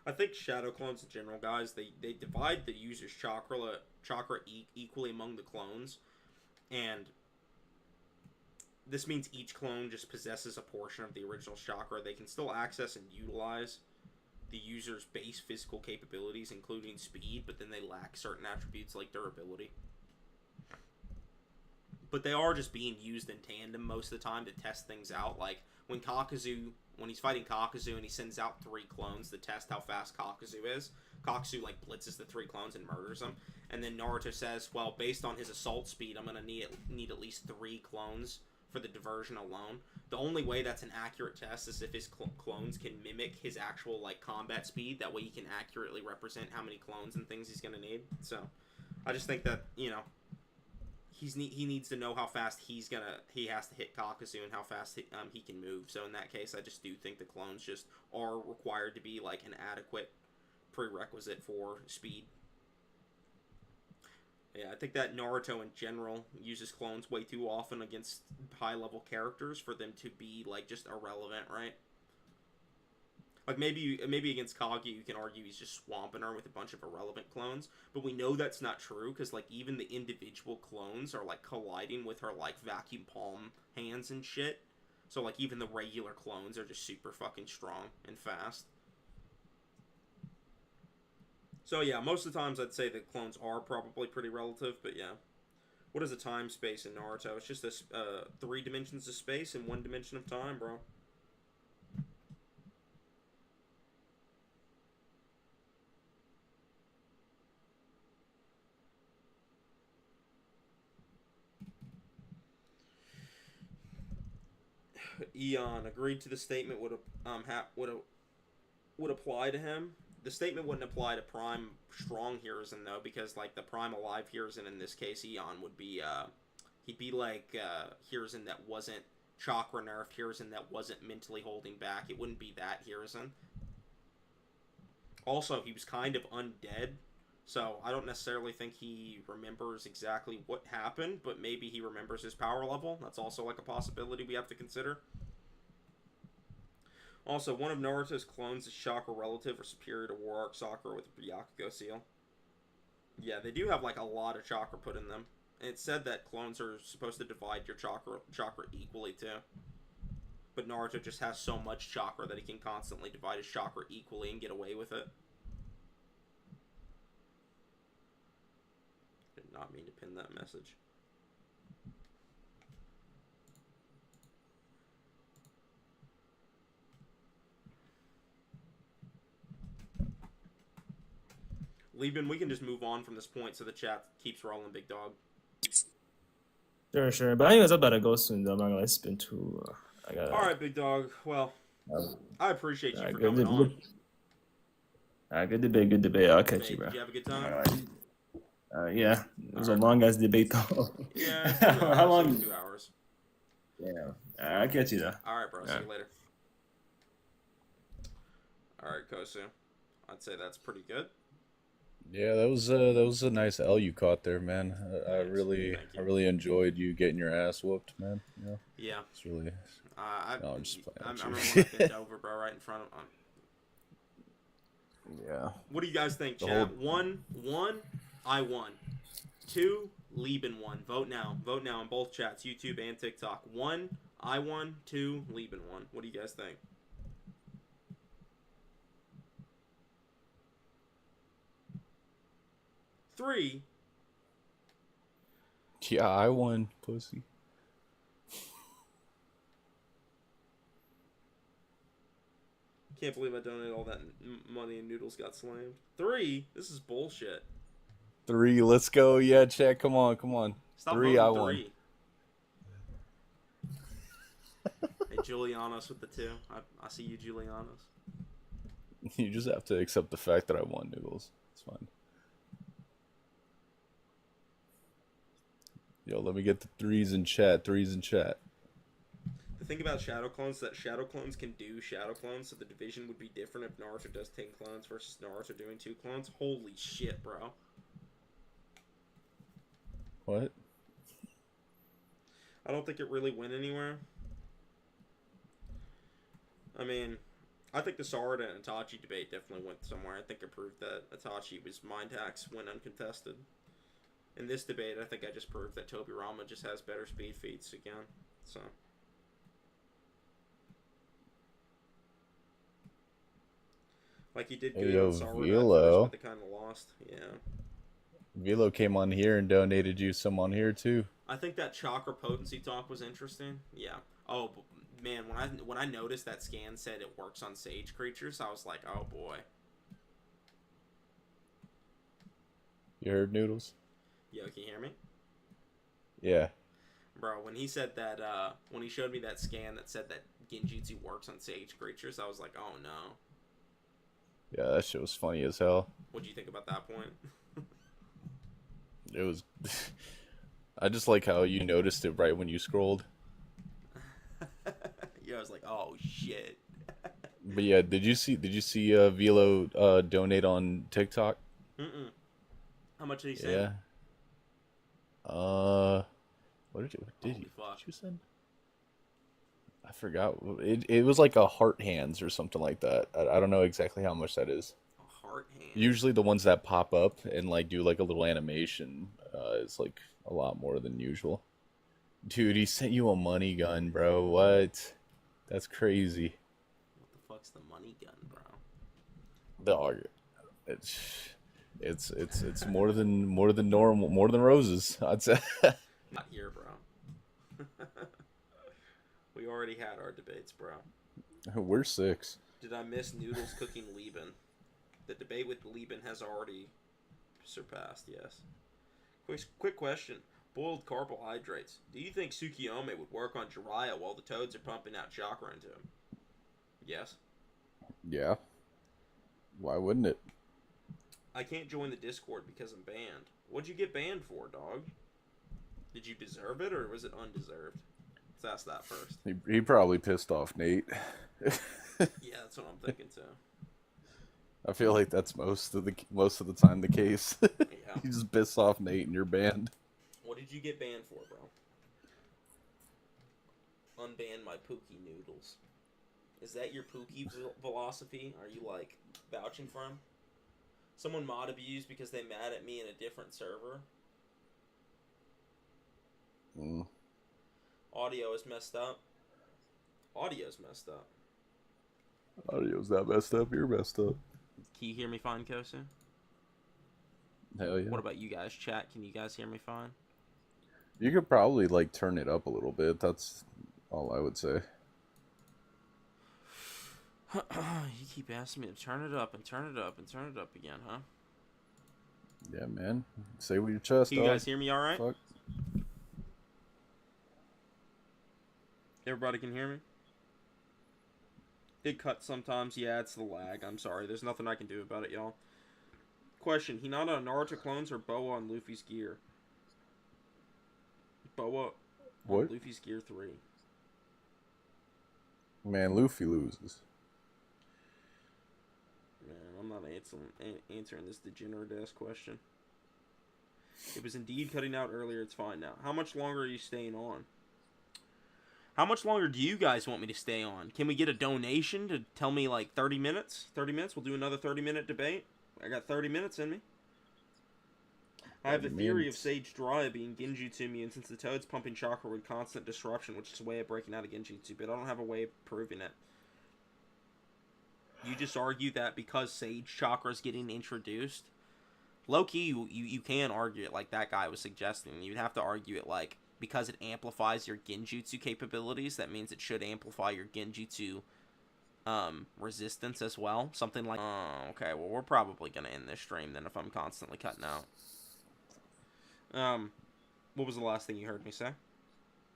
I think shadow clones in general, guys, they divide the user's chakra equally among the clones, and this means each clone just possesses a portion of the original chakra. They can still access and utilize the user's base physical capabilities, including speed, but then they lack certain attributes like durability. But they are just being used in tandem most of the time to test things out. Like when Kakuzu when he's fighting Kakuzu and he sends out 3 clones to test how fast Kakuzu is. Kakuzu like blitzes the 3 clones and murders them, and then Naruto says, "Well, based on his assault speed, I'm gonna need at least 3 clones for the diversion alone." The only way that's an accurate test is if his clones can mimic his actual like combat speed. That way, he can accurately represent how many clones and things he's gonna need. So, I just think that he needs to know how fast he has to hit Kakuzu and how fast he can move. So in that case, I just do think the clones just are required to be like an adequate prerequisite for speed. Yeah, I think that Naruto in general uses clones way too often against high-level characters for them to be like just irrelevant, right? Like maybe against Kage you can argue he's just swamping her with a bunch of irrelevant clones, but we know that's not true because like even the individual clones are like colliding with her like vacuum palm hands and shit. So like even the regular clones are just super fucking strong and fast. So yeah, most of the times I'd say the clones are probably pretty relative, but yeah. What is a time space in Naruto? It's just 3 dimensions of space and 1 dimension of time, bro. Eon agreed to the statement would apply to him. The statement wouldn't apply to Prime Strong Hiruzen though, because like the Prime Alive Hiruzen in this case, Eon would be he'd be like Hiruzen that wasn't chakra nerfed, Hiruzen that wasn't mentally holding back. It wouldn't be that Hiruzen. Also, he was kind of undead, so I don't necessarily think he remembers exactly what happened, but maybe he remembers his power level. That's also like a possibility we have to consider. Also, one of Naruto's clones is Chakra relative or superior to War Arc Sakura with the Byakugo seal. Yeah, they do have like a lot of chakra put in them. And it's said that clones are supposed to divide your chakra equally too. But Naruto just has so much chakra that he can constantly divide his chakra equally and get away with it. Did not mean to pin that message. Lieben, we can just move on from this point so the chat keeps rolling, big dog. Sure. But anyways, I better go soon. Though. I'm not gonna spin too. All right, big dog. Well, I appreciate you for good coming on. Good debate. I'll catch you, bro. Did you have a good time? Yeah. It was a long ass debate though. Yeah. How long? 2 hours. Yeah. I'll catch you though. All right, bro. See you later. All right, Kosu. I'd say that's pretty good. Yeah, that was a nice L you caught there, man. I really enjoyed you getting your ass whooped, man. Yeah. It's really. No, I'm just playing. I remember when I bent over, bro, right in front of him. Yeah. What do you guys think, chat? One, I won. 2, Lieben won. Vote now in both chats, YouTube and TikTok. 1, I won. 2, Lieben won. What do you guys think? Three. Yeah, I won, pussy. Can't believe I donated all that money and Noodles got slammed. 3. This is bullshit. 3, let's go. Yeah, chat. Come on. Stop 3, I won. 3. Hey, Julianos with the 2. I see you, Julianos. You just have to accept the fact that I won, Noodles. It's fine. Yo, let me get the 3s in chat. The thing about Shadow Clones is that Shadow Clones can do Shadow Clones, so the division would be different if Naruto does 10 clones versus Naruto doing 2 clones. Holy shit, bro. What? I don't think it really went anywhere. I mean, I think the Sarada and Itachi debate definitely went somewhere. I think it proved that Itachi was mind hacks when uncontested. In this debate, I think I just proved that Tobirama just has better speed feats again. So, like he did good on Sarada, but they kind of lost. Yeah. Velo came on here and donated you some on here too. I think that chakra potency talk was interesting. Yeah. Oh, Man, when I noticed that scan said it works on sage creatures, I was like, oh boy. You heard Noodles? Yo, can you hear me? Yeah. Bro, when he said that, when he showed me that scan that said that Genjutsu works on sage creatures, I was like, oh no. Yeah, that shit was funny as hell. What'd you think about that point? It was. I just like how you noticed it right when you scrolled. Yeah, I was like, oh shit. But yeah, did you see Velo donate on TikTok? Mm-mm. How much did he say? Yeah. What did Holy fuck. you send? I forgot. It was like a heart hands or something like that. I don't know exactly how much that is. A heart hand. Usually the ones that pop up and like do like a little animation is like a lot more than usual. Dude, he sent you a money gun, bro. What? That's crazy. What the fuck's the money gun, bro? Dog. It's more than normal, more than roses, I'd say. Not here, bro. We already had our debates, bro. We're 6. Did I miss Noodles cooking Lieben? The debate with Lieben has already surpassed, yes. Quick question. Boiled carbohydrates. Do you think Tsukiyomi would work on Jiraiya while the toads are pumping out chakra into him? Yes. Yeah. Why wouldn't it? I can't join the Discord because I'm banned. What'd you get banned for, dog? Did you deserve it or was it undeserved? Let's ask that first. He probably pissed off Nate. Yeah, that's what I'm thinking too. I feel like that's most of the time the case. Yeah. You just piss off Nate and you're banned. What did you get banned for, bro? Unban my Pookie Noodles. Is that your Pookie philosophy? Are you, like, vouching for him? Someone mod abused because they mad at me in a different server? Audio is messed up. Audio's messed up. Audio's not messed up, you're messed up. Can you hear me fine, Kosu? Hell yeah. What about you guys, chat? Can you guys hear me fine? You could probably, like, turn it up a little bit. That's all I would say. You keep asking me to turn it up and turn it up and turn it up again, huh? Yeah, man. Say with your chest, Can you dog. guys hear me all right? Fuck. Everybody can hear me? It cuts sometimes. Yeah, it's the lag. I'm sorry. There's nothing I can do about it, y'all. Question. Hinata on Naruto clones or Boa on Luffy's gear? Boa What? on Luffy's gear 3. Man, Luffy loses. Man, I'm not answering this degenerate-ass question. It was indeed cutting out earlier. It's fine now. How much longer are you staying on? How much longer do you guys want me to stay on? Can we get a donation to tell me, like, 30 minutes? 30 minutes? We'll do another 30-minute debate. I got 30 minutes in me. I have the theory of Sage Jiraiya being Genjutsu me, and since the toad's pumping chakra with constant disruption, which is a way of breaking out of Genjutsu, but I don't have a way of proving it. You just argue that because Sage Chakra is getting introduced. Low-key, you can argue it like that guy was suggesting. You'd have to argue it like, because it amplifies your Genjutsu capabilities, that means it should amplify your Genjutsu resistance as well. Something like... Oh, okay, well, we're probably going to end this stream then if I'm constantly cutting out. What was the last thing you heard me say?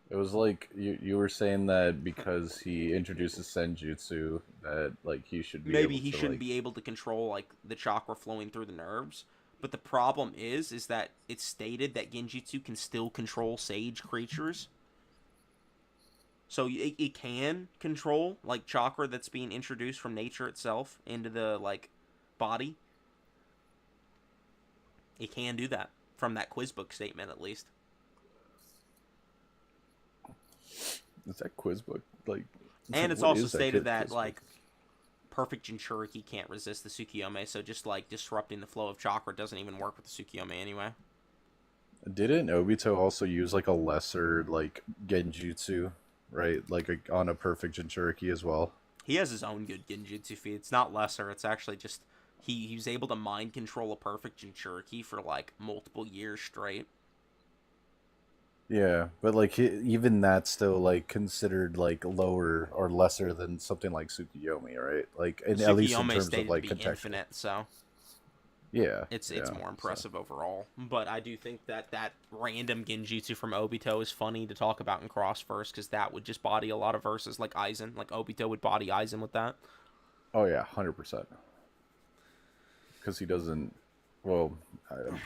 It was like you were saying that because he introduces Senjutsu that like he should be maybe able he to, shouldn't like... be able to control like the chakra flowing through the nerves. But the problem is that it's stated that Genjutsu can still control Sage creatures. So it can control like chakra that's being introduced from nature itself into the like body. It can do that from that quiz book statement at least. Is that quiz book like? And it's what also is that stated quiz that book? like perfect Jinchuriki can't resist the Tsukiyomi, so just like disrupting the flow of chakra doesn't even work with the Tsukiyomi anyway. Didn't Obito also use like a lesser like Genjutsu, right? Like on a perfect Jinchuriki as well. He has his own good Genjutsu feat. It's not lesser. It's actually just he was able to mind control a perfect Jinchuriki for like multiple years straight. Yeah, but like even that's still like considered like lower or lesser than something like Tsukuyomi, right? Like at least in Tsukiyomi is terms of stated to like be contextual. infinite, so Yeah, it's yeah. more So impressive overall. But I do think that that random genjutsu from Obito is funny to talk about in cross verse because that would just body a lot of verses like Aizen. Like Obito would body Aizen with that. oh yeah, 100%. Because he doesn't. Well,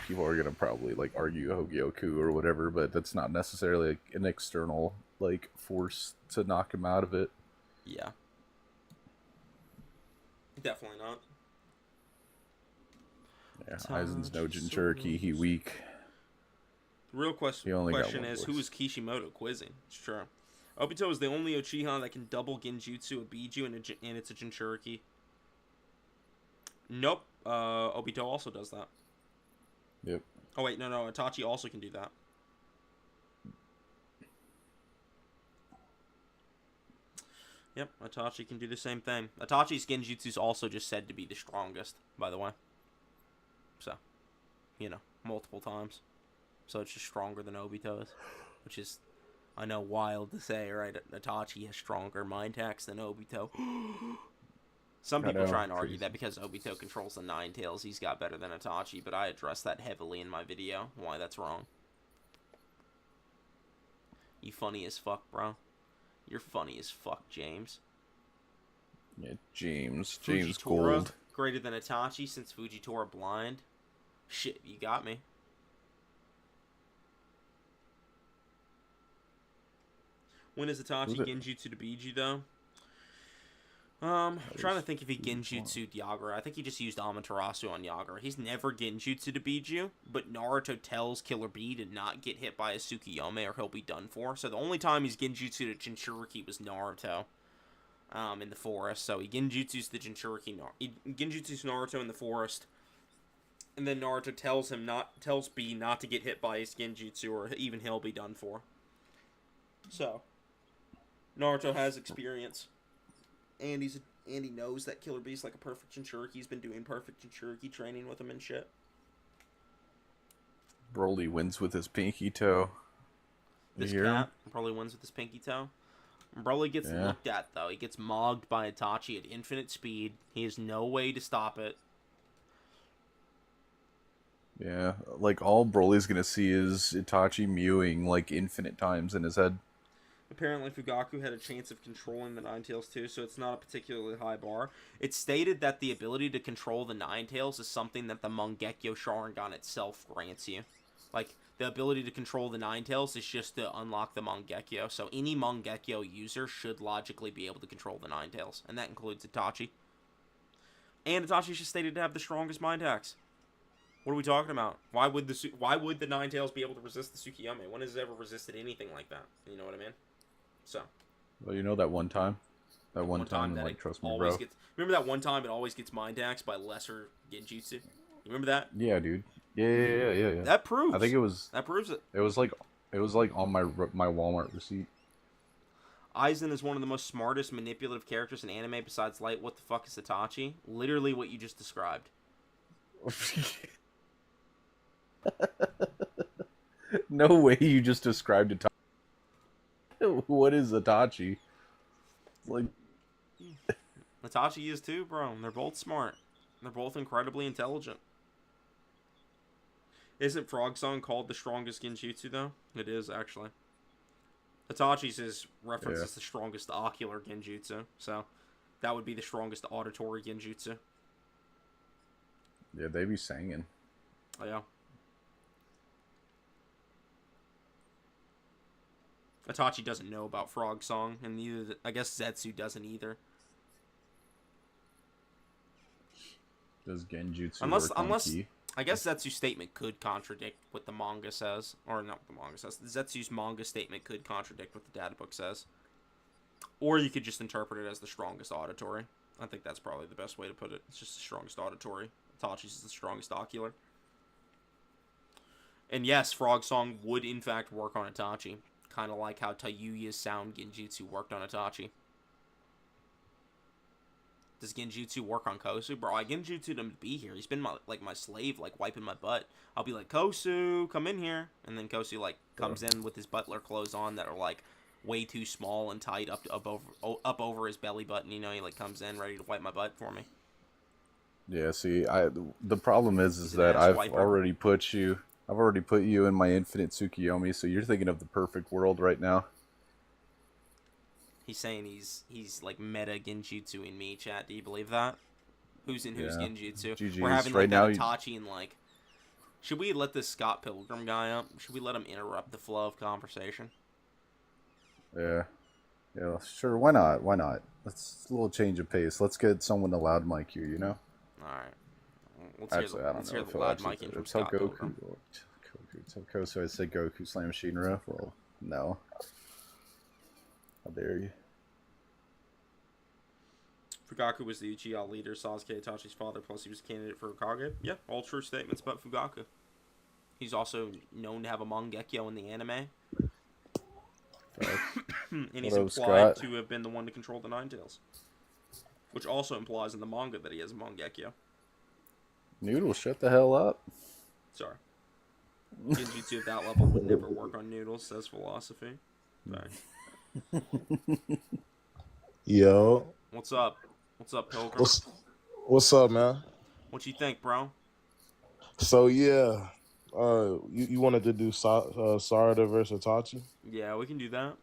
people are gonna probably like argue Hogyoku or whatever, but that's not necessarily like, an external like force to knock him out of it. Yeah, definitely not. Yeah, Aizen's no Itachi Jinchuriki. He solos. weak. The real He only got question one is, who voice. is Kishimoto quizzing? It's true. Obito is the only Uchiha that can double Genjutsu a Biju, and it's a Jinchuriki. Nope. Obito also does that. Yep. Oh wait, no, Itachi also can do that. Yep, Itachi can do the same thing. Itachi's Genjutsu is also just said to be the strongest, by the way. So, multiple times. So it's just stronger than Obito's, which is, I know, wild to say, right? Itachi has stronger mind hacks than Obito. Some I people know, try and argue crazy. that because Obito controls the Nine Tails, he's got better than Itachi, but I address that heavily in my video, why that's wrong. You funny as fuck, bro. You're funny as fuck, James. Yeah, James Fujitora Gold. greater than Itachi since Fujitora blind. Shit, you got me. When is Was Itachi it? Genjutsu to Biji though? That Trying to was think if he Genjutsu Yagura. I think he just used Amaterasu on Yagura. He's never Genjutsu to Biju, but Naruto tells Killer Bee to not get hit by a Tsukiyomi or he'll be done for. So the only time he's Genjutsu to Jinchuriki was Naruto, in the forest. So he Genjutsu's the Jinchuriki. He Genjutsu's Naruto in the forest, and then Naruto tells Bee not to get hit by his Genjutsu or even he'll be done for. So Naruto has experience. And he knows that Killer Bee's like a perfect Jinchuriki. He's been doing perfect Jinchuriki training with him and shit. Broly wins with his pinky toe. You This hear him? cat probably wins with his pinky toe. Broly gets Yeah. looked at though. He gets mogged by Itachi at infinite speed. He has no way to stop it. Yeah. Like all Broly's gonna see is Itachi mewing like infinite times in his head. Apparently, Fugaku had a chance of controlling the Nine Tails too, so it's not a particularly high bar. It's stated that the ability to control the Nine Tails is something that the Mangekyo Sharingan itself grants you. Like, the ability to control the Nine Tails is just to unlock the Mangekyo, so any Mangekyo user should logically be able to control the Nine Tails, and that includes Itachi. And Itachi's just stated to have the strongest mind hacks. What are we talking about? Why would the Nine Tails be able to resist the Tsukiyomi? When has it ever resisted anything like that? You know what I mean? So, Well, you know that one time? That one one time, time and that like, it trust me, always bro. gets. Remember that one time it always gets mind hacks by lesser genjutsu. You remember that? Yeah, dude. Yeah. That I think proves. it was. That proves it. It was like. It was like on my Walmart receipt. Aizen is one of the most smartest manipulative characters in anime besides Light. What the fuck is Itachi? Literally what you just described. No way you just described Itachi. What is Itachi? Like, Itachi is too, bro. They're both smart. They're both incredibly intelligent. Isn't Frog Song called the strongest genjutsu though? It is actually. Itachi's is referenced yeah. as the strongest ocular genjutsu, so that would be the strongest auditory genjutsu. Yeah, they be singing. Oh, yeah. Itachi doesn't know about Frog Song, and neither I guess Zetsu doesn't either. Does Genjutsu Unless work on ki? I guess Zetsu's statement could contradict what the manga says, or not what the manga says. Zetsu's manga statement could contradict what the data book says, or you could just interpret it as the strongest auditory. I think that's probably the best way to put it. It's just the strongest auditory. Itachi's is the strongest ocular. And yes, Frog Song would in fact work on Itachi, kind of like how Tayuya's sound genjutsu worked on Itachi. Does Genjutsu work on Kosu? Bro, I Genjutsu'd him to be here. He's been my slave, like, wiping my butt. I'll be like, Kosu, come in here. And then Kosu, like, comes in with his butler clothes on that are, like, way too small and tight up over his belly button. You know, he, like, comes in ready to wipe my butt for me. Yeah, see, the problem is He's an that ass wiper. I've already put you in my infinite Tsukiyomi, so you're thinking of the perfect world right now. He's saying he's like meta Genjutsu in me, chat. Do you believe that? Who's in whose Genjutsu? GG's. We're having Right like now, an Itachi and like. Should we let this Scott Pilgrim guy up? Should we let him interrupt the flow of conversation? Yeah, sure. Why not? Why not? Let's a little change of pace. Let's get someone to loud mic you. You know. All right. Actually, I don't Let's know hear if the he'll loud actually micing from tell Scott Goku. Pilgrim. Tell Kosu I said Goku slam Shinra. Well, no. How dare you? Fugaku was the Uchiha leader, Sasuke Itachi's father, plus he was a candidate for Hokage. Yeah, all true statements about Fugaku. He's also known to have a Mangekyo in the anime. And he's implied to have been the one to control the Nine Tails. Which also implies in the manga that he has a Mangekyo. Noodles, shut the hell up. Sorry. Genjutsu at that level would never work on Noodles, says philosophy. Fact. Yo. What's up? What's up, Pilgrim? What's up, man? What you think, bro? So yeah, you wanted to do Sarada versus Itachi? Yeah, we can do that.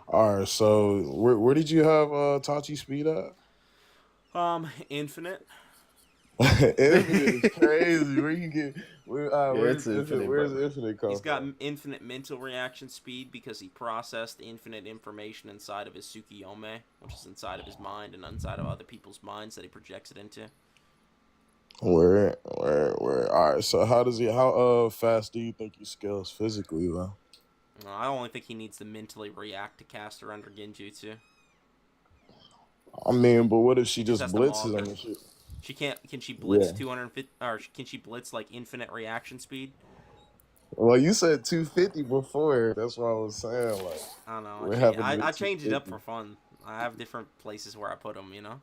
All right. So where did you have Itachi speed at? Infinite. Infinite is crazy. Where you get? It's infinite. Where's infinite come He's got from? infinite mental reaction speed because he processed infinite information inside of his Tsukiyome, which is inside of his mind and inside of other people's minds that he projects it into. Where? All right. So how fast do you think he scales physically, though? I only think he needs to mentally react to cast her under Genjutsu. I mean, but what if she just has to blitzes mog him her. and shit? She can't. Can she blitz Yeah. 250? Or can she blitz like infinite reaction speed? Well, you said 250 before. That's what I was saying. Like, I don't know. what happened to I change it up 250? for fun. I have different places where I put them. You know.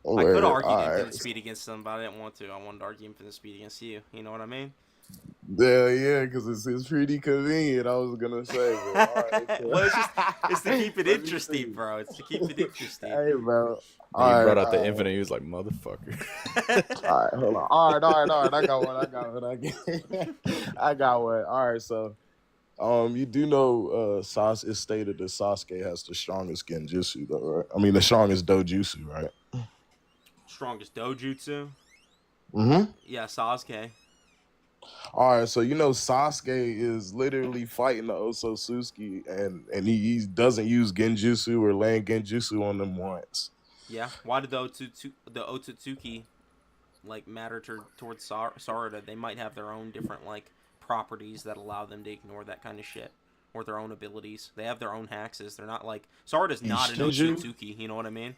I Word. could argue All infinite right. speed against them, but I didn't want to. I wanted to argue infinite speed against you. You know what I mean? Yeah, because it's pretty convenient. I was gonna say, but all right, cool. Well, it's to keep it Let me interesting, see. bro. It's to keep it interesting. Hey, bro. He All brought right, out the all infinite. He was like, motherfucker. right, hold on. All right. I got one. I got one. All right, so, you do know, it's stated that Sasuke has the strongest Genjutsu, though, right? I mean, the strongest Dojutsu, right? Strongest dojutsu? Mm-hmm. Yeah, Sasuke. All right, so you know Sasuke is literally fighting the Otsutsuki, and he doesn't use Genjutsu or land Genjutsu on them once. Yeah. Why did the Otsutsuki like matter towards Sarada? They might have their own different like properties that allow them to ignore that kind of shit, or their own abilities. They have their own hexes. They're not like Sarada's not an Shinju? Otsutsuki. You know what I mean?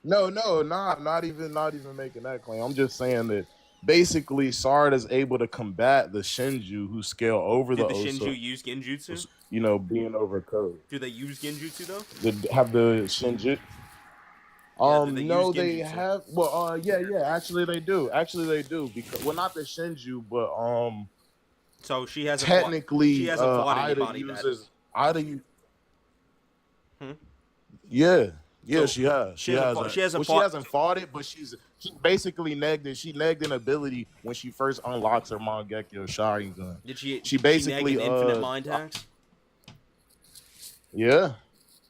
No, not even making that claim. I'm just saying that basically Sarada's able to combat the Shinju who scale over Did the the Oso, Shinju use Genjutsu? you know, being over code. Do they use Genjutsu though? Have the Shinju? Yeah, do they No, use they Genjutsu? have. Well, yeah. Actually, they do. Because, well, not the Shinju, but So she has technically, a body Ida body uses Ida. Hmm? Yeah, So she has. she hasn't She hasn't fought it, but she basically negged it. She negged an ability when she first unlocks her Mangekyo Sharingan. Did she? She basically neg an infinite mind hacks? Yeah.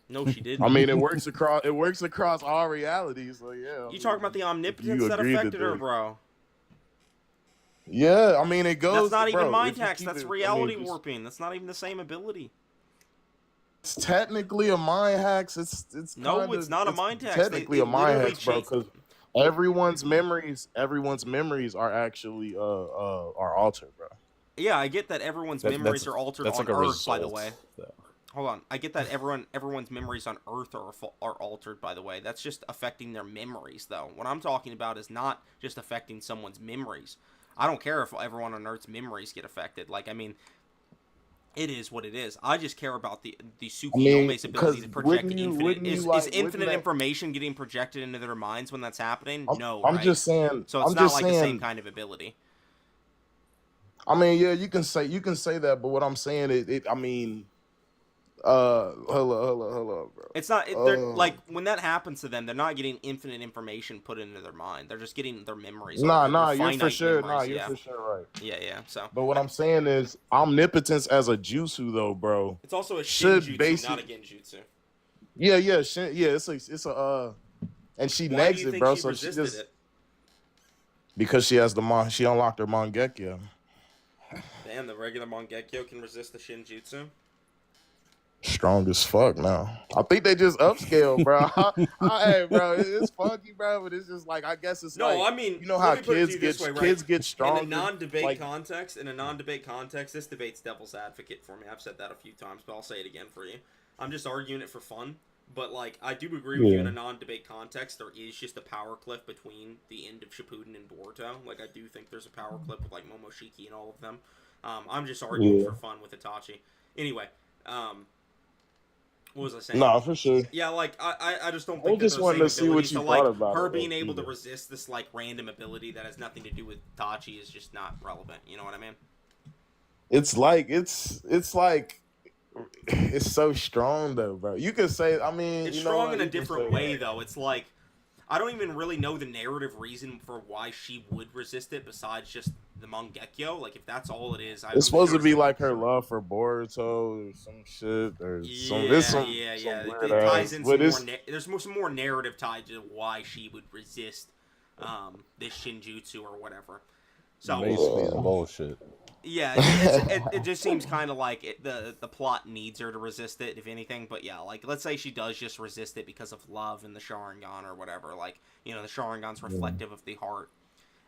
No, she didn't. I mean, it works across all realities. So yeah. You talking about the omnipotence you that agree affected that her, they- bro? Yeah, I mean, it goes. That's not even bro, mind if you hacks. keep That's it- reality just- warping. That's not even the same ability. It's technically a mind hacks. It's No, kinda, it's not a mind hacks. Technically They a mind literally hacks, bro. changed- Because everyone's memories are actually are altered, bro. Yeah, I get that everyone's memories are altered That's on like a Earth, by the result, way. though. Hold on. I get that everyone's memories on Earth are altered, by the way. That's just affecting their memories, though. What I'm talking about is not just affecting someone's memories. I don't care if everyone on Earth's memories get affected. Like, I mean, It is what it is. I just care about the I mean, Tsukiyome's ability because to project wouldn't you Is like infinite information getting projected into their minds when that's happening? No, I'm right? just saying. So it's I'm not just like the same saying. kind of ability. I mean, yeah, you can say that, but what I'm saying I mean, hello, It's not. They're bro. like when that happens to them, they're not getting infinite information put into their mind. They're just getting their memories, or their You're for finite sure. memories. You're Yeah, for sure right. yeah. So But what I'm saying is, omnipotence as a jutsu, though, bro, it's also a should shinjutsu, not a basic. genjutsu. Yeah, it's a and she Why do negs you it, think bro. she So she resisted just it? because she has she unlocked her Mangekyo. Damn, the regular Mangekyo can resist the shinjutsu. Strong as fuck now. I think they just upscale, bro. Hey, bro, it's funky, bro, but it's just like I guess it's No, like I mean, you know let how me put it to kids you get this way, right? kids get stronger. In a non-debate like, context, this debate's devil's advocate for me. I've said that a few times, but I'll say it again for you. I'm just arguing it for fun, but like I do agree with you in a non-debate context. There is just a power cliff between the end of Shippuden and Boruto. Like I do think there's a power cliff with like Momoshiki and all of them. I'm just arguing for fun with Itachi. Anyway, what was I saying? nah, for sure. Yeah, like I just don't I think that just those wanted same to see what abilities. you So thought like about her it. being able to resist this like random ability that has nothing to do with Itachi is just not relevant. You know what I mean? It's like it's so strong though, bro. You could say, I mean, It's you know strong what? in a You can different say way that. though. It's like I don't even really know the narrative reason for why she would resist it besides just the Mangekyo. Like if that's all it is, It's supposed to be like her love for Boruto or some shit or some. It's some weird It ties ass. in But some more. it's There's some more narrative tied to why she would resist this Shinjutsu or whatever. So Basically, the bullshit. yeah, it just seems kind of like the plot needs her to resist it, if anything. But yeah, like let's say she does just resist it because of love and the Sharingan or whatever. Like the Sharingan's reflective of the heart,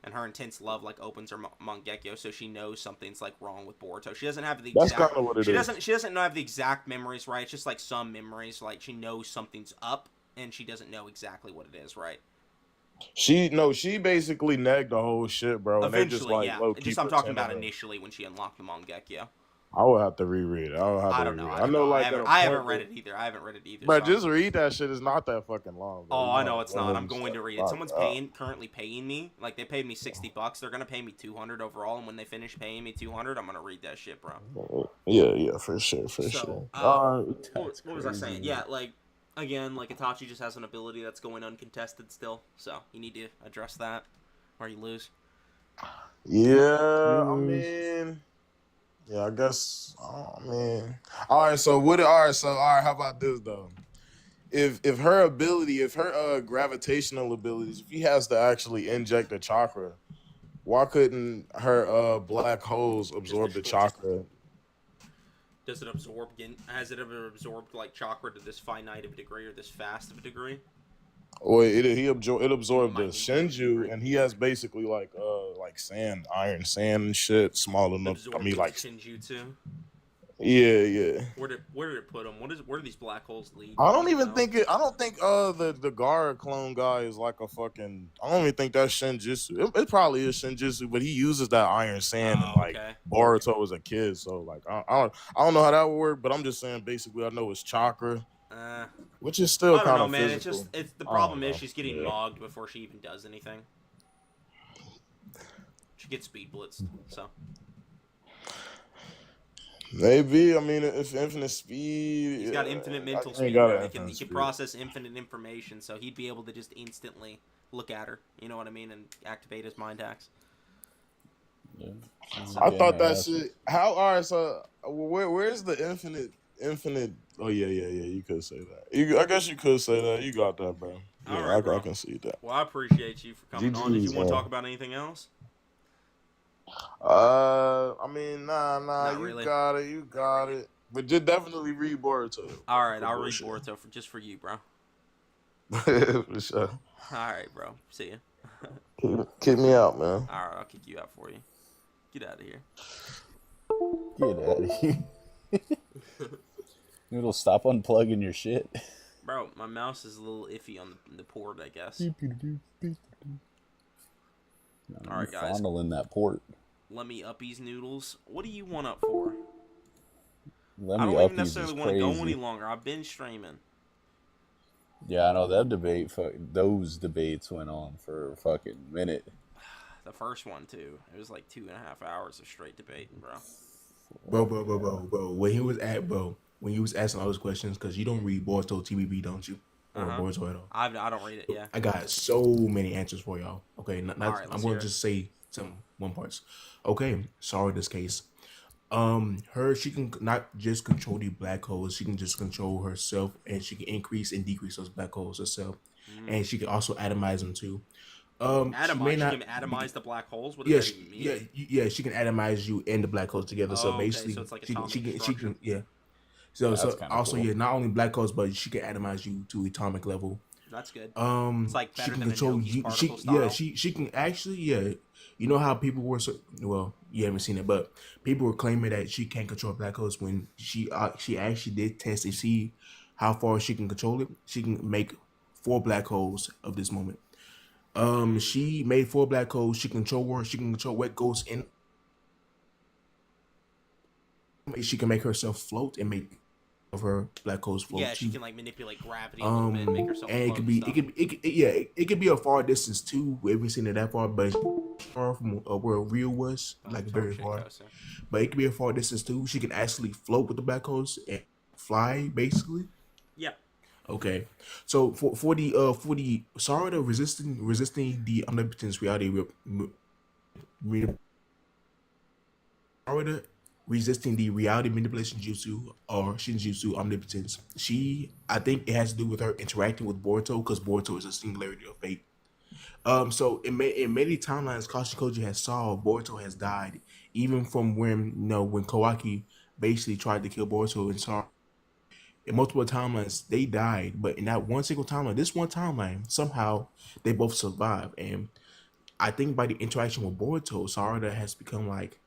and her intense love like opens her Mangekyo, so she knows something's like wrong with Boruto. She doesn't have the that's exact. kind of what it is. She doesn't have the exact memories, right? It's just like some memories. Like she knows something's up, and she doesn't know exactly what it is, right? She basically negged the whole shit, bro. And they just Eventually, like yeah. low key Just I'm talking pretending about to- initially when she unlocked the Mangekyo. I would have to reread it. I don't know. I know. like I haven't read it either. But So just read that shit. It's not that fucking long, bro. oh, You I know, know it's not. I'm just going to read it. fuck Someone's up. currently paying me. Like they paid me $60. They're gonna pay me $200 overall, and when they finish paying me $200, I'm gonna read that shit, bro. Yeah, for sure. So, what was I saying? Yeah, like again, like Itachi just has an ability that's going uncontested still, so you need to address that, or you lose. Yeah, I mean, yeah, I guess. Oh man. All right, so how about this though? If her ability, if her gravitational abilities, if he has to actually inject the chakra, why couldn't her black holes absorb the chakra? Does it absorb? Has it ever absorbed like chakra to this finite of a degree or this fast of a degree? Or it absorbed the Might be Shinju, and he has basically like sand, iron sand and shit, small enough. Absorbed I mean, like Shinjutsu. yeah. Where did it put them? Where do these black holes lead? I don't think the Gara clone guy is like a fucking. I don't even think that's Shinjutsu. It probably is Shinjutsu, but he uses that iron sand and like Boruto as a kid. So like I don't know how that would work, but I'm just saying basically I know it's chakra, which is still kind of man. physical. It's the problem is she's getting mogged before she even does anything. She gets speed blitzed, so. Maybe. I mean, if infinite speed, he's got infinite mental speed. He can process infinite information, so he'd be able to just instantly look at her. You know what I mean, and activate his mind hacks. Yeah. I thought that shit. How are so? Where's the infinite? Oh yeah. You could say that. I guess you could say that. You got that, bro. Yeah, all right, bro. I can see that. Well, I appreciate you for coming on. Did you want to talk about anything else? I mean, nah, Not you really. got it. But just definitely read Boruto. All right, I'll read Boruto just for you, bro. For sure. All right, bro. See ya. Kick me out, man. All right, I'll kick you out for you. Get out of here. Get out of here. Noodles, stop unplugging your shit. Bro, my mouse is a little iffy on the port, I guess. All right, guys. Fondling that port. Let me uppies Noodles. What do you want up for? Let I me don't up even these is necessarily want to go any crazy. longer. I've been streaming. Yeah, I know that debate. Those debates went on for a fucking minute. The first one too. It was like 2.5 hours of straight debating, bro. Bro. When you was asking all those questions, because you don't read Boruto TBB, don't you? Or Uh huh. Boruto at all. I don't read it. Yeah. I got so many answers for y'all. Okay, All right, I'm let's going hear to it. just say some one parts. Okay, sorry, this case. She can not just control the black holes. She can just control herself, and she can increase and decrease those black holes herself, and she can also atomize them too. She may Atomize. She not can atomize the black holes. What does yeah, that even mean? she can atomize you and the black holes together. So Oh, okay. So basically, it's like atomic she destruction. can yeah. So That's so kind of also cool. yeah, not only black holes, but she can atomize you to atomic level. That's good. It's like She better can than control Inoki's you. particle style. She can actually You know how people were so well. You haven't seen it, but people were claiming that she can't control black holes when she actually did test to see how far she can control it. She can make 4 black holes of this moment. She made 4 black holes. She control where she can control what goes in. She can make herself float and make of her black holes float Yeah, she too. can like manipulate gravity a little bit and make herself And float and stuff. it could be a far distance too. We haven't seen it that far, but far from where Rio was, like Talk very shit, far. Kosa. But it could be a far distance too. She can actually float with the black holes and fly, basically. Yeah. Okay, so for the Sarada resisting the omnipotence reality, Sarada resisting the reality manipulation jutsu or shinjutsu omnipotence. I think it has to do with her interacting with Boruto because Boruto is a singularity of fate. So in many timelines, Kashikoji has solved. Boruto has died, even from when Kawaki basically tried to kill Boruto and Sarada. In multiple timelines, they died, but in that one single timeline, this one timeline, somehow they both survived. And I think by the interaction with Boruto, Sarada has become like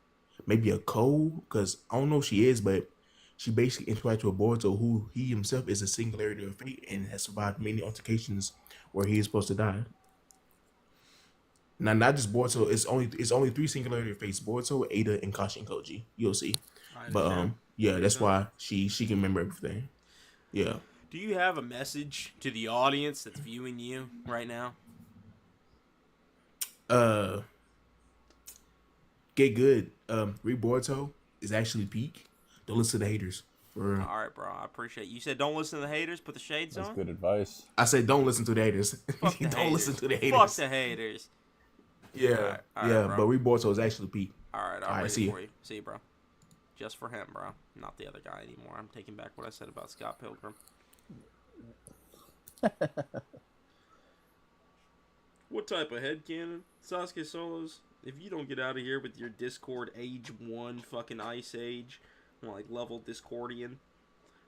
maybe a code, because I don't know if she is, but she basically interacts with Boruto, who he himself is a singularity of fate and has survived many altercations where he is supposed to die. Now, not just Boruto, it's only 3 singularity of fates: Boruto, Ada, and Kashin Koji. You'll see, I but understand. yeah, Makes that's sense. why she can remember everything. Yeah. Do you have a message to the audience that's viewing you right now? Uh, get good. Read Boruto is actually peak. Don't listen to the haters. For real. All right, bro. I appreciate it. You said don't listen to the haters. Put the shades That's on. good advice. I said don't listen to the haters. Fuck the Don't haters. listen to the haters. Fuck the haters. Yeah, All right, yeah. bro. But Read Boruto is actually peak. All right, I'll All right, read see it you. for you. See you, bro. Just for him, bro. Not the other guy anymore. I'm taking back what I said about Scott Pilgrim. What type of headcanon? Sasuke Solos? If you don't get out of here with your Discord Age 1 fucking Ice Age, like level Discordian,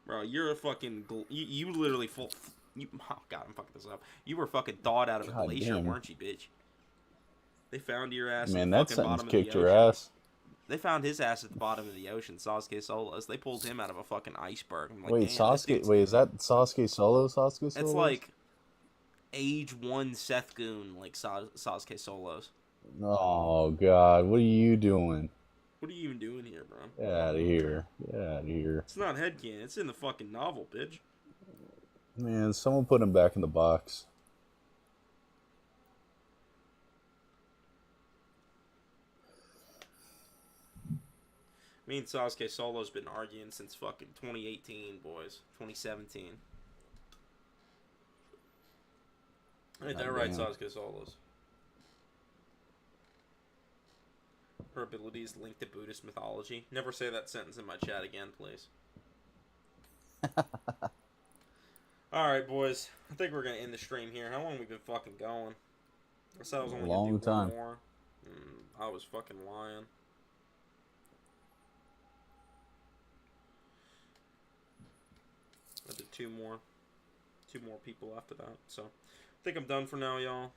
bro, you're a fucking... You literally full... oh, God, I'm fucking this up. You were fucking thawed out of a God glacier, damn. weren't you, bitch? They found your ass Man, at the that fucking sentence bottom of the kicked your ocean. ass. They found his ass at the bottom of the ocean, Sasuke Solos. They pulled him out of a fucking iceberg. I'm like, Wait, damn, this Sasuke. dude's- Wait, is that Sasuke Solo? Sasuke Solo? It's like Age 1 Seth Goon, like Sasuke Solos. Oh God, what are you doing? What are you even doing here, bro? Get out of here. Get out of here. It's not headcanon. It's in the fucking novel, bitch. Man, someone put him back in the box. Me and Sasuke Solo's been arguing since fucking 2018, boys. 2017. Ain't that right, damn. Sasuke Solos? Her abilities linked to Buddhist mythology. Never say that sentence in my chat again, please. Alright, boys. I think we're going to end the stream here. How long have we been fucking going? I said I was only Long going to do time. one more. I was fucking lying. I did two more people after that. So, I think I'm done for now, y'all.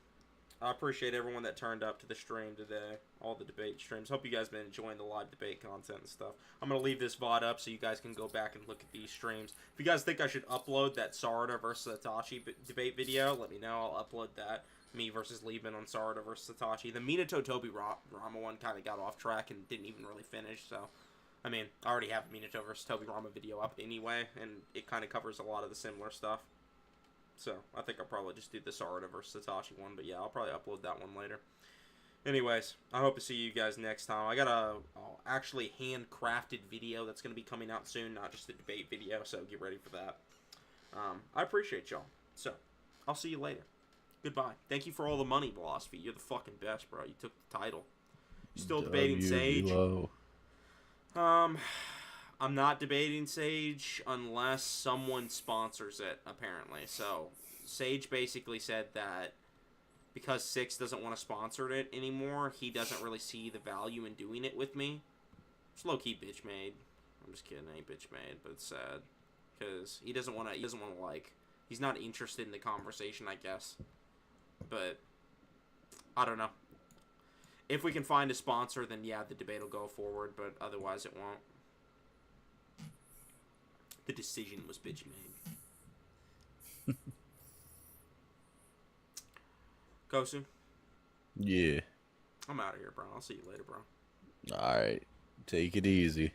I appreciate everyone that turned up to the stream today. All the debate streams. Hope you guys been enjoying the live debate content and stuff. I'm going to leave this VOD up so you guys can go back and look at these streams. If you guys think I should upload that Sarada versus Itachi debate video, let me know. I'll upload that. Me versus Lieben on Sarada versus Itachi. The Minato Tobirama one kind of got off track and didn't even really finish, so I mean, I already have a Minato versus Tobirama video up anyway, and it kind of covers a lot of the similar stuff. So, I think I'll probably just do the Sarada versus Itachi one, but yeah, I'll probably upload that one later. Anyways, I hope to see you guys next time. I got a actually handcrafted video that's going to be coming out soon, not just a debate video, so get ready for that. I appreciate y'all. So, I'll see you later. Goodbye. Thank you for all the money, Philosophy. You're the fucking best, bro. You took the title. You still debating Sage? I'm not debating Sage unless someone sponsors it, apparently. So, Sage basically said that because Six doesn't want to sponsor it anymore, he doesn't really see the value in doing it with me. It's low-key bitch made. I'm just kidding, I ain't bitch made, but it's sad. Because he doesn't want to, like, he's not interested in the conversation, I guess. But, I don't know. If we can find a sponsor, then yeah, the debate will go forward, but otherwise it won't. The decision was bitch made. Kosu? Yeah. I'm out of here, bro. I'll see you later, bro. Alright. Take it easy.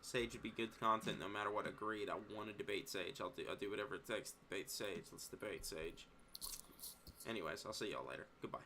Sage would be good content no matter what. Agreed. I want to debate Sage. I'll do whatever it takes to debate Sage. Let's debate Sage. Anyways, I'll see y'all later. Goodbye.